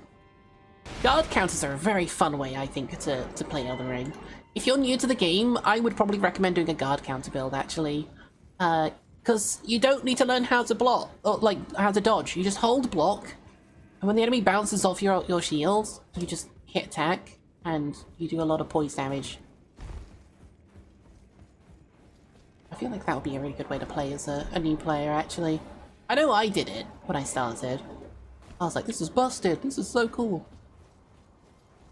Guard counters are a very fun way, I think, to play Elden Ring. If you're new to the game, I would probably recommend doing a guard counter build, actually. Because you don't need to learn how to block, or like, how to dodge. You just hold block, and when the enemy bounces off your shield, you just hit attack, and you do a lot of poise damage. I feel like that would be a really good way to play as a new player, actually. I know I did it when I started. I was like, this is busted, this is so cool.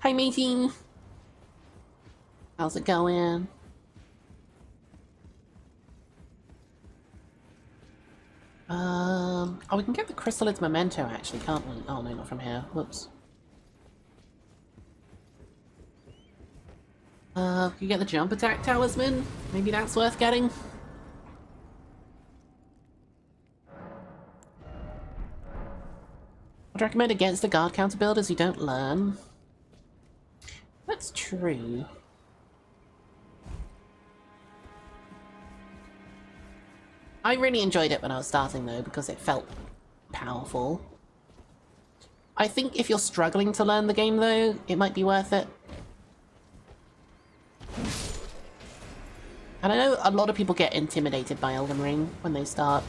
Hi matey! How's it going? Oh, we can get the Chrysalid's Memento, actually, can't we? Oh, no, not from here. Whoops. Can you get the jump attack talisman? Maybe that's worth getting? I'd recommend against the guard counter build as you don't learn. That's true. I really enjoyed it when I was starting though, because it felt powerful. I think if you're struggling to learn the game though, it might be worth it. And I know a lot of people get intimidated by Elden Ring when they start.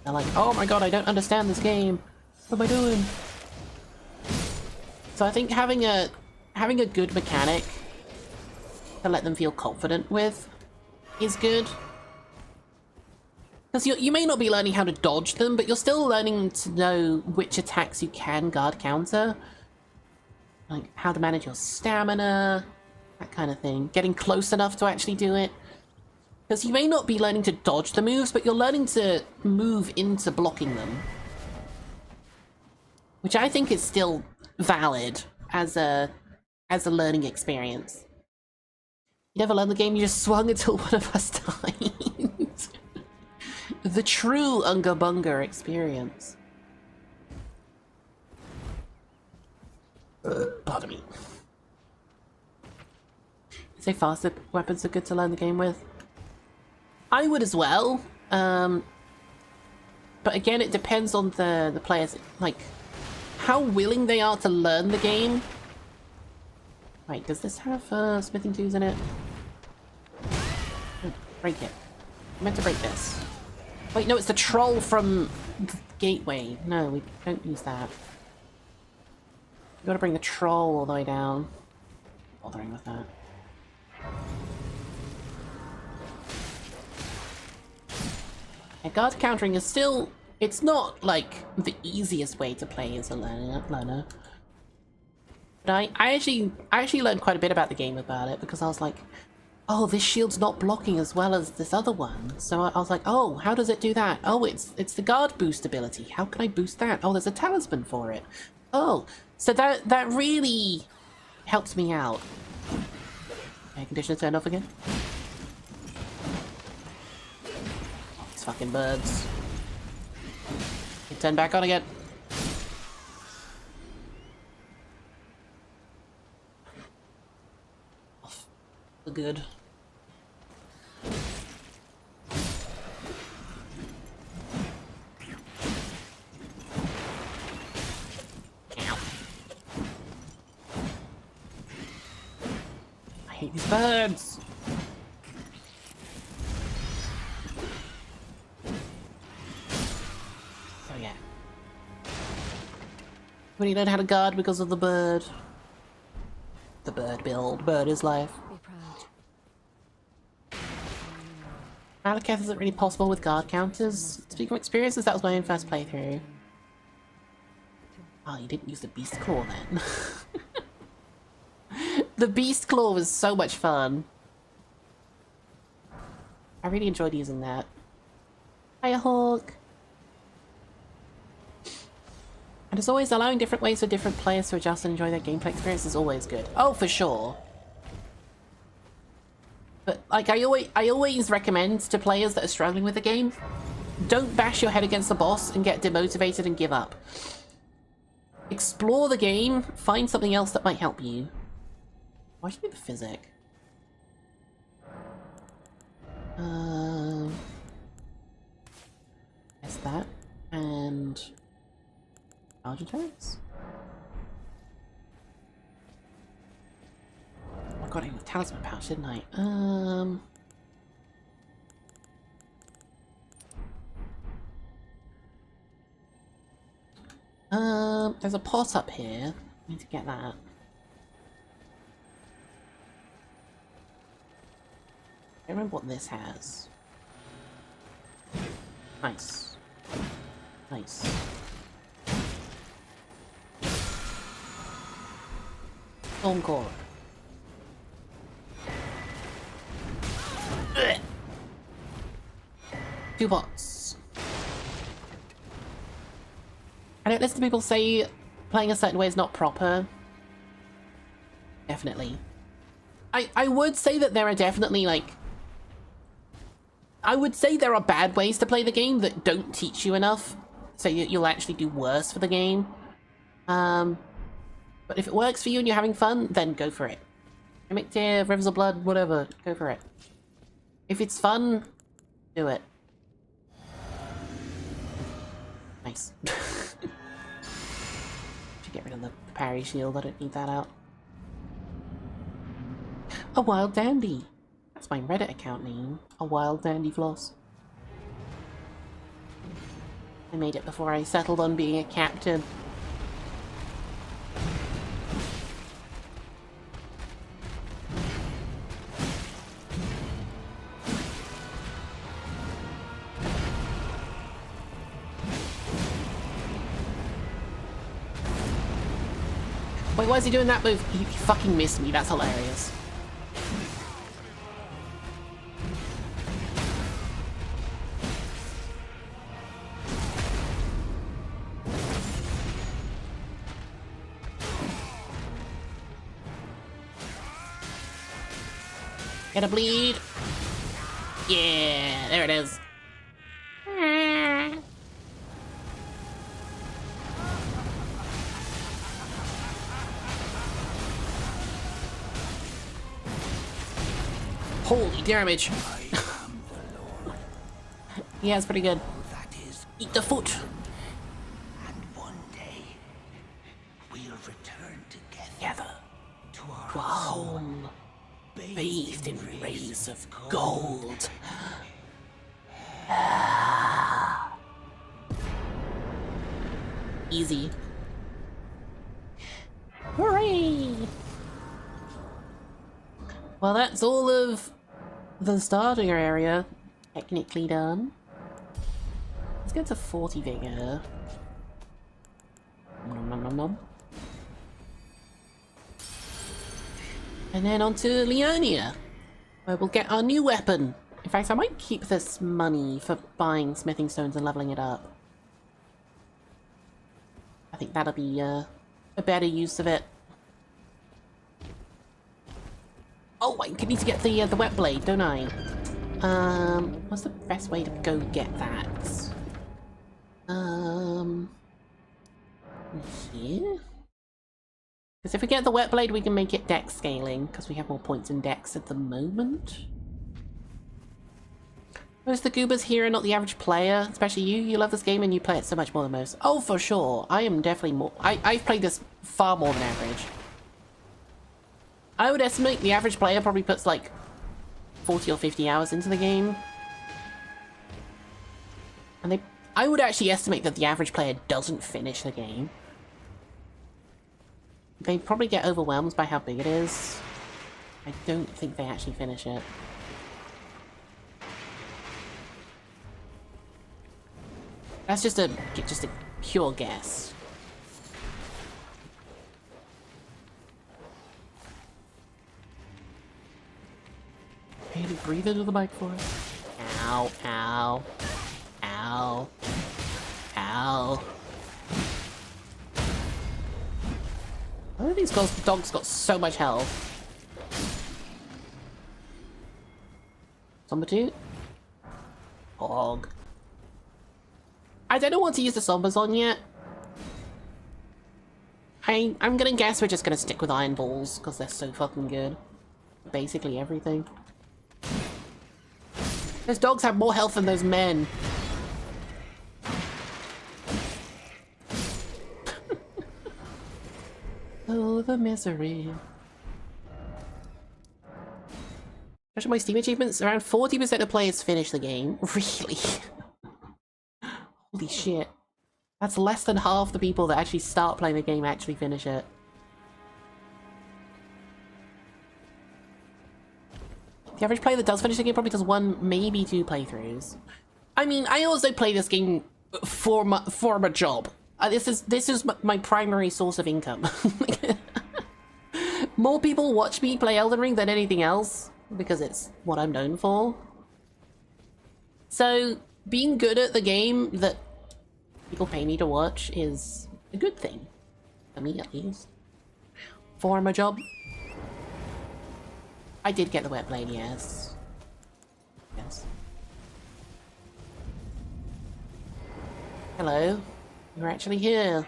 They're like, oh my god, I don't understand this game. What am I doing? So I think having a good mechanic to let them feel confident with is good. Because you may not be learning how to dodge them, but you're still learning to know which attacks you can guard counter. Like how to manage your stamina, that kind of thing. Getting close enough to actually do it. Because you may not be learning to dodge the moves, but you're learning to move into blocking them. Which I think is still valid as a learning experience. You never learned the game, you just swung until one of us died. The true Unga Bunga experience. Pardon me. You say faster weapons are good to learn the game with? I would as well. But again, it depends on the players, like, how willing they are to learn the game. Wait, does this have smithing tools in it? Oh, break it. I meant to break this. Wait, no, it's the troll from the gateway. No, we don't use that. We gotta bring the troll all the way down. Bothering with that. Yeah, guard countering is still... It's not, like, the easiest way to play as a learner. But I actually learned quite a bit about the game about it, because I was like, oh, this shield's not blocking as well as this other one. So I was like, oh, how does it do that? Oh, it's the guard boost ability. How can I boost that? Oh, there's a talisman for it. Oh, so that really helps me out. Air conditioner turned off again. Oh, these fucking birds. Turn back on again. Off. For good. Ow. I hate these birds. When you learn how to guard because of the bird. The bird build. Bird is life. Malekith isn't really possible with guard counters. Speaking of experiences, that was my own first playthrough. Oh, you didn't use the Beast Claw then. The Beast Claw was so much fun. I really enjoyed using that. Hiya, Hawk. And as always, allowing different ways for different players to adjust and enjoy their gameplay experience is always good. Oh, for sure. But, like, I always recommend to players that are struggling with the game, don't bash your head against the boss and get demotivated and give up. Explore the game, find something else that might help you. Why should we do the physic? There's that. And... Argentines? I got it with talisman pouch, didn't I? There's a pot up here. I need to get that. I don't remember what this has. Nice. Nice. Encore. Two bots. I don't listen to people say playing a certain way is not proper. Definitely. I would say that there are definitely, like... I would say there are bad ways to play the game that don't teach you enough, so you'll actually do worse for the game. But if it works for you and you're having fun, then go for it. Mimic Tear, Rivers of Blood, whatever, go for it. If it's fun, do it. Nice. Should get rid of the parry shield, I don't need that out. A Wild Dandy. That's my Reddit account name. A Wild Dandy Floss. I made it before I settled on being a captain. Wait, why is he doing that move? He fucking missed me, that's hilarious. Get a bleed. Yeah, there it is. Holy damage. Yeah, it's pretty good. That is Eat the foot. And one day, we'll return together Together. to our To a home bathed in rays of gold. Easy. Hooray! Well, that's all of the starter area technically done. Let's get to 40 vigor. Nom nom nom nom. And then on to Leonia, where we'll get our new weapon. In fact, I might keep this money for buying smithing stones and leveling it up. I think that'll be a better use of it. Oh, I need to get the wet blade, don't I? What's the best way to go get that? Here? Because if we get the wet blade, we can make it dex scaling, because we have more points in dex at the moment. Most of the goobers here are not the average player, especially you. You love this game and you play it so much more than most. Oh, for sure. I am definitely more... I've played this far more than average. I would estimate the average player probably puts like 40 or 50 hours into the game. And I would actually estimate that the average player doesn't finish the game. They probably get overwhelmed by how big it is. I don't think they actually finish it. That's just a pure guess. Really breathe into the mic for us. Ow, ow, ow, ow. Why are these dogs got so much health? Somber Hog. I don't know what to use the Sombers on yet. I'm gonna guess we're just gonna stick with Iron Balls, because they're so fucking good. Basically everything. Those dogs have more health than those men. Oh, the misery. Especially my Steam achievements, around 40% of players finish the game. Really? Holy shit. That's less than half the people that actually start playing the game actually finish it. The average player that does finish the game probably does 1, maybe 2 playthroughs. I mean, I also play this game for my job. This is my primary source of income. More people watch me play Elden Ring than anything else, because it's what I'm known for. So, being good at the game that people pay me to watch is a good thing. For me, at least. For my job. I did get the wet blade, yes. Yes. Hello. You're actually here.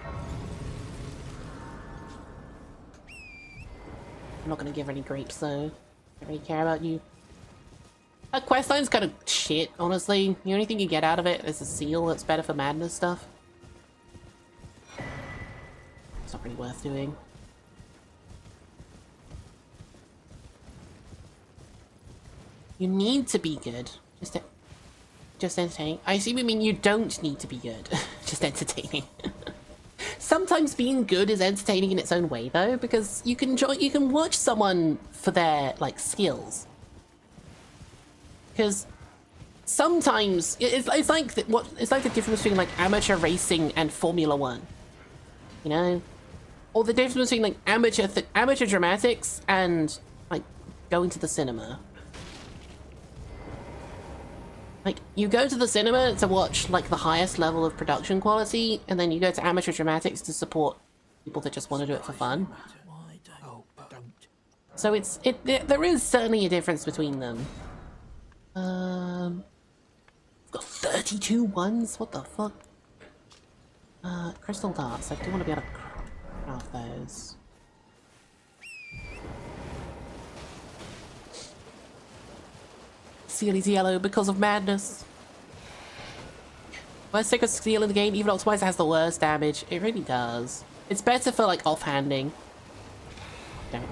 I'm not gonna give any grapes though. I don't really care about you. That questline's kind of shit, honestly. The only thing you get out of it is a seal that's better for madness stuff. It's not really worth doing. You need to be good. Just entertaining. I assume you mean you don't need to be good. Just entertaining. Sometimes being good is entertaining in its own way, though, because you can watch someone for their like skills. Because sometimes it's like it's like the difference between like amateur racing and Formula 1. You know, or the difference between like amateur dramatics and like going to the cinema. Like, you go to the cinema to watch, like, the highest level of production quality, and then you go to amateur dramatics to support people that just want to do it for fun. So there is certainly a difference between them. I've got 32 ones? What the fuck? Crystal darts. I do want to be able to craft those. Seal is yellow because of madness. Worst sacred steel in the game, even optimized, has the worst damage. It really does. It's better for like offhanding. Damn it.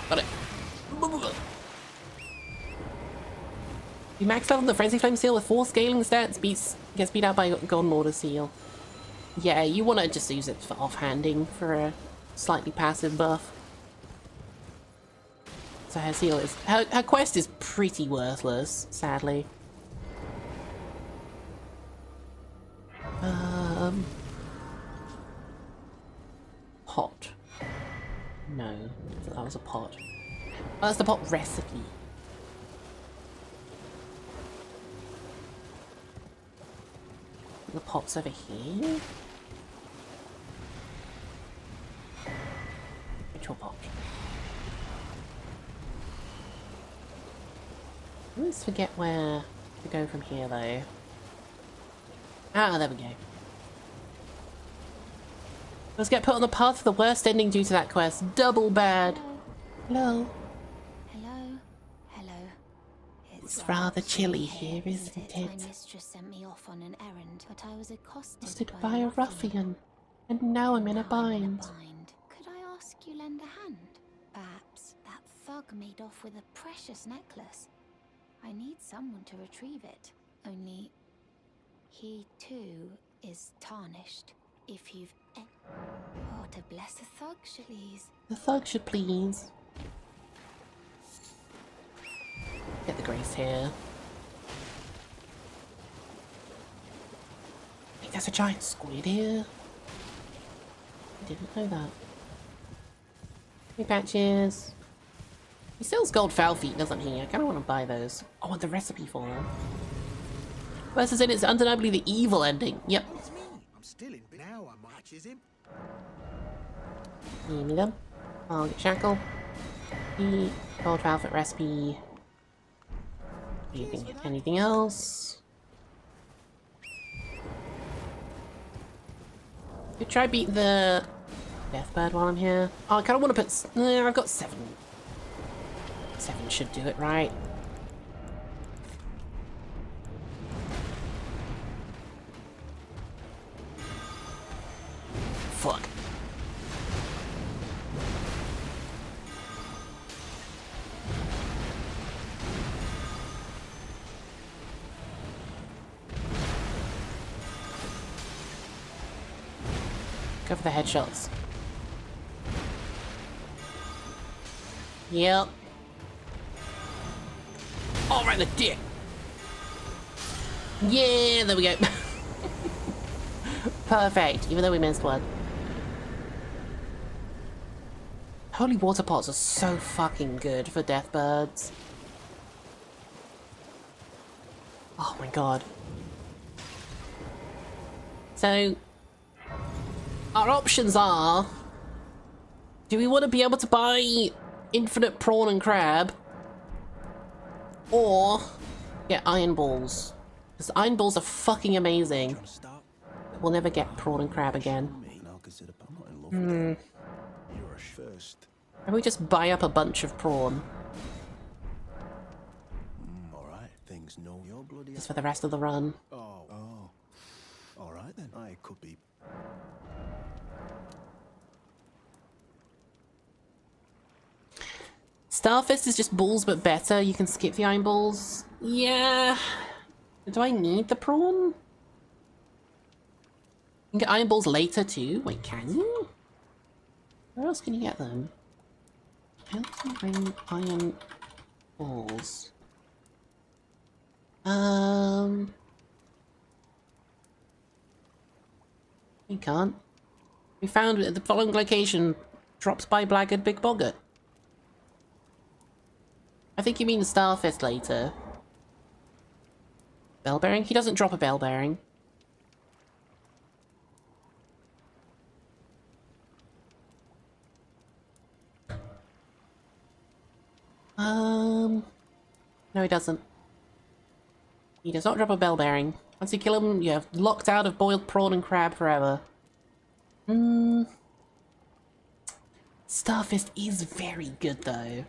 Got it. You maxed out on the Frenzy Flame Seal with 4 scaling stats, gets beat out by Golden Order Seal. Yeah, you want to just use it for offhanding for a slightly passive buff. So her seal is... Her quest is pretty worthless, sadly. Pot. No, that was a pot. Oh, that's the pot recipe. The pot's over here. Ritual pot. I always forget where to go from here, though. Ah, there we go. Let's get put on the path for the worst ending due to that quest. Double bad. Hello. Hello. Hello. It's rather chilly here, isn't My it? mistress sent me off on an errand, but I was accosted Busted by a ruffian, and now I'm in a bind. Could I ask you lend a hand? Perhaps that thug made off with a precious necklace. I need someone to retrieve it. Only he too is tarnished. If you've oh, to bless a thug, please. The thug should please. Get the grace here. Hey, there's a giant squid here. I didn't know that. Hey, Patches. He sells gold foul feet, doesn't he? I kind of want to buy those. I want the recipe for them. Versus in it's undeniably the evil ending. Yep. It's me. I'm still in now. I matches him. Give me them. I'll get shackle. The gold foul foot recipe. Anything else? Could try beat the Deathbird while I'm here. Oh, I kind of want to put... I've got 7. 7 should do it, right? Fuck. Go for the headshots. Yep. Oh, right in the dick. Yeah, there we go. Perfect, even though we missed one. Holy water pots are so fucking good for deathbirds. Oh my god. So, our options are... Do we want to be able to buy infinite prawn and crab? Or get iron balls? Because iron balls are fucking amazing. We'll never get prawn and crab again. Can we just buy up a bunch of prawn? Just for the rest of the run. Oh. Alright then. I could be. Starfist is just balls but better. You can skip the iron balls. Yeah. Do I need the prawn? You can get iron balls later too. Wait, can you? Where else can you get them? Elden Ring iron balls. You can't. We found the following location. Drops by Blackguard Big Boggart. I think you mean Starfist later. Bell bearing? He doesn't drop a bell bearing. No, he doesn't. He does not drop a bell bearing. Once you kill him, you're locked out of boiled prawn and crab forever. Starfist is very good though.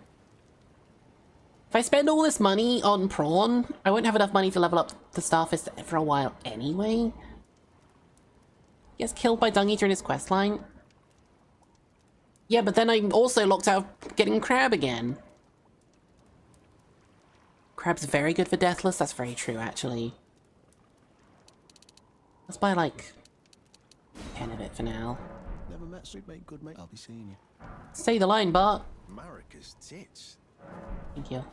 If I spend all this money on Prawn, I won't have enough money to level up the Starfist for a while anyway. He gets killed by Dungy during his questline. Yeah, but then I'm also locked out of getting Crab again. Crab's very good for deathless, that's very true actually. Let's buy like 10 of it for now. Never met Sweet Mate, good mate. I'll be seeing you. Stay the line, Bart. Marika's tits. Thank you.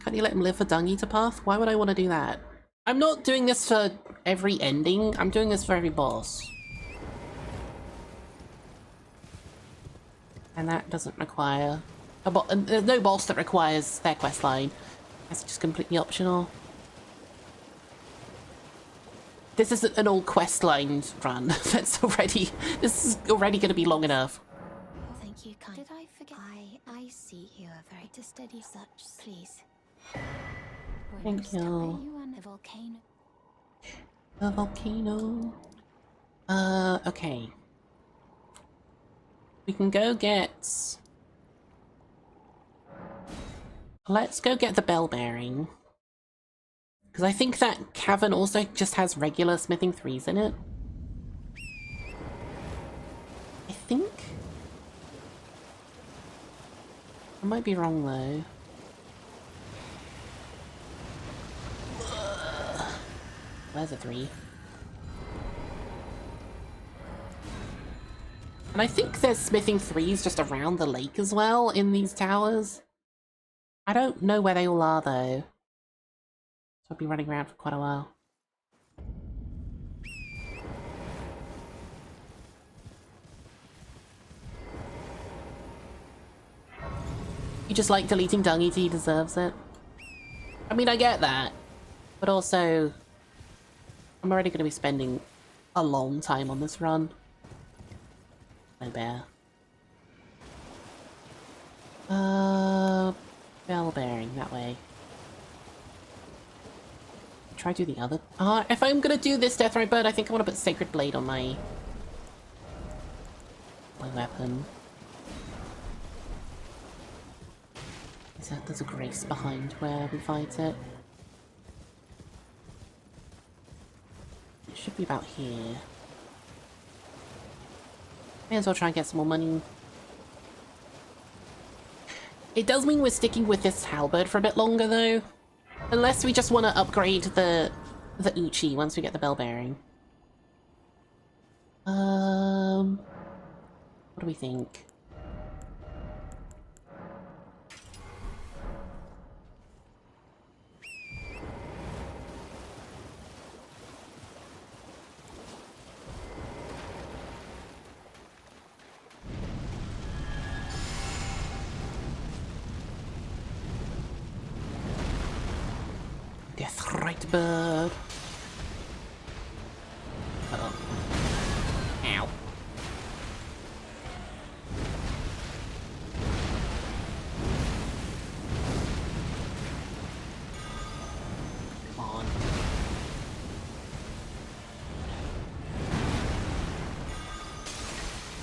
Can't you let him live for Dung Eater Path? Why would I want to do that? I'm not doing this for every ending, I'm doing this for every boss. And that doesn't require a there's no boss that requires their questline. That's just completely optional. This isn't an all questline run. This is already going to be long enough. Oh, thank you, kind. Did I forget? I see you are very to steady such. Please. Thank you. On a volcano. A volcano. Okay. We can go get... Let's go get the bell bearing. Because I think that cavern also just has regular smithing 3s in it. I think? I might be wrong though. Where's a 3? And I think there's smithing 3s just around the lake as well in these towers. I don't know where they all are though. So I'll be running around for quite a while. You just like deleting Dung Eater, he deserves it. I mean, I get that. But also, I'm already going to be spending a long time on this run. No bear. Bell bearing, that way. Try to do the other. If I'm gonna do this Death Right Bird, I think I want to put Sacred Blade on my weapon. There's a grace behind where we fight it. It should be about here. May as well try and get some more money. It does mean we're sticking with this halberd for a bit longer though. Unless we just want to upgrade the Uchi once we get the bell bearing. What do we think? Death Right Bird. Uh-oh. Ow. Come on.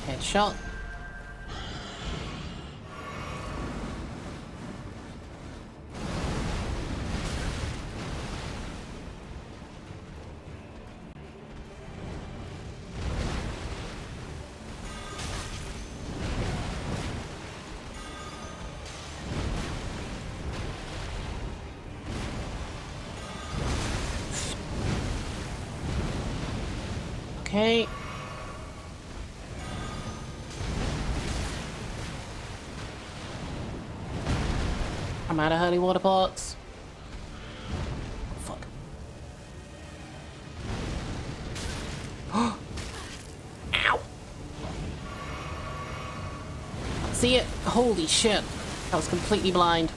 Headshot. Okay. I'm out of holy water pots. Fuck. Ow! See it? Holy shit. That was completely blind.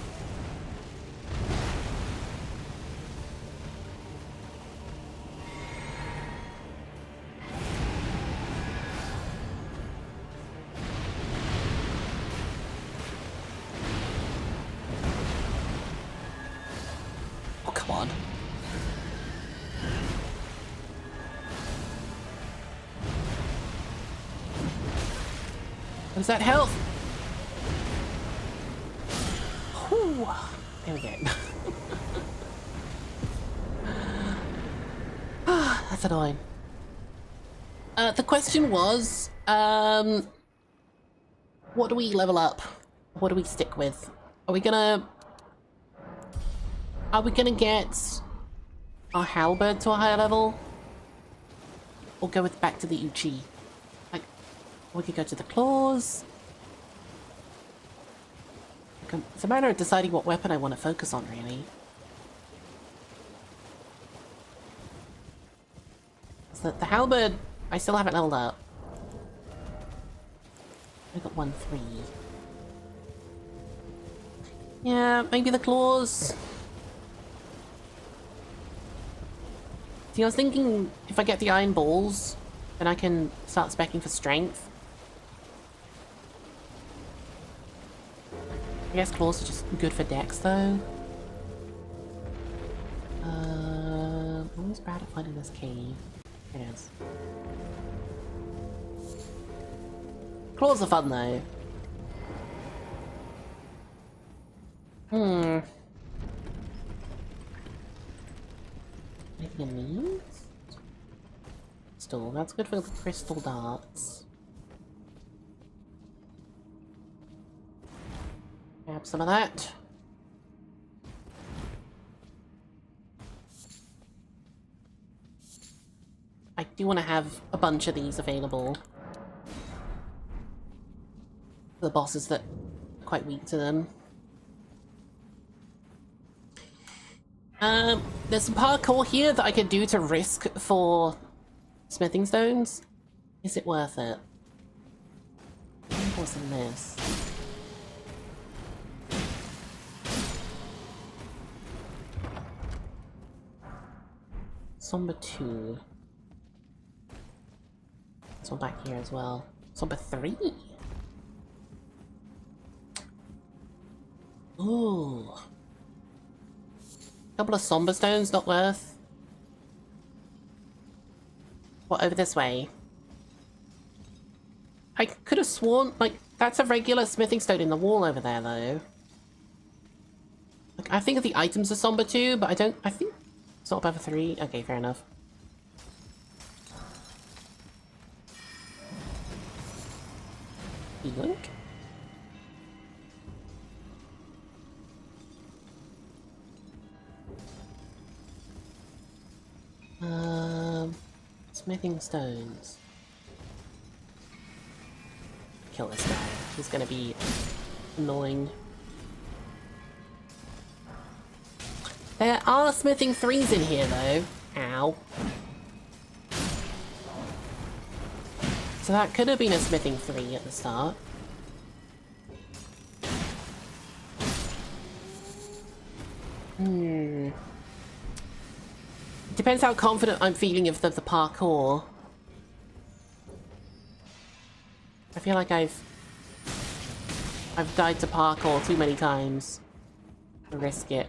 Oh, come on. What is that health? Woo! There we go. That's annoying. The question was, what do we level up? What do we stick with? Are we gonna get our halberd to a higher level? Or go with back to the Uchi? Like, we could go to the claws. It's a matter of deciding what weapon I want to focus on, really. So the halberd, I still haven't leveled up. I got 1-3. Yeah, maybe the claws. See, I was thinking if I get the iron balls, then I can start speccing for strength. I guess claws are just good for dex, though. I'm always bad at finding this key. It is. Claws are fun, though. Anything in these? Crystal. That's good for the crystal darts. Grab some of that. I do want to have a bunch of these available. For the bosses that are quite weak to them. There's some parkour here that I could do to risk for smithing stones. Is it worth it? What's in this? Somber 2. This one back here as well. Somber 3. Ooh. Couple of somber stones, not worth. What, over this way? I could have sworn, like, that's a regular smithing stone in the wall over there, though. Like, I think the items are somber too, but I think it's not above a 3. Okay, fair enough. Yoink. Smithing stones. Kill this guy. He's gonna be annoying. There are smithing 3s in here, though. Ow. So that could have been a smithing 3 at the start. Depends how confident I'm feeling of the parkour. I feel like I've died to parkour too many times to risk it.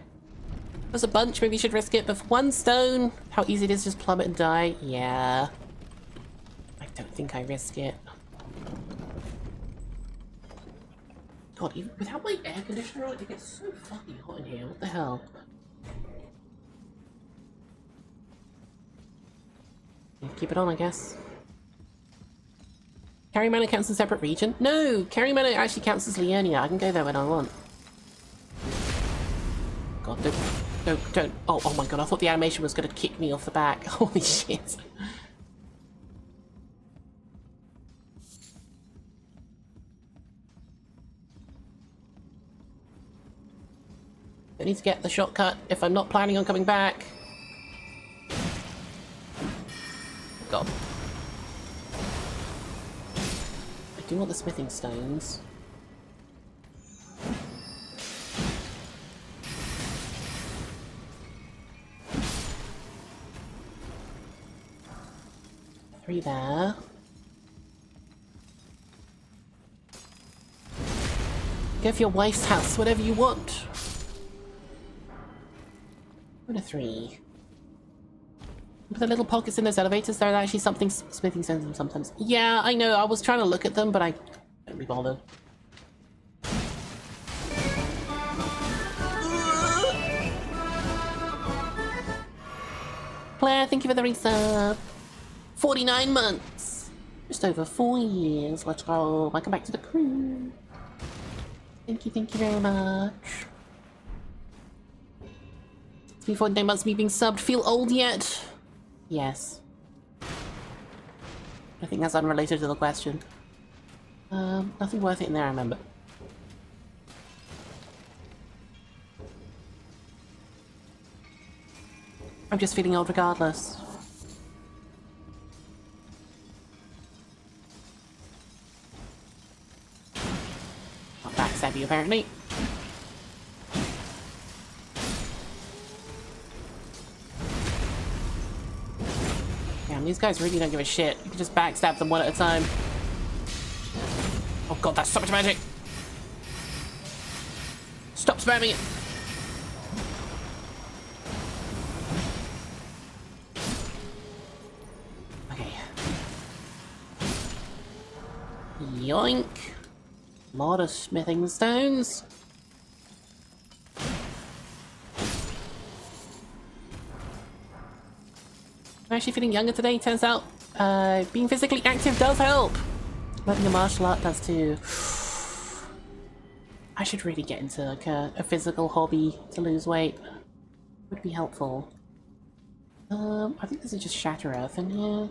There's a bunch, maybe you should risk it, but for 1 stone, how easy it is to just plummet and die, yeah. I don't think I risk it. God, even without my air conditioner on, it gets so fucking hot in here, what the hell? Keep it on, I guess. Carry Manor counts as a separate region? No! Carry Manor actually counts as Liurnia. I can go there when I want. God, don't. Oh my god, I thought the animation was going to kick me off the back. Holy shit. I need to get the shortcut if I'm not planning on coming back. God. I do want the smithing stones. Three there. Go for your wife's house, whatever you want. 1 to 3. The little pockets in those elevators, they're actually something smithing stones them sometimes. Yeah, I know, I was trying to look at them, but I couldn't be bothered. Claire, thank you for the resub. 49 months. Just over 4 years. Let's go. Welcome back to the crew. Thank you very much. It's been 49 months of me being subbed. Feel old yet? Yes. I think that's unrelated to the question. Nothing worth it in there, I remember. I'm just feeling old regardless. Not backstab you, apparently. Damn, these guys really don't give a shit. You can just backstab them one at a time. Oh god, that's so much magic! Stop spamming it! Okay. Yoink! Lot of smithing stones. I'm actually feeling younger today, turns out. Being physically active does help! Learning a martial art does too. I should really get into like a physical hobby to lose weight. Would be helpful. I think this is just Shatter Earth in here.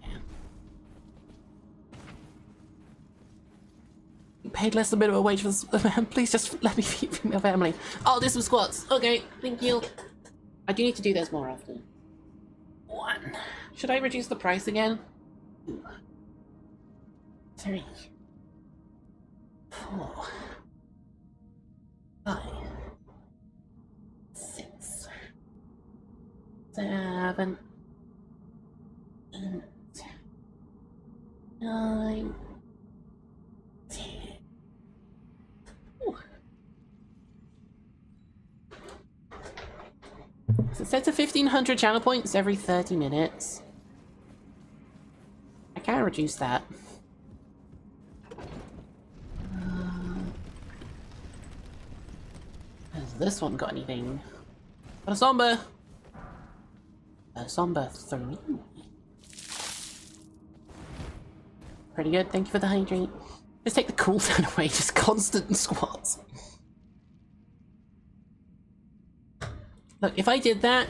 Yeah. You paid less than minimum wage for this. Please just let me feed my family. Oh, do some squats. Okay, thank you. I do need to do those more often. 1. Should I reduce the price again? 2, 3, 4, 5, 6, 7, 8, 9, 10. Ooh. So it sets to 1500 channel points every 30 minutes. I can reduce that. Has this one got anything? Got a Somber! A Somber 3. Pretty good, thank you for the hydrate. Just take the cooldown away, just constant squats. Look, if I did that,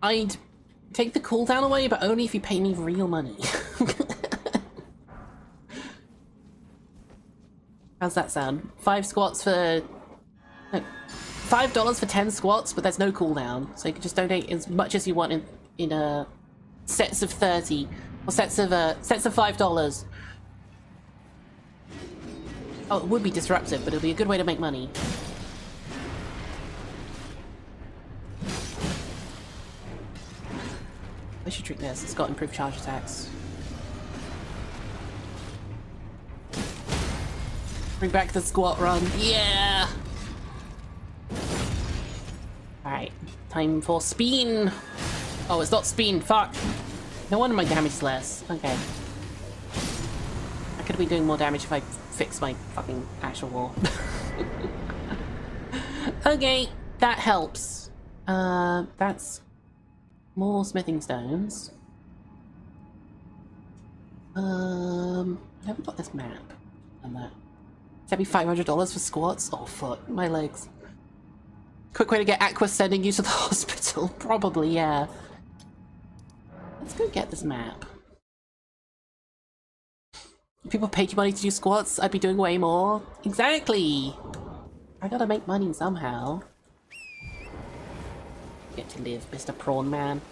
I'd take the cooldown away, but only if you pay me real money. How's that sound? 5 squats for... No, $5 for 10 squats, but there's no cooldown. So you can just donate as much as you want in sets of 30. Or sets of $5. Oh, it would be disruptive, but it'll be a good way to make money. I should drink this, it's got improved charge attacks. Bring back the squat run, yeah! Alright, time for spin! Oh, it's not spin, fuck! No wonder my damage is less, okay. I could be doing more damage if I fix my fucking actual wall. Okay, that helps. That's more smithing stones. I haven't got this map on that. That'd be $500 for squats? Oh fuck, my legs. Quick way to get Aqua sending you to the hospital. Probably, yeah. Let's go get this map. If people paid you money to do squats, I'd be doing way more. Exactly! I gotta make money somehow. Get to live, Mr. Prawn Man.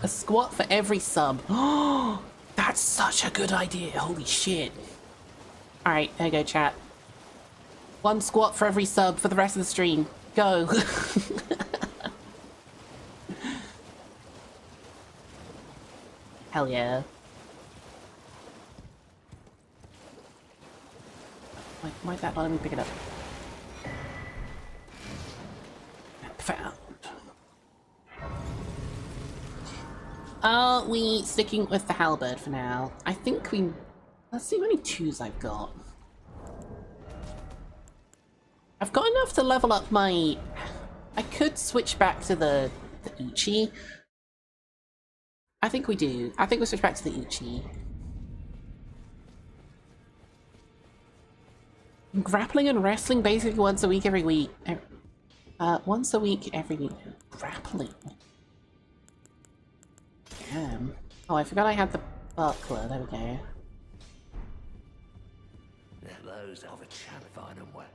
A squat for every sub. Oh, that's such a good idea. Holy shit. Alright, there you go, chat. 1 squat for every sub for the rest of the stream. Go. Hell yeah. Why'd that not let me pick it up? Found. Are we sticking with the halberd for now? I think we... Let's see how many 2s I've got. I've got enough to level up my... I could switch back to the Ichi. I think we do. I think we'll switch back to the Ichi. Grappling and wrestling basically once a week every week. Once a week every week. Grappling. Damn. Oh, I forgot I had the buckler. There we go. Those of a chap find them wet.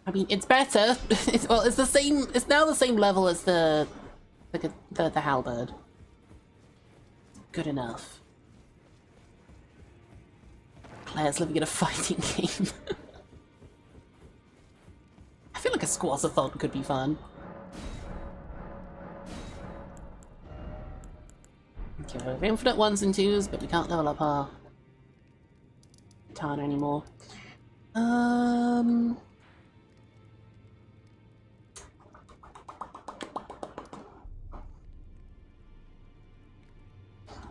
I mean, it's better. Well, it's the same. It's now the same level as the halberd. Good enough. Claire's living in a fighting game. I feel like a squash-a-thon could be fun. Okay, we have infinite ones and twos, but we can't level up our katana anymore.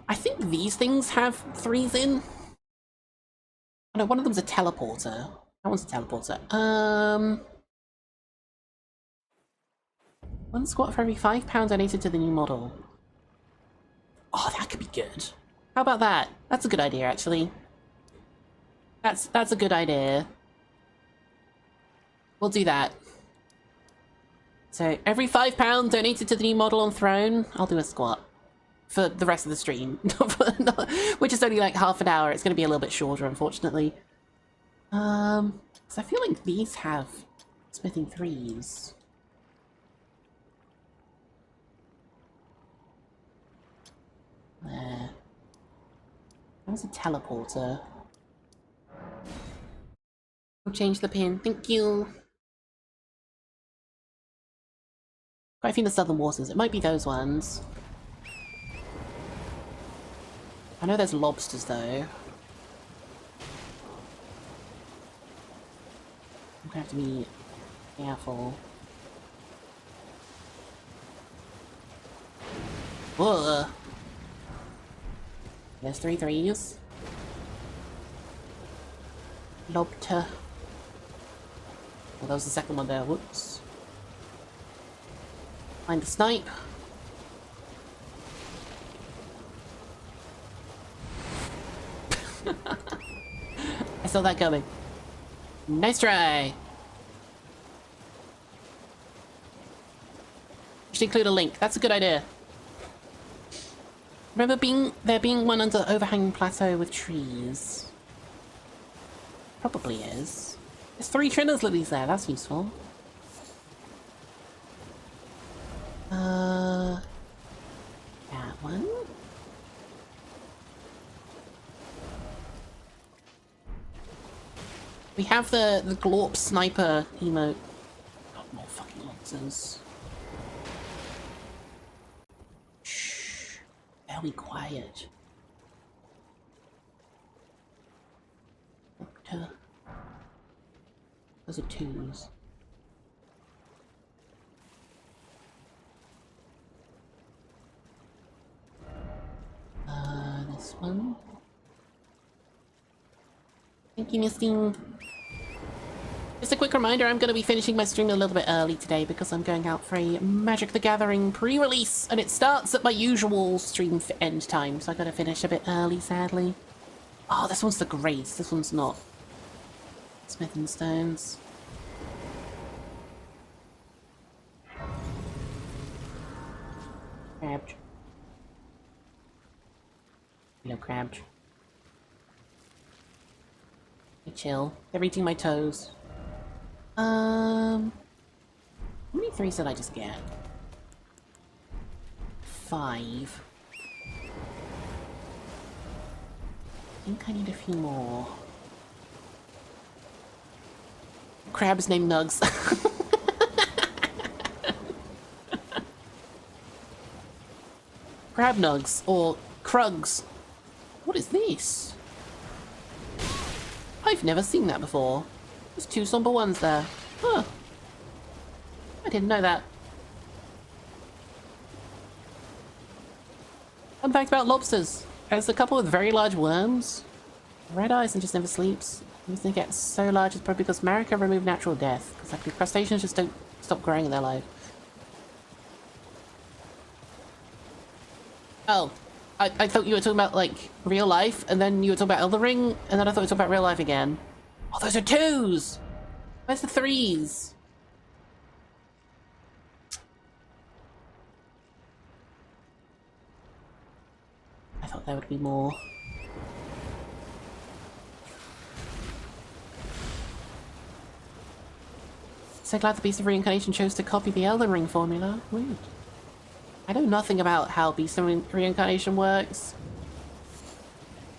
I think these things have 3s in. Oh, no, one of them's a teleporter. That one's a teleporter. One squat for every £5 donated to the new model. Oh, that could be good. How about that? That's a good idea, actually. That's a good idea. We'll do that. So, every £5 donated to the new model on Throne, I'll do a squat. For the rest of the stream. Which is only like half an hour. It's going to be a little bit shorter, unfortunately. So I feel like these have smithing 3s. There. That was a teleporter. I'll change the pin. Thank you. Quite a few of the Southern Waters. It might be those ones. I know there's lobsters, though. I'm gonna have to be careful. Whoa! There's 3 3s. Lobster. Oh, that was the second one there. Whoops. Find the snipe. I saw that coming. Nice try! Should include a link. That's a good idea. Remember there being one under overhanging plateau with trees? Probably is. There's 3 Trinners lilies there. That's useful. That one. We have the Glorp sniper emote. Got more fucking nonsense. Shh. Very quiet. Doctor. Those are 2s. This one. Thank you, Misting. Just a quick reminder, I'm going to be finishing my stream a little bit early today because I'm going out for a Magic the Gathering pre-release, and it starts at my usual stream end time, so I got to finish a bit early, sadly. Oh, this one's the Grace. This one's not. Smith and Stones. Crabbed. Hello, Crabbed. Hey, chill. They're eating my toes. How many 3s did I just get? 5. I think I need a few more. Crab's named Nugs. Crab Nugs, or Krugs. What is this? I've never seen that before. There's 2 somber ones there. Huh. I didn't know that. Fun fact about lobsters. There's a couple with very large worms. Red eyes and just never sleeps. The reason they get so large is probably because America removed natural death. Because like, the crustaceans just don't stop growing in their life. Oh. I thought you were talking about, like, real life, and then you were talking about Elden Ring, and then I thought you were talking about real life again. Oh, those are 2s! Where's the 3s? I thought there would be more. So glad the Beast of Reincarnation chose to copy the Elden Ring formula. Weird. I know nothing about how Beast of Reincarnation works.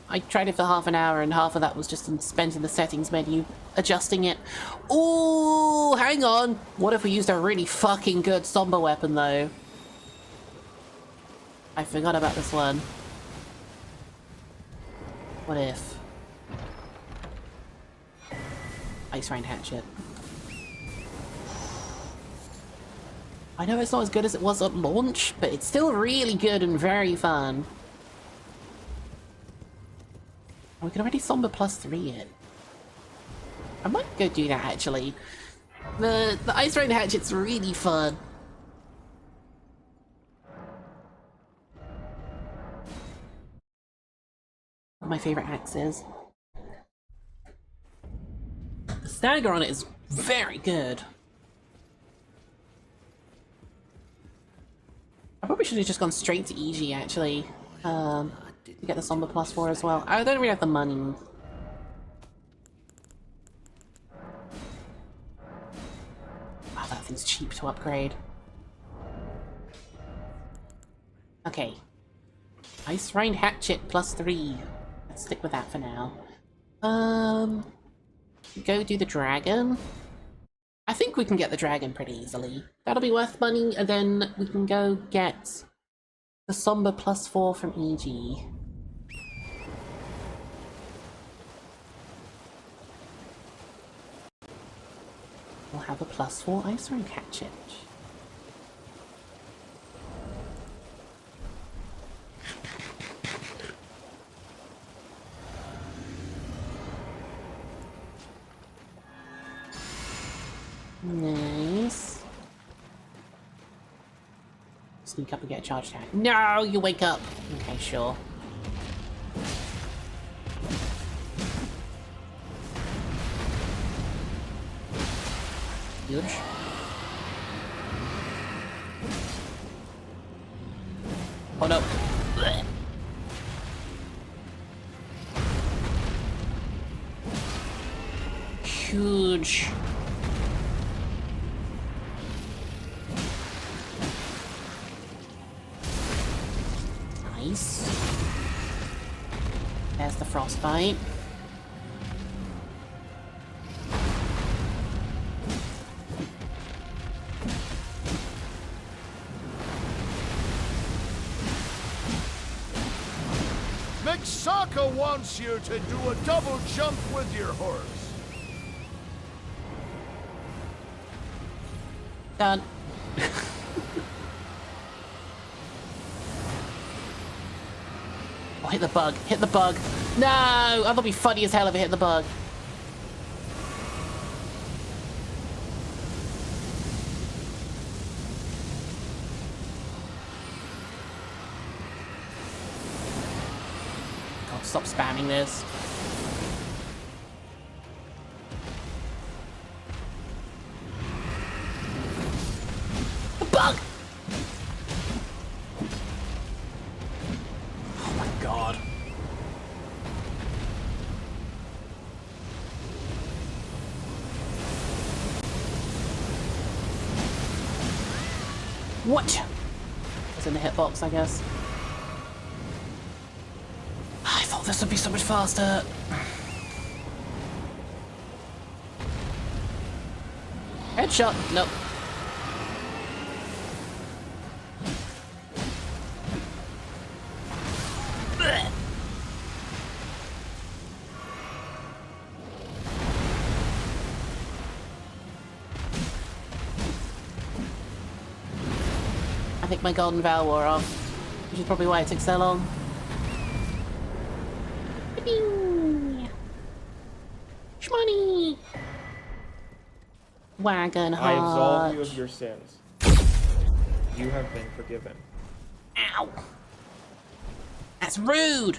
I tried it for half an hour and half of that was just spent in the settings menu, adjusting it. Ooh, hang on! What if we used a really fucking good Somber weapon though? I forgot about this one. What if? Ice Rain Hatchet. I know it's not as good as it was at launch, but it's still really good and very fun. We can already Somber +3 it. I might go do that actually. The Ice Rain Hatchet's really fun. One of my favourite axes. The stagger on it is very good. I probably should have just gone straight to EG actually. To get the Somber +4 as well. I don't really have the money. Oh, that thing's cheap to upgrade. Okay. Ice Rain Hatchet +3. Let's stick with that for now. Go do the dragon. I think we can get the dragon pretty easily. That'll be worth money, and then we can go get the Somber +4 from EG. We'll have a +4 Ice Rain Hatchet. Nice. Sneak up and get a charge attack. No, you wake up. Okay, sure. Huge. Oh no. Blech. Huge. Nice. There's the frostbite. Saka wants you to do a double jump with your horse. Done. Oh, hit the bug. Hit the bug. No! Oh, that'll be funny as hell if I hit the bug. God, stop spamming this. The bug! Oh my god. What? It's in the hitbox, I guess. I thought this would be so much faster. Headshot. Nope. Blech. I think my golden vow wore off. Which is probably why it took so long. Shmoney! Wagon I absolve you Hutch. of your sins. You have been forgiven. Ow! That's rude!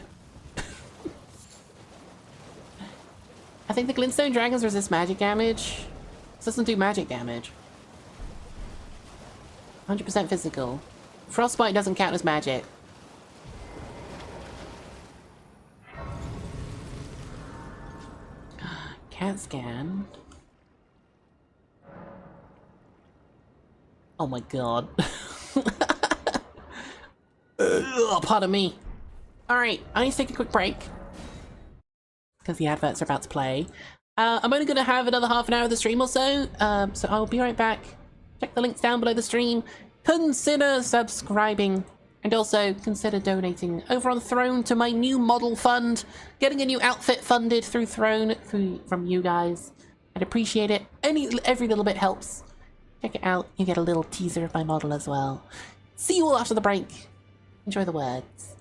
I think the glintstone dragons resist magic damage. This doesn't do magic damage. 100% physical. Frostbite doesn't count as magic. Cat scan. Oh my god. Pardon me. Alright, I need to take a quick break. Because the adverts are about to play. I'm only going to have another half an hour of the stream or so. So I'll be right back. Check the links down below the stream. Consider subscribing. And also consider donating over on Throne to my new model fund. Getting a new outfit funded through Throne from you guys. I'd appreciate it. Every little bit helps. Check it out. You get a little teaser of my model as well. See you all after the break. Enjoy the words.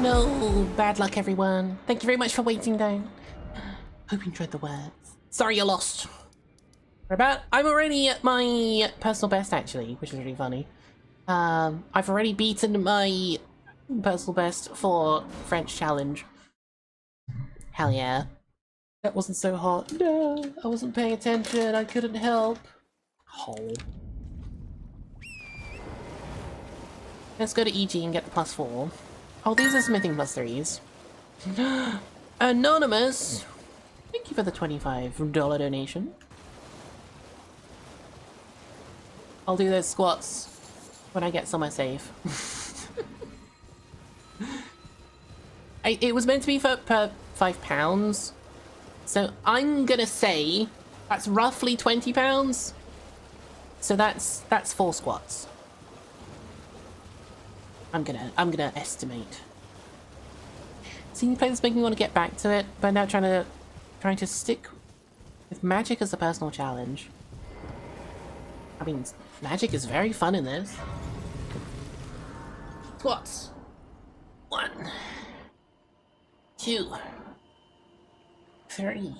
no, bad luck everyone. Thank you very much for waiting though. Hope you enjoyed the words. Sorry you lost. I'm already at my personal best actually, which is really funny. I've already beaten my personal best for French challenge. Hell yeah. That wasn't so hard. No, I wasn't paying attention, I couldn't help. Oh. Let's go to EG and get the +4. Oh, these are smithing +3s. Anonymous! Thank you for the $25 donation. I'll do those squats when I get somewhere safe. It was meant to be for per £5, so I'm gonna say that's roughly £20. So that's 4 squats. I'm gonna estimate. Seeing players make me want to get back to it, but now trying to stick with magic as a personal challenge. I mean, magic is very fun in this. Squats. 1, 2, 3,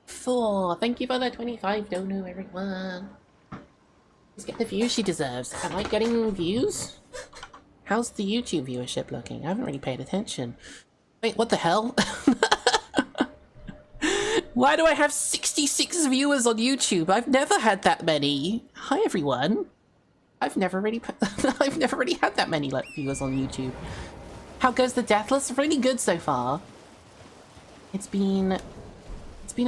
4. Thank you for the 25 dono, everyone. Let's get the views she deserves. Am I getting views? How's the YouTube viewership looking? I haven't really paid attention. Wait, what the hell? Why do I have 66 viewers on YouTube? I've never had that many. Hi everyone. I've never really had that many viewers on YouTube. How goes the deathless? Really good so far. It's been a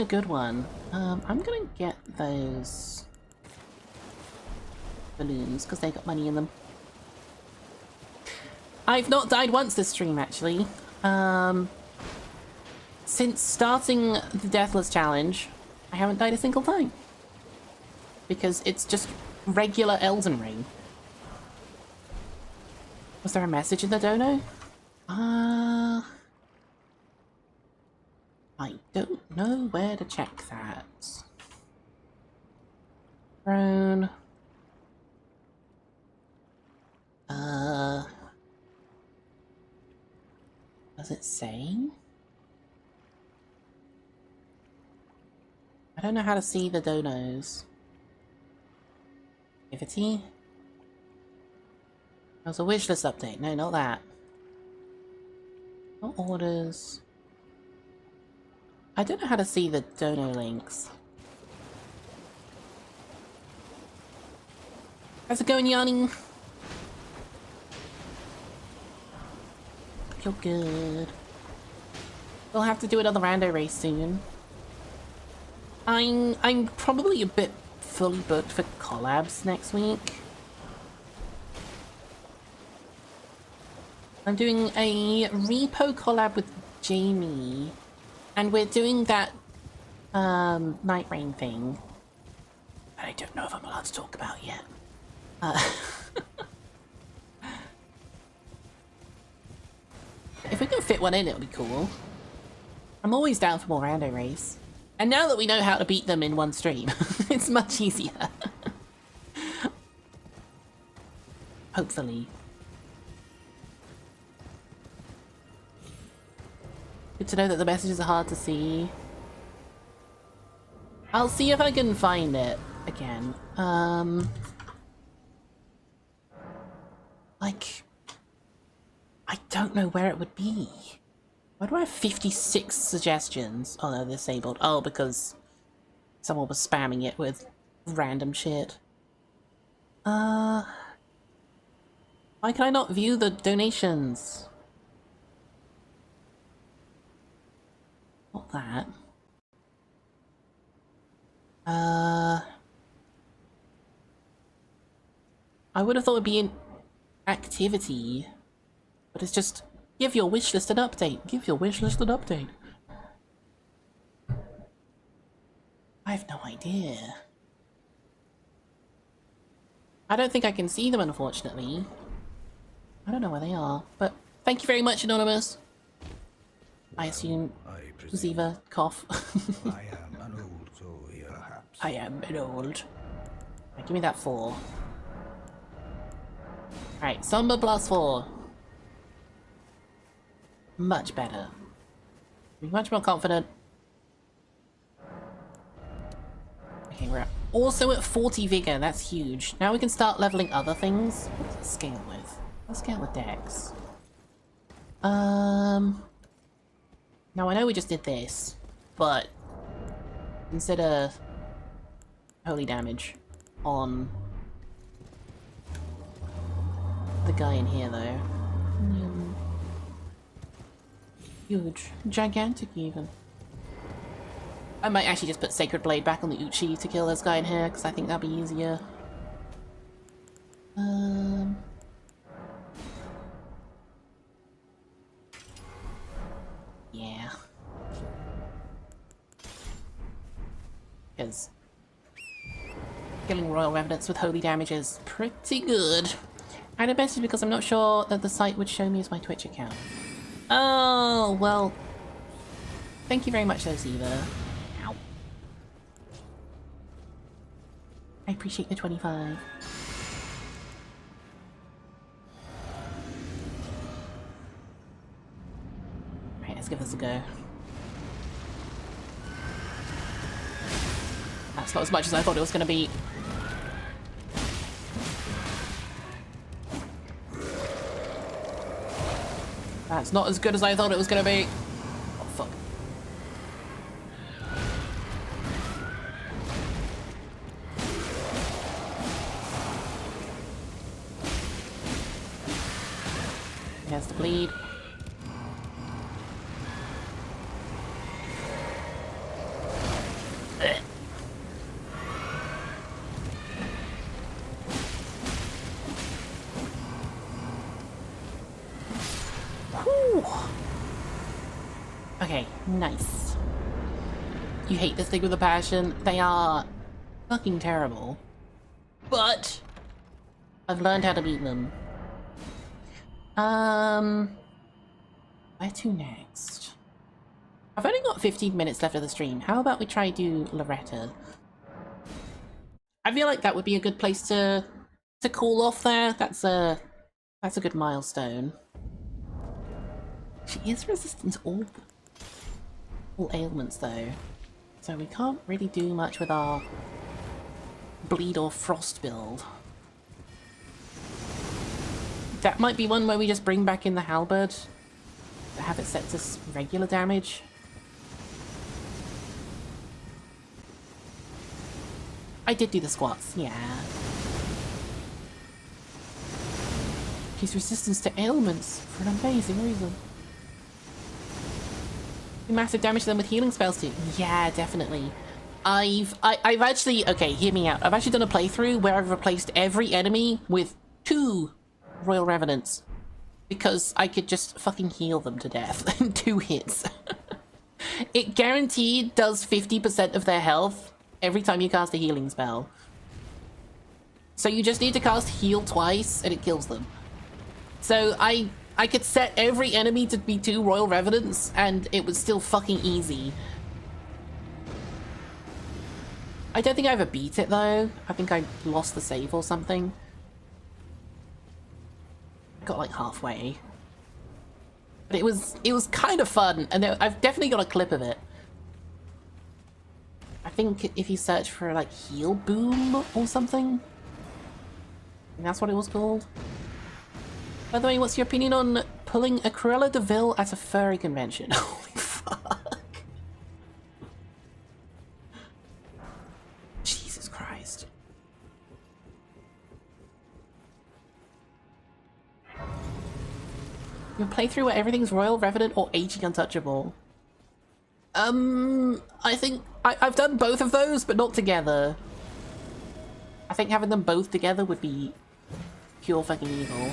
good one. I'm gonna get those balloons because they got money in them. I've not died once this stream actually. Since starting the Deathless Challenge, I haven't died a single time. Because it's just regular Elden Ring. Was there a message in the dono? I don't know where to check that. Throne. Does it say? I don't know how to see the donos. Activity? There's a wishlist update. No, not that. Not orders. I don't know how to see the dono links. How's it going, Yanni? You're good. We'll have to do another rando race soon. I'm probably a bit fully booked for collabs next week. I'm doing a repo collab with Jamie, and we're doing that Night Rain thing that I don't know if I'm allowed to talk about yet. If we can fit one in, it'll be cool. I'm always down for more rando race. And now that we know how to beat them in one stream, it's much easier. Hopefully. Good to know that the messages are hard to see. I'll see if I can find it again. Like, I don't know where it would be. Why do I have 56 suggestions? Oh no, disabled. Oh, because someone was spamming it with random shit. Why can I not view the donations? Not that. I would have thought it'd be an activity, but it's just give your wishlist an update. Give your wishlist an update. I have no idea. I don't think I can see them, unfortunately. I don't know where they are, but thank you very much, Anonymous. I assume Ziva cough. I am an old soul here, perhaps. I am an old. Right, give me that 4. Alright, Samba +4. Much better. Be much more confident. Okay, we're also at 40 vigor, that's huge. Now we can start leveling other things. What does it scale with? Let's scale with Dex. Now I know we just did this, but consider holy damage on the guy in here though. Huge. Gigantic even. I might actually just put Sacred Blade back on the Uchi to kill this guy in here, because I think that'd be easier. Yeah. Because killing Royal Revenants with holy damage is pretty good. And especially because I'm not sure that the site would show me as my Twitch account. Oh, well. Thank you very much, though, Ziva. Ow. I appreciate the 25. Right, let's give this a go. That's not as much as I thought it was going to be. That's not as good as I thought it was going to be. Oh, fuck. He has to bleed. Okay, nice. You hate this thing with a passion. They are fucking terrible. But I've learned how to beat them. Where to next? I've only got 15 minutes left of the stream. How about we try do Loretta? I feel like that would be a good place to cool off there. That's a good milestone. She is resistant to all ailments though, so we can't really do much with our bleed or frost build. That might be one where we just bring back in the halberd to have it set to regular damage. I did do the squats, yeah. She's resistant to ailments for an amazing reason. Massive damage to them with healing spells too. Yeah, definitely. I've actually, okay, hear me out. I've actually done a playthrough where I've replaced every enemy with 2 Royal Revenants because I could just fucking heal them to death in 2 hits. It guaranteed does 50% of their health every time you cast a healing spell. So you just need to cast heal twice and it kills them. So I could set every enemy to be 2 Royal Revenants, and it was still fucking easy. I don't think I ever beat it, though. I think I lost the save or something. Got, like, halfway. But it was kind of fun, and I've definitely got a clip of it. I think if you search for, like, Heal Boom or something, and that's what it was called. By the way, what's your opinion on pulling a Cruella de Vil at a furry convention? Holy fuck. Jesus Christ. Your playthrough where everything's Royal Revenant or Aging Untouchable? I think I've done both of those, but not together. I think having them both together would be pure fucking evil.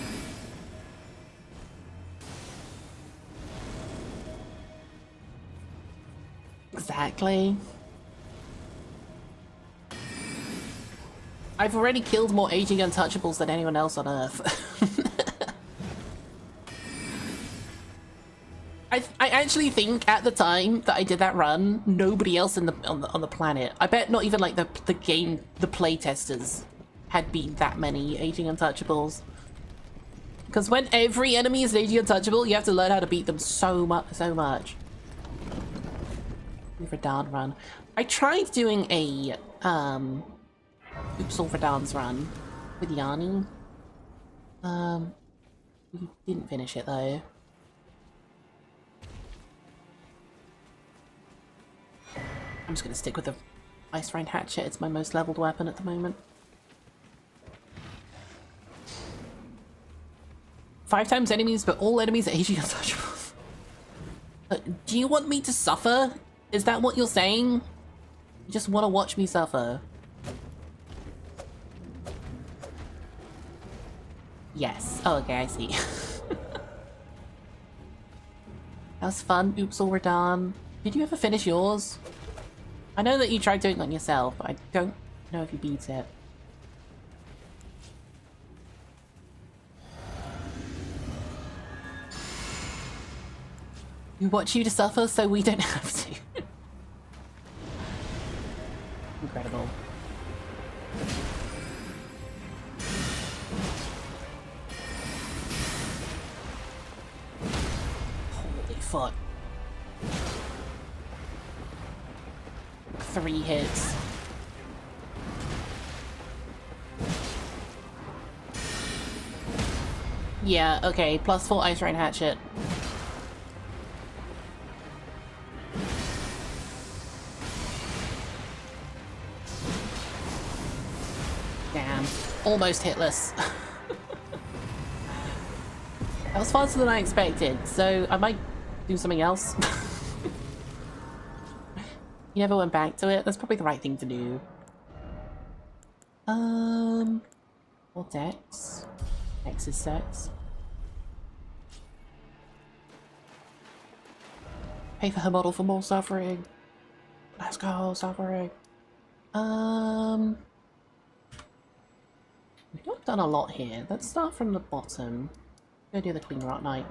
Exactly. I've already killed more Aging Untouchables than anyone else on Earth. I actually think at the time that I did that run, nobody else on the planet, I bet not even like the playtesters had beat that many Aging Untouchables. Because when every enemy is literally untouchable, you have to learn how to beat them so much. Verdant run. I tried doing a Oops All Verdant's run with Yanni. We didn't finish it though. I'm just gonna stick with the Ice Rind Hatchet. It's my most leveled weapon at the moment. 5 times enemies, but all enemies are AG untouchable. Do you want me to suffer? Is that what you're saying? You just want to watch me suffer? Yes. Oh, okay, I see. That was fun. Oops, all were done. Did you ever finish yours? I know that you tried doing it on yourself, but I don't know if you beat it. We watch you to suffer so we don't have to. Incredible. Holy fuck. 3 hits. Yeah, okay, +4 Ice Rain Hatchet. Damn. Almost hitless. That was faster than I expected, so I might do something else. You never went back to it? That's probably the right thing to do. What Dex? Dex is sex. Pay for her model for more suffering. Let's go, suffering. We've not done a lot here. Let's start from the bottom. Go do the Queen Rot Knight.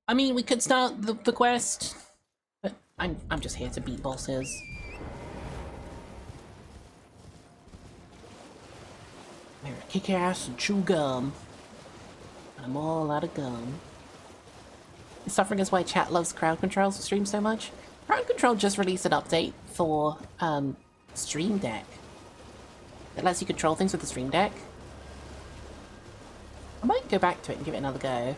I mean, we could start the quest, but I'm just here to beat bosses. I'm here to kick ass and chew gum. I'm all out of gum. Suffering is why chat loves crowd control stream so much. Crowd control just released an update for Stream Deck. It lets you control things with the Stream Deck. I might go back to it and give it another go.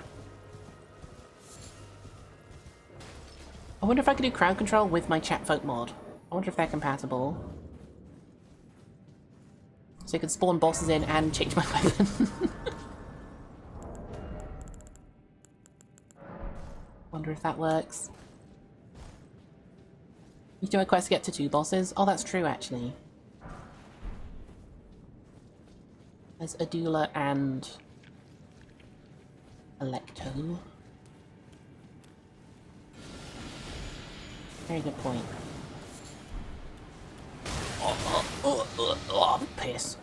I wonder if I could do crowd control with my chat folk mod. I wonder if they're compatible. So you can spawn bosses in and change my weapon. Wonder if that works. You do a quest to get to 2 bosses? Oh, that's true, actually. There's Adula and Electo. Very good point. Oh, piss.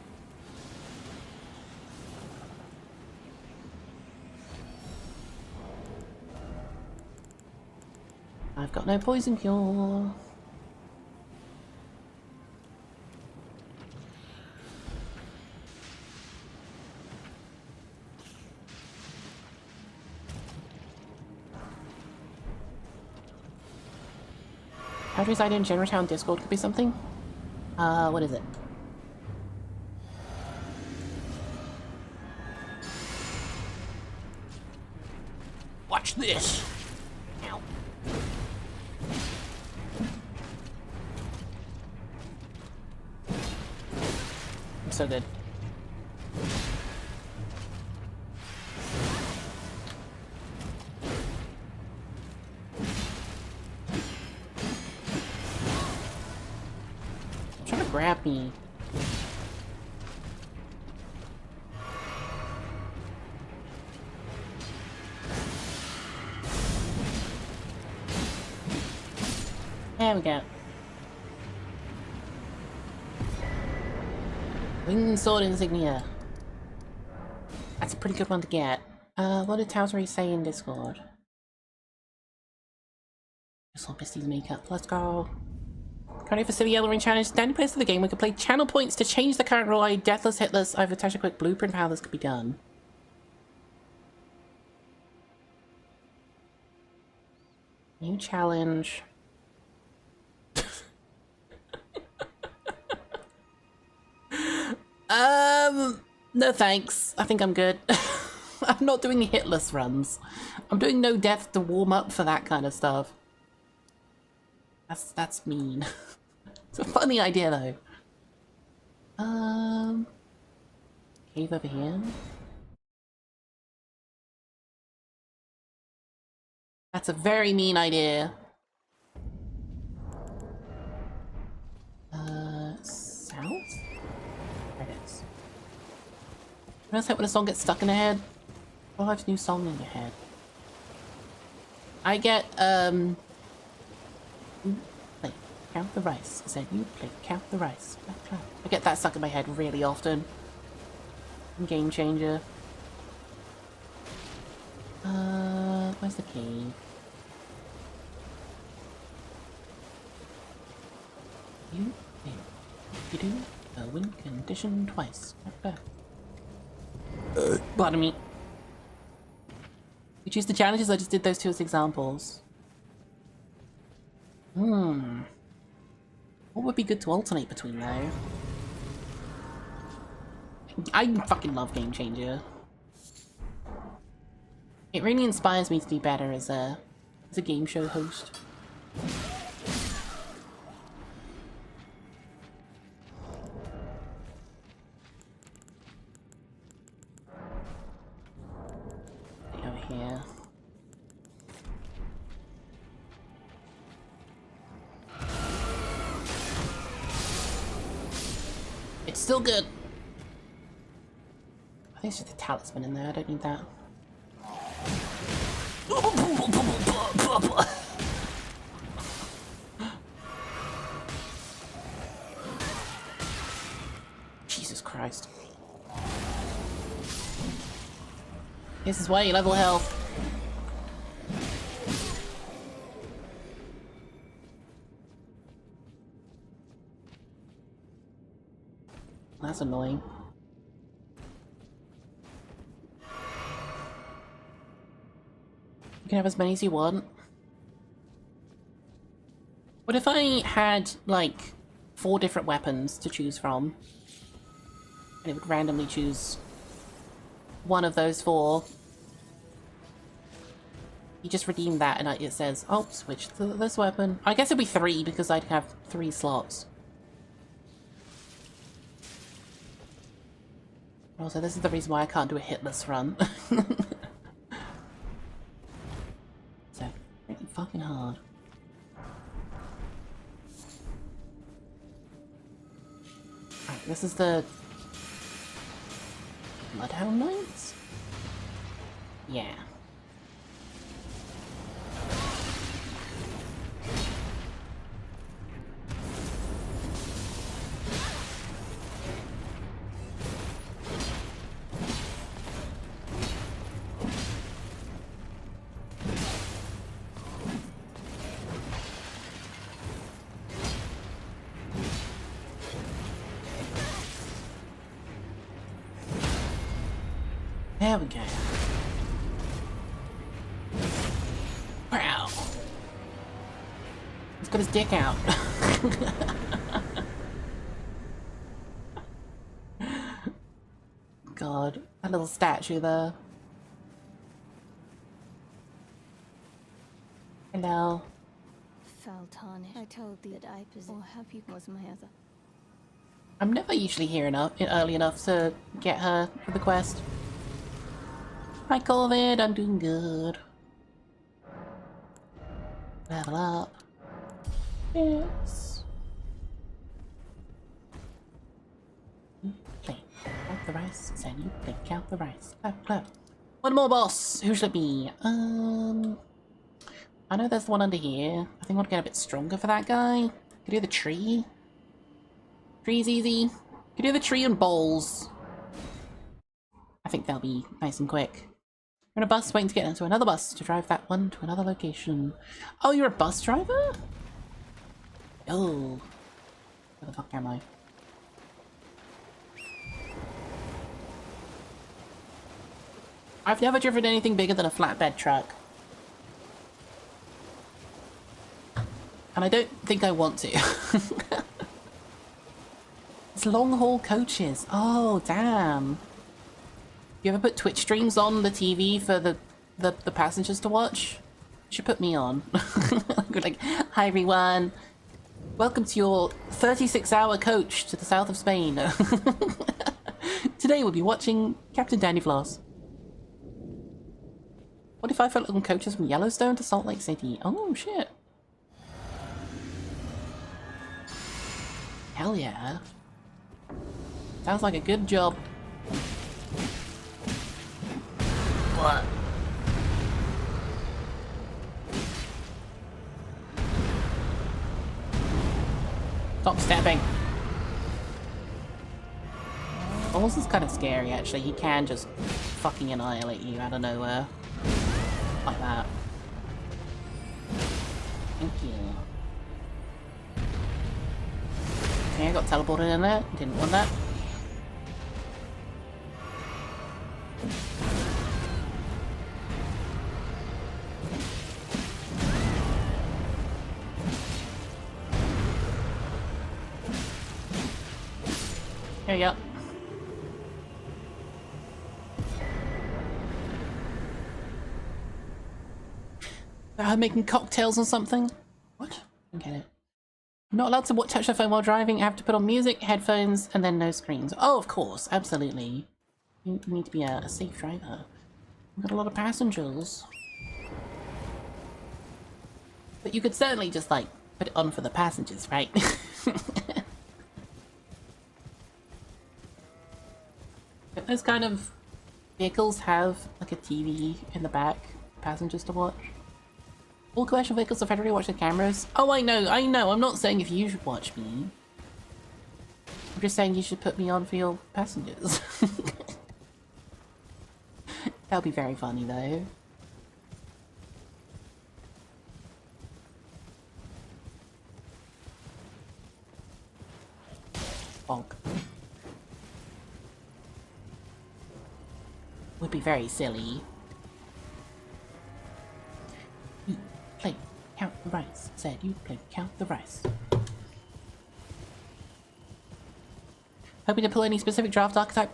I've got no poison cure. How to reside in Generatown Discord could be something? What is it? Watch this! Ow. I'm so good. Grab me. There we go. Winged Sword Insignia. That's a pretty good one to get. What did Towsery say in Discord? Just saw Misty's makeup. Let's go. Currently for Silly Elden Ring Challenge, standing place of the game, we could play channel points to change the current rule, deathless, hitless. I've attached a quick blueprint for how this could be done. New challenge. No thanks. I think I'm good. I'm not doing the hitless runs. I'm doing no death to warm up for that kind of stuff. That's mean. It's a funny idea though. Cave over here. That's a very mean idea. South? There it is. You notice when a song gets stuck in the head? Oh, I have a new song in your head. I get, you play Count the Rice. I said, you play Count the Rice. I get that stuck in my head really often. Game changer. Where's the key? You do a win condition twice. Pardon me. You choose the challenges, I just did those two as examples. What would be good to alternate between though? I fucking love Game Changer. It really inspires me to be better as a game show host. Over here. It's still good. I think it's just a talisman in there, I don't need that. Jesus Christ. This is why you level health. That's annoying. You can have as many as you want. What if I had, like, 4 different weapons to choose from? And it would randomly choose one of those 4. You just redeem that and it says, oh, switch to this weapon. I guess it'd be 3 because I'd have 3 slots. Also, this is the reason why I can't do a hitless run. So, pretty fucking hard. Right, this is the Bloodhound Knights? Yeah. There we go. Wow. He's got his dick out. God, that little statue there. Hello. Fell tarnish. I told thee that I possess. Or have you was my other? I'm never usually here enough, early enough to get her for the quest. Hi COVID, I'm doing good. Level up. Yes. Play. Count the rice. Send you play. Count the rice. Clap, clap. One more boss. Who should it be? I know there's the one under here. I think I'll get a bit stronger for that guy. Could do the tree. Tree's easy. Could do the tree and bowls. I think they'll be nice and quick. We're in a bus waiting to get into another bus to drive that one to another location. Oh, you're a bus driver? Oh, Where the fuck am I? I've never driven anything bigger than a flatbed truck. And I don't think I want to. It's long-haul coaches. Oh, damn. You ever put Twitch streams on the TV for the passengers to watch? You should put me on. Like, hi everyone. Welcome to your 36-hour coach to the south of Spain. Today we'll be watching Captain Danny Floss. What if I felt on coaches from Yellowstone to Salt Lake City? Oh, shit. Hell yeah. Sounds like a good job. What? Stop stepping. Balls is kind of scary, actually. He can just fucking annihilate you out of nowhere. Like that. Thank you. Okay, I got teleported in there. Didn't want that. Here you go. I'm making cocktails or something? What? I don't get it. I'm not allowed to touch the phone while driving. I have to put on music, headphones, and then no screens. Oh, of course. Absolutely. You need to be a safe driver. We've got a lot of passengers. But you could certainly just, like, put it on for the passengers, right? But those kind of vehicles have, like, a TV in the back for passengers to watch. All commercial vehicles are federally watched with cameras. Oh, I know. I'm not saying if you should watch me. I'm just saying you should put me on for your passengers. That'll be very funny, though. Bonk. Would be very silly. Play, count the rice. Said you play, count the rice. Hoping to pull any specific draft archetype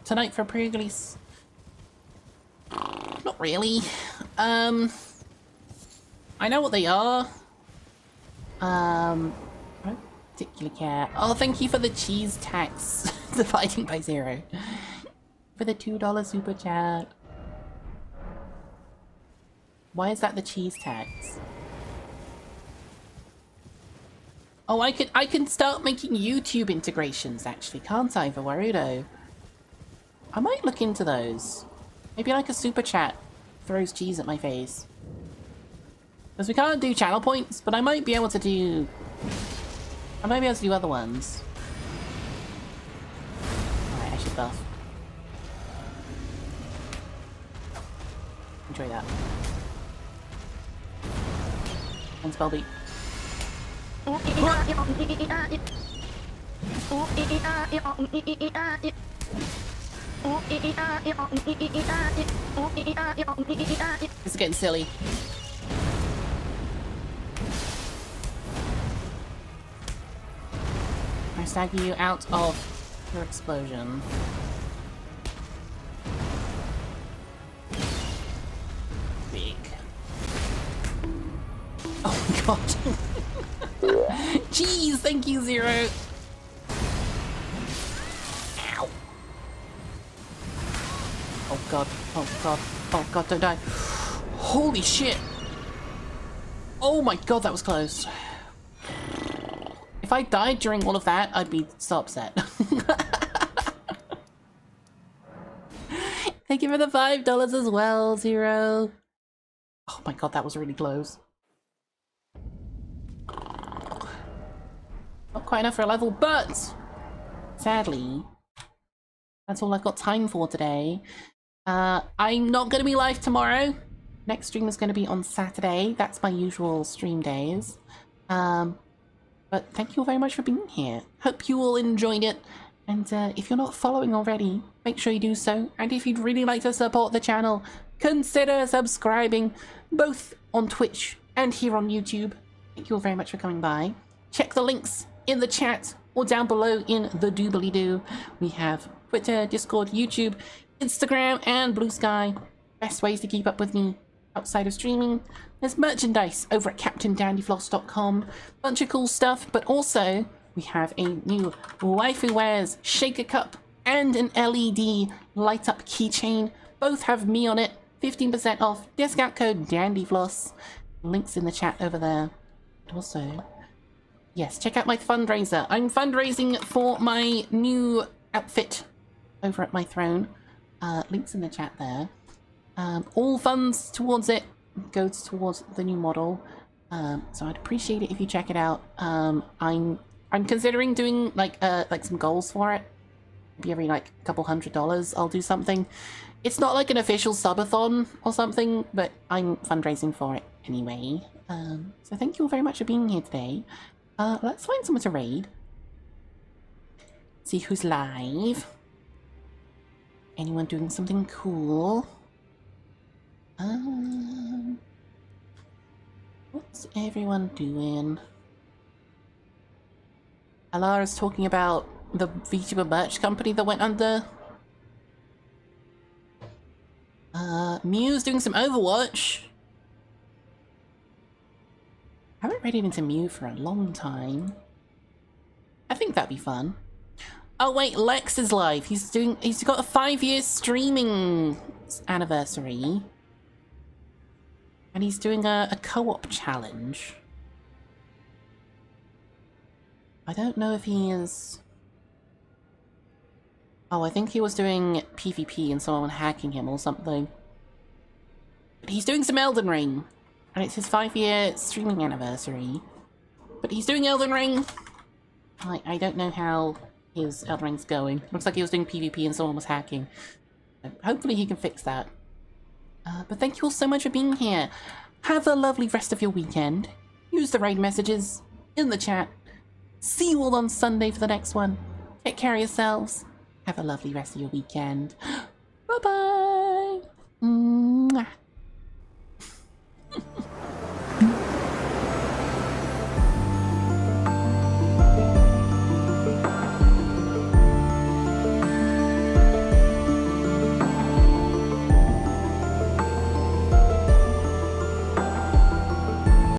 tonight for pre-release. Not really. I know what they are. I don't particularly care. Oh, thank you for the cheese tax. Dividing by 0. For the $2 super chat. Why is that the cheese tax? Oh, I can start making YouTube integrations, actually, can't I, for Warudo? I might look into those. Maybe like a super chat throws cheese at my face. Because we can't do channel points, but I might be able to do... I might be able to do other ones. Alright, I should buff. Enjoy that. And spell beat. This is getting silly. I stagger you out of your explosion. Big. Oh my god. Jeez, thank you, Zero. Ow. Oh god, oh god, oh god, don't die. Holy shit. Oh my god, that was close. If I died during all of that, I'd be so upset. Thank you for the $5 as well, Zero. Oh my god, that was really close. Not quite enough for a level, but sadly, that's all I've got time for today. I'm not going to be live tomorrow. Next stream is going to be on Saturday. That's my usual stream days. But thank you very much for being here. Hope you all enjoyed it. And if you're not following already, make sure you do so. And if you'd really like to support the channel, consider subscribing, both on Twitch and here on YouTube. Thank you all very much for coming by. Check the links in the chat or down below in the doobly-doo. We have Twitter, Discord, YouTube, Instagram, and Blue Sky. Best ways to keep up with me outside of streaming. There's merchandise over at CaptainDandyFloss.com. Bunch of cool stuff, but also we have a new Waifu Wears shaker cup and an LED light-up keychain. Both have me on it. 15% off. Discount code DandyFloss. Links in the chat over there. And also, yes, check out my fundraiser. I'm fundraising for my new outfit over at my throne. Links in the chat there. All funds towards it goes towards the new model. So I'd appreciate it if you check it out. I'm considering doing like some goals for it. Maybe every like couple $100 I'll do something. It's not like an official subathon or something, but I'm fundraising for it anyway. So thank you all very much for being here today. Let's find someone to raid. See who's live. Anyone doing something cool? What's everyone doing? Alara's talking about the VTuber merch company that went under. Mew's doing some Overwatch. I haven't raided into Mew for a long time. I think that'd be fun. Oh wait, Lex is live. He's got a 5-year streaming anniversary. And he's doing a co-op challenge. I don't know if he is... Oh, I think he was doing PvP and someone hacking him or something. But he's doing some Elden Ring. And it's his 5-year streaming anniversary. But he's doing Elden Ring. I don't know how his Elden Ring's going. Looks like he was doing PvP and someone was hacking. So hopefully he can fix that. But thank you all so much for being here. Have a lovely rest of your weekend. Use the raid messages in the chat. See you all on Sunday for the next one. Take care of yourselves. Have a lovely rest of your weekend. Bye-bye!